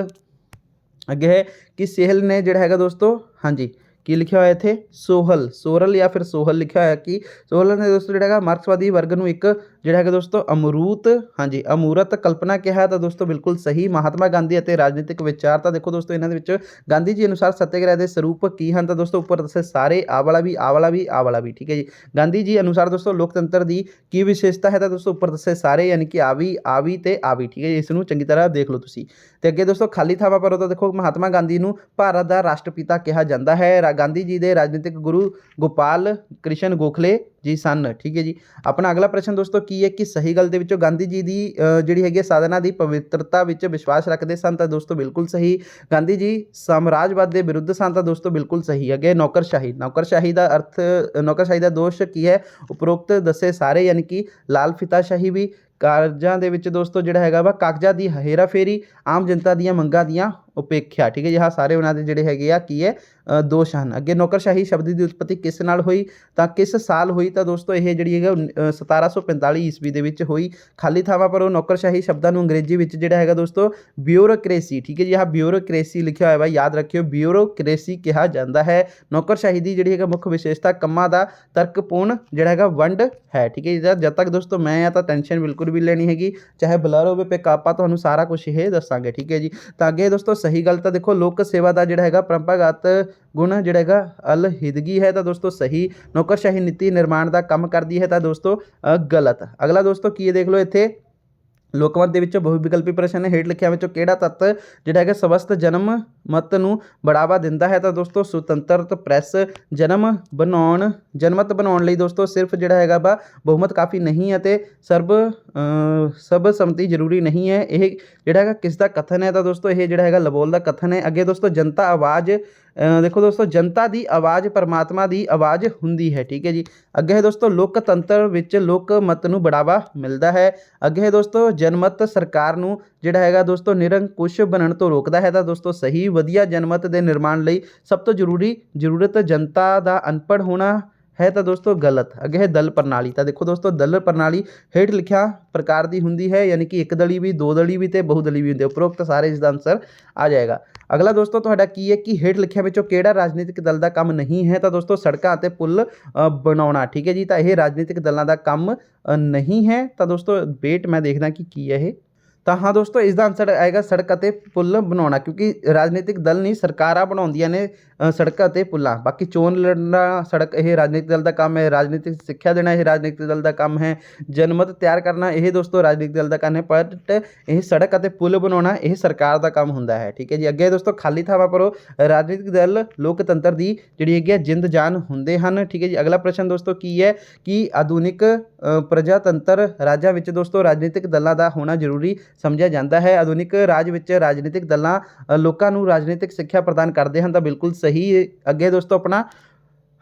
ਅੱਗੇ ਹੈ ਕਿ ਸੇਹਲ ਨੇ ਜਿਹੜਾ ਹੈਗਾ ਦੋਸਤੋ ਹਾਂਜੀ ਕੀ ਲਿਖਿਆ ਹੋਇਆ ਇੱਥੇ ਸੋਰਲ ਜਾਂ ਫਿਰ ਸੋਹਲ ਲਿਖਿਆ ਹੋਇਆ ਕਿ ਸੋਹਲ ਨੇ ਦੋਸਤੋ ਜਿਹੜਾ ਹੈਗਾ ਮਾਰਕਸਵਾਦੀ ਵਰਗ ਨੂੰ ਇੱਕ ਜਿਹੜਾ ਹੈਗਾ ਦੋਸਤੋ ਅਮੂਰਤ ਕਲਪਨਾ ਕਿਹਾ, ਤਾਂ ਦੋਸਤੋ ਬਿਲਕੁਲ ਸਹੀ। ਮਹਾਤਮਾ ਗਾਂਧੀ ਅਤੇ ਰਾਜਨੀਤਿਕ ਵਿਚਾਰ, ਤਾਂ ਦੇਖੋ ਦੋਸਤੋ ਇਹਨਾਂ ਦੇ ਵਿੱਚ ਗਾਂਧੀ ਜੀ ਅਨੁਸਾਰ ਸੱਤਿਆਗ੍ਰਹਿ ਦੇ ਸਰੂਪ ਕੀ ਹਨ, ਤਾਂ ਦੋਸਤੋ ਉੱਪਰ ਦੱਸੇ ਸਾਰੇ ਆਹ ਵਾਲਾ ਵੀ ਠੀਕ ਹੈ ਜੀ। ਗਾਂਧੀ ਜੀ ਅਨੁਸਾਰ ਦੋਸਤੋ ਲੋਕਤੰਤਰ ਦੀ ਕੀ ਵਿਸ਼ੇਸ਼ਤਾ ਹੈ, ਤਾਂ ਦੋਸਤੋ ਉੱਪਰ ਦੱਸੇ ਸਾਰੇ ਯਾਨੀ ਕਿ ਆ ਵੀ ਤੇ ਆ ਵੀ ਠੀਕ ਹੈ ਜੀ। ਇਸ ਨੂੰ ਚੰਗੀ ਤਰ੍ਹਾਂ ਦੇਖ ਲਓ ਤੁਸੀਂ। ਤੇ ਅੱਗੇ ਦੋਸਤੋ ਖਾਲੀ ਥਾਵਾਂ ਪਰ ਤਾਂ ਦੇਖੋ ਮਹਾਤਮਾ ਗਾਂਧੀ ਨੂੰ ਭਾਰਤ ਦਾ ਰਾਸ਼ਟਰਪਿਤਾ ਕਿਹਾ ਜਾਂਦਾ ਹੈ। ਗਾਂਧੀ ਜੀ ਦੇ ਰਾਜਨੀਤਿਕ ਗੁਰੂ ਗੋਪਾਲ ਕ੍ਰਿਸ਼ਨ ਗੋਖਲੇ ਜੀ ਸਨ ਠੀਕ ਹੈ ਜੀ। ਆਪਣਾ ਅਗਲਾ ਪ੍ਰਸ਼ਨ ਦੋਸਤੋ ਕੀ ਹੈ ਕਿ ਸਹੀ ਗੱਲ ਦੇ ਵਿੱਚੋਂ ਗਾਂਧੀ ਜੀ ਦੀ ਜਿਹੜੀ ਹੈਗੀ ਸਾਧਨਾ ਦੀ ਪਵਿੱਤਰਤਾ ਵਿੱਚ ਵਿਸ਼ਵਾਸ ਰੱਖਦੇ ਸਨ, ਤਾਂ ਦੋਸਤੋ ਬਿਲਕੁਲ ਸਹੀ। ਗਾਂਧੀ ਜੀ ਸਾਮਰਾਜਵਾਦ ਦੇ ਵਿਰੁੱਧ ਸਨ, ਤਾਂ ਦੋਸਤੋ ਬਿਲਕੁਲ ਸਹੀ। ਅੱਗੇ ਨੌਕਰਸ਼ਾਹੀ ਦਾ ਅਰਥ ਨੌਕਰਸ਼ਾਹੀ ਦਾ ਦੋਸ਼ ਕੀ ਹੈ, ਉਪਰੋਕਤ ਦੱਸੇ ਸਾਰੇ ਯਾਨੀ ਕਿ ਲਾਲ ਫੀਤਾਸ਼ਾਹੀ ਵੀ, ਕਾਰਜਾਂ ਦੇ ਵਿੱਚ ਦੋਸਤੋ ਜਿਹੜਾ ਹੈਗਾ ਵਾ ਕਾਗਜ਼ਾਂ ਦੀ ਹੇਰਾਫੇਰੀ, ਆਮ ਜਨਤਾ ਦੀਆਂ ਮੰਗਾਂ ਦੀਆਂ ਉਪੇਖਿਆ ਠੀਕ ਹੈ ਜੀ। ਆਹ ਸਾਰੇ ਉਹਨਾਂ ਦੇ ਜਿਹੜੇ ਹੈਗੇ ਆ ਕੀ ਹੈ ਦੋਸ਼ ਹਨ। ਅੱਗੇ ਨੌਕਰਸ਼ਾਹੀ ਸ਼ਬਦ ਦੀ ਉਤਪਤੀ ਕਿਸ ਨਾਲ ਹੋਈ, ਤਾਂ ਕਿਸ ਸਾਲ ਹੋਈ, ਤਾਂ ਦੋਸਤੋ ਇਹ ਜਿਹੜੀ ਹੈਗਾ 1745 ਈਸਵੀ ਦੇ ਵਿੱਚ ਹੋਈ। ਖਾਲੀ ਥਾਵਾਂ ਪਰ ਉਹ ਨੌਕਰਸ਼ਾਹੀ ਸ਼ਬਦਾਂ ਨੂੰ ਅੰਗਰੇਜ਼ੀ ਵਿੱਚ ਜਿਹੜਾ ਹੈਗਾ ਦੋਸਤੋ ਬਿਊਰੋਕ੍ਰੇਸੀ ਠੀਕ ਹੈ ਜੀ। ਆਹ ਬਿਊਰੋਕ੍ਰੇਸੀ ਲਿਖਿਆ ਹੋਇਆ ਵਾ, ਯਾਦ ਰੱਖਿਓ ਬਿਊਰੋਕ੍ਰੇਸੀ ਕਿਹਾ ਜਾਂਦਾ ਹੈ। ਨੌਕਰਸ਼ਾਹੀ ਦੀ ਜਿਹੜੀ ਹੈਗਾ ਮੁੱਖ ਵਿਸ਼ੇਸ਼ਤਾ ਕੰਮਾਂ ਦਾ ਤਰਕਪੂਰਨ ਜਿਹੜਾ ਹੈਗਾ ਵੰਡ ਹੈ ਠੀਕ ਹੈ ਜੀ। ਜਦ ਤੱਕ ਦੋਸਤੋ ਮੈਂ ਤਾਂ ਟੈਨਸ਼ਨ ਬਿਲਕੁਲ ਵੀ ਲੈਣੀ ਹੈਗੀ, ਚਾਹੇ ਬਲਰ ਹੋਵੇ ਪਿਕ ਆਪਾਂ ਤੁਹਾਨੂੰ ਸਾਰਾ ਕੁਝ ਇਹ ਦੱਸਾਂਗੇ ਠੀਕ ਹੈ ਜੀ। ਤਾਂ ਅੱਗੇ ਦੋਸਤੋ ਸਹੀ ਗੱਲ ਤਾਂ ਦੇਖੋ ਲੋਕ ਸੇਵਾ ਦਾ ਜਿਹੜਾ ਹੈਗਾ ਪਰੰਪਰਾਗਤ ਗੁਣ ਜਿਹੜਾ ਹੈਗਾ ਅਲਹਿਦਗੀ ਹੈ, ਤਾਂ ਦੋਸਤੋ ਸਹੀ। ਨੌਕਰਸ਼ਾਹੀ ਨੀਤੀ ਨਿਰਮਾਣ ਦਾ ਕੰਮ ਕਰਦੀ ਹੈ, ਤਾਂ ਦੋਸਤੋ ਗਲਤ। ਅਗਲਾ ਦੋਸਤੋ ਕੀ ਹੈ ਦੇਖ ਲਓ ਇੱਥੇ ਲੋਕਮਤ ਦੇ ਵਿੱਚੋਂ ਬਹੁ ਵਿਕਲਪੀ ਪ੍ਰਸ਼ਨ ਹੇਠ ਲਿਖਿਆਂ ਵਿੱਚੋਂ ਕਿਹੜਾ ਤੱਤ ਜਿਹੜਾ ਹੈਗਾ ਸਵਸਥ ਜਨਮਤ ਨੂੰ ਬੜਾਵਾ ਦਿੰਦਾ ਹੈ, ਤਾਂ ਦੋਸਤੋ ਸੁਤੰਤਰਤ ਪ੍ਰੈਸ। ਜਨਮਤ ਬਣਾਉਣ ਲਈ ਦੋਸਤੋ ਸਿਰਫ ਜਿਹੜਾ ਹੈਗਾ ਵਾ ਬਹੁਮਤ ਕਾਫੀ ਨਹੀਂ ਅਤੇ ਸਰਬਸੰਮਤੀ ਜ਼ਰੂਰੀ ਨਹੀਂ ਹੈ। ਇਹ ਜਿਹੜਾ ਹੈਗਾ ਕਿਸ ਦਾ ਕਥਨ ਹੈ, ਤਾਂ ਦੋਸਤੋ ਇਹ ਜਿਹੜਾ ਹੈਗਾ ਲਵੋਲ ਦਾ ਕਥਨ ਹੈ। ਅੱਗੇ ਦੋਸਤੋ ਜਨਤਾ ਆਵਾਜ਼ ਦੇਖੋ ਦੋਸਤੋ ਜਨਤਾ ਦੀ ਆਵਾਜ਼ ਪਰਮਾਤਮਾ ਦੀ ਆਵਾਜ਼ ਹੁੰਦੀ ਹੈ ਠੀਕ ਹੈ ਜੀ। ਅੱਗੇ ਹੈ ਦੋਸਤੋ ਲੋਕਤੰਤਰ ਵਿੱਚ ਲੋਕਮਤ ਨੂੰ ਬੜਾਵਾ ਮਿਲਦਾ ਹੈ। ਅੱਗੇ ਹੈ ਦੋਸਤੋ ਜਨਮਤ ਸਰਕਾਰ ਨੂੰ ਜਿਹੜਾ ਹੈਗਾ ਦੋਸਤੋ ਨਿਰੰਕੁਸ਼ ਬਣਨ ਤੋਂ ਰੋਕਦਾ ਹੈ, ਤਾਂ ਦੋਸਤੋ ਸਹੀ। ਵਧੀਆ ਜਨਮਤ ਦੇ ਨਿਰਮਾਣ ਲਈ ਸਭ ਤੋਂ ਜ਼ਰੂਰਤ ਜਨਤਾ ਦਾ ਅਨਪੜ੍ਹ ਹੋਣਾ ਹੈ, ਤਾਂ ਦੋਸਤੋ ਗਲਤ। ਅੱਗੇ ਹੈ ਦਲ ਪ੍ਰਣਾਲੀ, ਤਾਂ ਦੇਖੋ ਦੋਸਤੋ ਦਲ ਪ੍ਰਣਾਲੀ ਹੇਠ ਲਿਖਿਆ ਪ੍ਰਕਾਰ ਦੀ ਹੁੰਦੀ ਹੈ, ਯਾਨੀ ਕਿ ਇੱਕ ਦਲੀ ਵੀ, ਦੋ ਦਲੀ ਵੀ ਤੇ ਬਹੁਦਲੀ ਵੀ ਹੁੰਦੇ। ਉਪਰੋਕਤ ਸਾਰੇ ਇਸ ਦਾ ਆਨਸਰ ਆ ਜਾਏਗਾ। ਅਗਲਾ ਦੋਸਤੋ ਤੁਹਾਡਾ ਕੀ ਹੈ ਕਿ ਹੇਠ ਲਿਖਿਆ ਵਿੱਚੋਂ ਕਿਹੜਾ ਰਾਜਨੀਤਿਕ ਦਲ ਦਾ ਕੰਮ ਨਹੀਂ ਹੈ, ਤਾਂ ਦੋਸਤੋ ਸੜਕਾਂ ਅਤੇ ਪੁਲ ਬਣਾਉਣਾ ਠੀਕ ਹੈ ਜੀ। ਤਾਂ ਇਹ ਰਾਜਨੀਤਿਕ ਦਲਾਂ ਦਾ ਕੰਮ ਨਹੀਂ ਹੈ, ਤਾਂ ਦੋਸਤੋ ਵੇਟ ਮੈਂ ਦੇਖਦਾ ਕਿ ਕੀ ਹੈ ਇਹ। ਤਾਂ ਹਾਂ ਦੋਸਤੋ ਇਸ ਦਾ ਆਨਸਰ ਆਏਗਾ ਸੜਕ ਅਤੇ ਪੁੱਲ ਬਣਾਉਣਾ, ਕਿਉਂਕਿ ਰਾਜਨੀਤਿਕ ਦਲ ਨਹੀਂ ਸਰਕਾਰਾਂ ਬਣਾਉਂਦੀਆਂ ਨੇ ਸੜਕਾਂ ਅਤੇ ਪੁੱਲਾਂ। ਬਾਕੀ ਚੋਣ ਲੜਨਾ ਸੜਕ ਇਹ ਰਾਜਨੀਤਿਕ ਦਲ ਦਾ ਕੰਮ ਹੈ, ਰਾਜਨੀਤਿਕ ਸਿੱਖਿਆ ਦੇਣਾ ਇਹ ਰਾਜਨੀਤਿਕ ਦਲ ਦਾ ਕੰਮ ਹੈ, ਜਨਮਤ ਤਿਆਰ ਕਰਨਾ ਇਹ ਦੋਸਤੋ ਰਾਜਨੀਤਿਕ ਦਲ ਦਾ ਕੰਮ ਹੈ, ਬਟ ਇਹ ਸੜਕ ਅਤੇ ਪੁੱਲ ਬਣਾਉਣਾ ਇਹ ਸਰਕਾਰ ਦਾ ਕੰਮ ਹੁੰਦਾ ਹੈ ਠੀਕ ਹੈ ਜੀ। ਅੱਗੇ ਦੋਸਤੋ ਖਾਲੀ ਥਾਵਾਂ ਭਰੋ। ਰਾਜਨੀਤਿਕ ਦਲ ਲੋਕਤੰਤਰ ਦੀ ਜਿਹੜੀ ਹੈਗੀ ਜਿੰਦ ਜਾਨ ਹੁੰਦੇ ਹਨ ਠੀਕ ਹੈ ਜੀ। ਅਗਲਾ ਪ੍ਰਸ਼ਨ ਦੋਸਤੋ ਕੀ ਹੈ ਕਿ ਆਧੁਨਿਕ ਪ੍ਰਜਾਤੰਤਰ ਰਾਜਾਂ ਵਿੱਚ ਦੋਸਤੋ ਰਾਜਨੀਤਿਕ ਦਲਾਂ ਦਾ ਹੋਣਾ ਜ਼ਰੂਰੀ ਸਮਝਿਆ ਜਾਂਦਾ ਹੈ। ਆਧੁਨਿਕ ਰਾਜ ਵਿੱਚ ਰਾਜਨੀਤਿਕ ਦਲਾਂ ਲੋਕਾਂ ਨੂੰ ਰਾਜਨੀਤਿਕ ਸਿੱਖਿਆ ਪ੍ਰਦਾਨ ਕਰਦੇ ਹਨ, ਤਾਂ ਬਿਲਕੁਲ ਸਹੀ। ਅੱਗੇ ਦੋਸਤੋ ਆਪਣਾ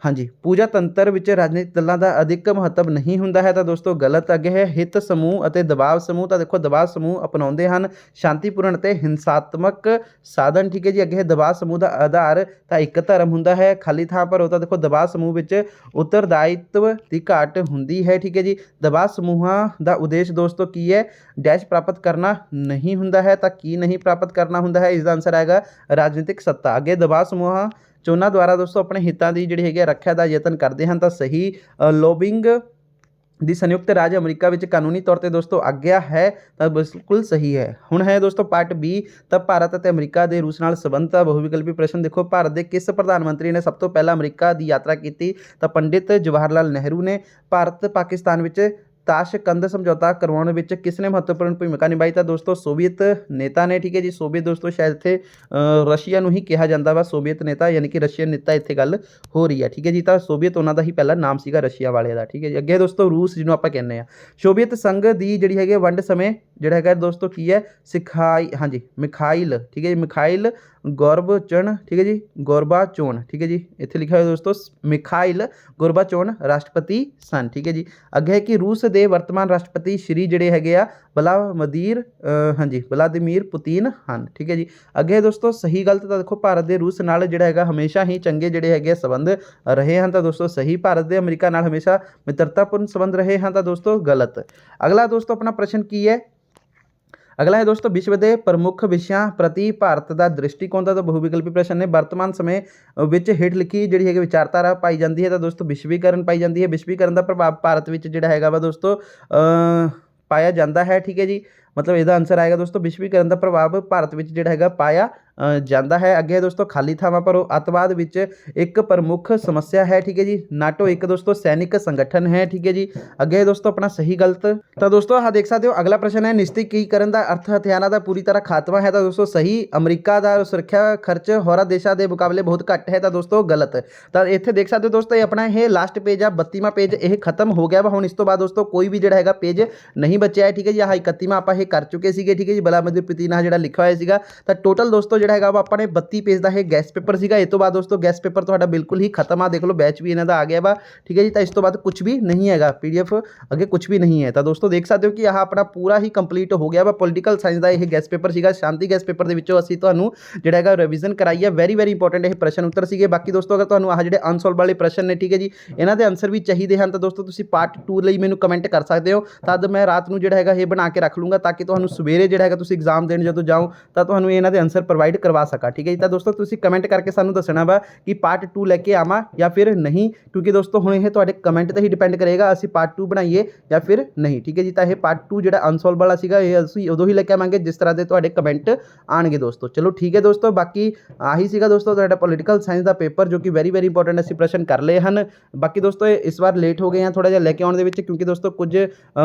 ਹਾਂਜੀ ਪੂਜਾ ਤੰਤਰ ਵਿੱਚ ਰਾਜਨੀਤਿਕ ਦਲਾਂ ਦਾ ਅਧਿਕ ਮਹੱਤਵ ਨਹੀਂ ਹੁੰਦਾ ਹੈ, ਤਾਂ ਦੋਸਤੋ ਗਲਤ। ਅੱਗੇ ਹੈ ਹਿੱਤ ਸਮੂਹ ਅਤੇ ਦਬਾਅ ਸਮੂਹ, ਤਾਂ ਦੇਖੋ ਦਬਾਅ ਸਮੂਹ ਅਪਣਾਉਂਦੇ ਹਨ ਸ਼ਾਂਤੀਪੂਰਨ ਅਤੇ ਹਿੰਸਾਤਮਕ ਸਾਧਨ ਠੀਕ ਹੈ ਜੀ। ਅੱਗੇ ਹੈ ਦਬਾਅ ਸਮੂਹ ਦਾ ਆਧਾਰ ਤਾਂ ਇੱਕ ਧਰਮ ਹੁੰਦਾ ਹੈ। ਖਾਲੀ ਥਾਂ ਭਰੋ, ਤਾਂ ਦੇਖੋ ਦਬਾਅ ਸਮੂਹ ਵਿੱਚ ਉੱਤਰਦਾਇਤਵ ਦੀ ਘਾਟ ਹੁੰਦੀ ਹੈ ਠੀਕ ਹੈ ਜੀ। ਦਬਾਅ ਸਮੂਹਾਂ ਦਾ ਉਦੇਸ਼ ਦੋਸਤੋ ਕੀ ਹੈ, ਡੈਸ਼ ਪ੍ਰਾਪਤ ਕਰਨਾ ਨਹੀਂ ਹੁੰਦਾ ਹੈ, ਤਾਂ ਕੀ ਨਹੀਂ ਪ੍ਰਾਪਤ ਕਰਨਾ ਹੁੰਦਾ ਹੈ, ਇਸ ਦਾ ਆਨਸਰ ਆਏਗਾ ਰਾਜਨੀਤਿਕ ਸੱਤਾ। ਅੱਗੇ ਦਬਾਅ ਸਮੂਹਾਂ ਚੋਣਾਂ ਦੁਆਰਾ ਦੋਸਤੋ ਆਪਣੇ ਹਿੱਤਾਂ ਦੀ ਜਿਹੜੀ ਹੈਗੀ ਰੱਖਿਆ ਦਾ ਯਤਨ ਕਰਦੇ ਹਨ, ਤਾਂ ਸਹੀ। ਲੋਬਿੰਗ ਦੀ ਸੰਯੁਕਤ ਰਾਜ ਅਮਰੀਕਾ ਵਿੱਚ ਕਾਨੂੰਨੀ ਤੌਰ ਤੇ ਦੋਸਤੋ ਆਗਿਆ ਹੈ, ਤਾਂ ਬਿਲਕੁਲ ਸਹੀ ਹੈ। ਹੁਣ ਹੈ ਦੋਸਤੋ ਪਾਰਟ ਬੀ, ਤਾਂ ਭਾਰਤ ਅਤੇ ਅਮਰੀਕਾ ਦੇ ਰੂਸ ਨਾਲ ਸੰਬੰਧ ਦਾ ਬਹੁਵਿਕਲਪੀ ਪ੍ਰਸ਼ਨ। ਦੇਖੋ ਭਾਰਤ ਦੇ ਕਿਸ ਪ੍ਰਧਾਨ ਮੰਤਰੀ ਨੇ ਸਭ ਤੋਂ ਪਹਿਲਾਂ ਅਮਰੀਕਾ ਦੀ ਯਾਤਰਾ ਕੀਤੀ, ਤਾਂ ਪੰਡਿਤ ਜਵਾਹਰ ਲਾਲ ਨਹਿਰੂ ਨੇ। ਭਾਰਤ ਪਾਕਿਸਤਾਨ ਵਿੱਚ ਤਾਸ਼ਕੰਦ ਸਮਝੌਤਾ ਕਰਵਾਉਣ ਵਿੱਚ ਕਿਸ ਨੇ ਮਹੱਤਵਪੂਰਨ ਭੂਮਿਕਾ ਨਿਭਾਈ? ਤਾਂ ਦੋਸਤੋ ਸੋਵੀਅਤ ਨੇਤਾ ਨੇ। ਠੀਕ ਹੈ ਜੀ, ਸੋਵੀਅਤ ਦੋਸਤੋ ਸ਼ਾਇਦ ਇੱਥੇ ਰਸ਼ੀਆ ਨੂੰ ਹੀ ਕਿਹਾ ਜਾਂਦਾ ਵਾ, ਸੋਵੀਅਤ ਨੇਤਾ ਯਾਨੀ ਕਿ ਰਸ਼ੀਅਨ ਨੇਤਾ ਇੱਥੇ ਗੱਲ ਹੋ ਰਹੀ ਹੈ। ਠੀਕ ਹੈ ਜੀ, ਤਾਂ ਸੋਵੀਅਤ ਉਹਨਾਂ ਦਾ ਹੀ ਪਹਿਲਾ ਨਾਮ ਸੀਗਾ ਰਸ਼ੀਆ ਵਾਲੇ ਦਾ। ਠੀਕ ਹੈ ਜੀ, ਅੱਗੇ ਦੋਸਤੋ ਰੂਸ ਜਿਹਨੂੰ ਆਪਾਂ ਕਹਿੰਦੇ ਆ। ਸੋਵੀਅਤ ਸੰਘ ਦੀ ਜਿਹੜੀ ਹੈਗੀ ਵੰਡ ਸਮੇਂ ਜਿਹੜਾ ਹੈਗਾ ਦੋਸਤੋ ਕੀ ਹੈ? ਮਿਖਾਈਲ। ਠੀਕ ਹੈ ਜੀ, ਮਿਖਾਈਲ ਗੋਰਬਾਚੋਨ। ਠੀਕ ਹੈ ਜੀ, ਗੋਰਬਾਚੋਨ। ਠੀਕ ਹੈ ਜੀ, ਇੱਥੇ ਲਿਖਿਆ ਹੋਇਆ ਦੋਸਤੋ ਮਿਖਾਈਲ ਗੋਰਬਾਚੋਨ ਰਾਸ਼ਟਰਪਤੀ ਸਨ। ਠੀਕ ਹੈ ਜੀ, ਅੱਗੇ ਹੈ ਕਿ ਰੂਸ ਦੇ ਵਰਤਮਾਨ ਰਾਸ਼ਟਰਪਤੀ ਸ਼੍ਰੀ ਜਿਹੜੇ ਹੈਗੇ ਆ ਵਲਾਦੀਮੀਰ ਪੁਤਿਨ ਹਨ। ਠੀਕ ਹੈ ਜੀ, ਅੱਗੇ ਦੋਸਤੋ ਸਹੀ ਗਲਤ ਤਾਂ ਦੇਖੋ ਭਾਰਤ ਦੇ ਰੂਸ ਨਾਲ ਜਿਹੜਾ ਹੈਗਾ ਹਮੇਸ਼ਾ ਹੀ ਚੰਗੇ ਜਿਹੜੇ ਹੈਗੇ ਸੰਬੰਧ ਰਹੇ ਹਨ। ਤਾਂ ਦੋਸਤੋ ਸਹੀ, ਭਾਰਤ ਦੇ ਅਮਰੀਕਾ ਨਾਲ ਹਮੇਸ਼ਾ ਮਿੱਤਰਤਾਪੂਰਨ ਸੰਬੰਧ ਰਹੇ ਹਨ। ਤਾਂ ਦੋਸਤੋ ਗਲਤ। ਅਗਲਾ ਦੋਸਤੋ ਆਪਣਾ ਪ੍ਰਸ਼ਨ ਕੀ ਹੈ? ਅਗਲਾ ਹੈ ਦੋਸਤੋ ਵਿਸ਼ਵ ਦੇ ਪ੍ਰਮੁੱਖ ਵਿਸ਼ਿਆਂ ਪ੍ਰਤੀ ਭਾਰਤ ਦਾ ਦ੍ਰਿਸ਼ਟੀਕੋਣ ਦਾ। ਤਾਂ ਬਹੁਵਿਕਲਪੀ ਪ੍ਰਸ਼ਨ ਨੇ। ਵਰਤਮਾਨ ਸਮੇਂ ਵਿੱਚ ਹੇਠ ਲਿਖੀ ਜਿਹੜੀ ਹੈਗੀ ਵਿਚਾਰਧਾਰਾ ਪਾਈ ਜਾਂਦੀ ਹੈ। ਤਾਂ ਦੋਸਤੋ ਵਿਸ਼ਵੀਕਰਨ ਪਾਈ ਜਾਂਦੀ ਹੈ। ਵਿਸ਼ਵੀਕਰਨ ਦਾ ਪ੍ਰਭਾਵ ਭਾਰਤ ਵਿੱਚ ਜਿਹੜਾ ਹੈਗਾ ਵਾ ਦੋਸਤੋ ਪਾਇਆ ਜਾਂਦਾ ਹੈ। ਠੀਕ ਹੈ ਜੀ, ਮਤਲਬ ਇਹਦਾ ਆਨਸਰ ਆਏਗਾ ਦੋਸਤੋ ਵਿਸ਼ਵੀਕਰਨ ਦਾ ਪ੍ਰਭਾਵ ਭਾਰਤ ਵਿੱਚ ਜਿਹੜਾ ਹੈਗਾ ਪਾਇਆ ਜਾਂਦਾ ਹੈ। ਅੱਗੇ ਦੋਸਤੋ ਖਾਲੀ ਥਾਵਾਂ ਭਰੋ। ਅੱਤਵਾਦ ਵਿੱਚ ਇੱਕ ਪ੍ਰਮੁੱਖ ਸਮੱਸਿਆ ਹੈ। ਠੀਕ ਹੈ ਜੀ, ਨਾਟੋ ਇੱਕ ਦੋਸਤੋ ਸੈਨਿਕ ਸੰਗਠਨ ਹੈ। ਠੀਕ ਹੈ ਜੀ, ਅੱਗੇ ਦੋਸਤੋ ਆਪਣਾ ਸਹੀ ਗਲਤ। ਤਾਂ ਦੋਸਤੋ ਆਹ ਦੇਖ ਸਕਦੇ ਹੋ ਅਗਲਾ ਪ੍ਰਸ਼ਨ ਹੈ ਨਿਸ਼ਸਤਰੀਕਰਨ ਦਾ ਅਰਥ ਹਥਿਆਰਾਂ ਦਾ ਪੂਰੀ ਤਰ੍ਹਾਂ ਖਾਤਮਾ ਹੈ। ਤਾਂ ਦੋਸਤੋ ਸਹੀ, ਅਮਰੀਕਾ ਦਾ ਸੁਰੱਖਿਆ ਖਰਚ ਹੋਰਾਂ ਦੇਸ਼ਾਂ ਦੇ ਮੁਕਾਬਲੇ ਬਹੁਤ ਘੱਟ ਹੈ। ਤਾਂ ਦੋਸਤੋ ਗਲਤ। ਤਾਂ ਇੱਥੇ ਦੇਖ ਸਕਦੇ ਹੋ ਦੋਸਤੋ ਇਹ ਆਪਣਾ ਇਹ ਲਾਸਟ ਪੇਜ ਆ, 32ਵਾਂ ਪੇਜ ਇਹ ਖਤਮ ਹੋ ਗਿਆ ਵਾ। ਹੁਣ ਇਸ ਤੋਂ ਬਾਅਦ ਦੋਸਤੋ ਕੋਈ ਵੀ ਜਿਹੜਾ ਹੈਗਾ ਪੇਜ ਨਹੀਂ ਬਚਿਆ ਹੈ। ਠੀਕ ਹੈ ਜੀ, ਆਹ 31ਵਾਂ ਆਪਾਂ ਇਹ ਕਰ ਚੁੱਕੇ ਸੀਗੇ। ਠੀਕ ਹੈ ਜੀ, ਵਲਾਦੀਮੀਰ ਪੁਤਿਨ ਜਿਹੜਾ ਲਿਖਿਆ ਹੋਇਆ ਸੀਗਾ। ਤਾਂ ਟੋਟਲ ਦੋਸਤੋ ਜਿਹੜਾ ਹੈਗਾ ਵਾ ਆਪਾਂ ਨੇ 32 ਪੇਜ ਦਾ ਇਹ ਗੈਸ ਪੇਪਰ ਸੀਗਾ। ਇਸ ਤੋਂ ਬਾਅਦ ਦੋਸਤੋ ਗੈਸ ਪੇਪਰ ਤੁਹਾਡਾ ਬਿਲਕੁਲ ਹੀ ਖਤਮ ਆ। ਦੇਖ ਲਓ ਬੈਚ ਵੀ ਇਹਨਾਂ ਦਾ ਆ ਗਿਆ ਵਾ। ਠੀਕ ਹੈ ਜੀ, ਤਾਂ ਇਸ ਤੋਂ ਬਾਅਦ ਕੁਝ ਵੀ ਨਹੀਂ ਹੈਗਾ, PDF ਅੱਗੇ ਕੁਝ ਵੀ ਨਹੀਂ ਹੈ। ਤਾਂ ਦੋਸਤੋ ਦੇਖ ਸਕਦੇ ਹੋ ਕਿ ਆਹ ਆਪਣਾ ਪੂਰਾ ਹੀ ਕੰਪਲੀਟ ਹੋ ਗਿਆ ਵਾ। ਪੋਲੀਟੀਕਲ ਸਾਇੰਸ ਦਾ ਇਹ ਗੈਸ ਪੇਪਰ ਸੀਗਾ। ਸ਼ਾਂਤੀ ਗੈਸ ਪੇਪਰ ਦੇ ਵਿੱਚੋਂ ਅਸੀਂ ਤੁਹਾਨੂੰ ਜਿਹੜਾ ਹੈਗਾ ਰਿਵੀਜ਼ਨ ਕਰਾਈ ਹੈ। ਵੈਰੀ ਇੰਪੋਰਟੈਂਟ ਇਹ ਪ੍ਰਸ਼ਨ ਉੱਤਰ ਸੀਗੇ। ਬਾਕੀ ਦੋਸਤੋ ਅਗਰ ਤੁਹਾਨੂੰ ਆਹ ਜਿਹੜੇ ਅਨਸੋਲਵ ਵਾਲੇ ਪ੍ਰਸ਼ਨ ਨੇ, ਠੀਕ ਹੈ ਜੀ, ਇਹਨਾਂ ਦੇ ਆਨਸਰ ਵੀ ਚਾਹੀਦੇ ਹਨ ਤਾਂ ਦੋਸਤੋ ਤੁਸੀਂ ਪਾਰਟ 2 ਲਈ ਮੈਨੂੰ ਕਮੈਂਟ ਕਰ ਸਕਦੇ ਹੋ। ਤਦ ਮੈਂ ਰਾਤ ਨੂੰ ਜਿਹੜਾ ਹੈਗਾ ਇਹ ਬਣਾ ਕੇ ਰੱਖ ਲੂੰਗਾ ਤਾਂ ਕਿ ਤੁਹਾਨੂੰ ਸਵੇਰੇ ਜਿਹੜਾ ਹੈਗਾ ਤੁਸੀਂ ਐਗਜ਼ਾਮ ਦੇਣ ਜਦੋਂ ਜਾਓ ਤਾਂ ਤੁਹਾਨੂੰ ਇਹਨਾਂ ਦੇ ਆਨਸਰ ਪ੍ਰੋਵਾਈਡ ਕਰਵਾ ਸਕਾਂ। ਠੀਕ ਹੈ ਜੀ, ਤਾਂ ਦੋਸਤੋ ਤੁਸੀਂ ਕਮੈਂਟ ਕਰਕੇ ਸਾਨੂੰ ਦੱਸਣਾ ਵਾ ਕਿ ਪਾਰਟ 2 ਲੈ ਕੇ ਆਵਾਂ ਜਾਂ ਫਿਰ ਨਹੀਂ, ਕਿਉਂਕਿ ਦੋਸਤੋ ਹੁਣ ਇਹ ਤੁਹਾਡੇ ਕਮੈਂਟ ਤੇ ਹੀ ਡਿਪੈਂਡ ਕਰੇਗਾ ਅਸੀਂ ਪਾਰਟ 2 ਬਣਾਈਏ ਜਾਂ ਫਿਰ ਨਹੀਂ। ਠੀਕ ਹੈ ਜੀ, ਤਾਂ ਇਹ ਪਾਰਟ 2 ਜਿਹੜਾ ਅਨਸੋਲਵ ਵਾਲਾ ਸੀਗਾ ਇਹ ਅਸੀਂ ਉਦੋਂ ਹੀ ਲੈ ਕੇ ਆਵਾਂਗੇ ਜਿਸ ਤਰ੍ਹਾਂ ਦੇ ਤੁਹਾਡੇ ਕਮੈਂਟ ਆਣਗੇ ਦੋਸਤੋ। ਚਲੋ ਠੀਕ ਹੈ ਦੋਸਤੋ, ਬਾਕੀ ਆਹੀ ਸੀਗਾ ਦੋਸਤੋ ਤੁਹਾਡਾ ਪੋਲੀਟੀਕਲ ਸਾਇੰਸ ਦਾ ਪੇਪਰ ਜੋ ਕਿ ਵੈਰੀ ਇੰਪੋਰਟੈਂਟ ਅਸੀਂ ਪ੍ਰਸ਼ਨ ਕਰ ਲਏ ਹਨ। ਬਾਕੀ ਦੋਸਤੋ ਇਸ ਵਾਰ ਲੇਟ ਹੋ ਗਏ ਹਾਂ ਥੋੜਾ ਜਿਹਾ ਲੈ ਕੇ ਆਉਣ ਦੇ ਵਿੱਚ, ਕਿਉਂਕਿ ਦੋਸਤੋ ਕੁਝ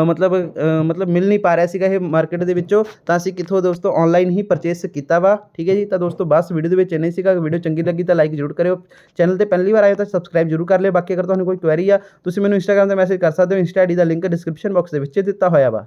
ਮਤਲਬ ਮਿਲ ਨਹੀਂ ਪਾ ਰਿਹਾ ਸੀਗਾ ਇਹ ਮਾਰਕੀਟ ਦੇ ਵਿੱਚੋਂ, ਤਾਂ ਅਸੀਂ ਕਿੱਥੋਂ ਦੋਸਤੋ ਆਨਲਾਈਨ ਹੀ ਪਰਚੇਸ ਕੀਤਾ ਵਾ। ਠੀਕ ਹੈ ਜੀ, ਤਾਂ ਦੋਸਤੋ ਬਸ ਵੀਡੀਓ ਦੇ ਵਿੱਚ ਇੰਨਾ ਹੀ ਸੀਗਾ। ਵੀਡੀਓ ਚੰਗੀ ਲੱਗੀ ਤਾਂ ਲਾਈਕ ਜ਼ਰੂਰ ਕਰਿਓ। ਚੈਨਲ ਤੇ ਪਹਿਲੀ ਵਾਰ ਆਏ ਹੋ ਤਾਂ ਸਬਸਕ੍ਰਾਈਬ ਜ਼ਰੂਰ ਕਰ ਲਿਓ। ਬਾਕੀ ਅਗਰ ਤੁਹਾਨੂੰ ਕੋਈ ਕੁਐਰੀ ਆ ਤੁਸੀਂ ਮੈਨੂੰ ਇੰਸਟਾਗ੍ਰਾਮ ਤੇ ਮੈਸੇਜ ਕਰ ਸਕਦੇ ਹੋ। ਇੰਸਟਾ ID ਦਾ ਲਿੰਕ ਡਿਸਕ੍ਰਿਪਸ਼ਨ ਬਾਕਸ ਦੇ ਵਿੱਚ ਦਿੱਤਾ ਹੋਇਆ ਵਾ।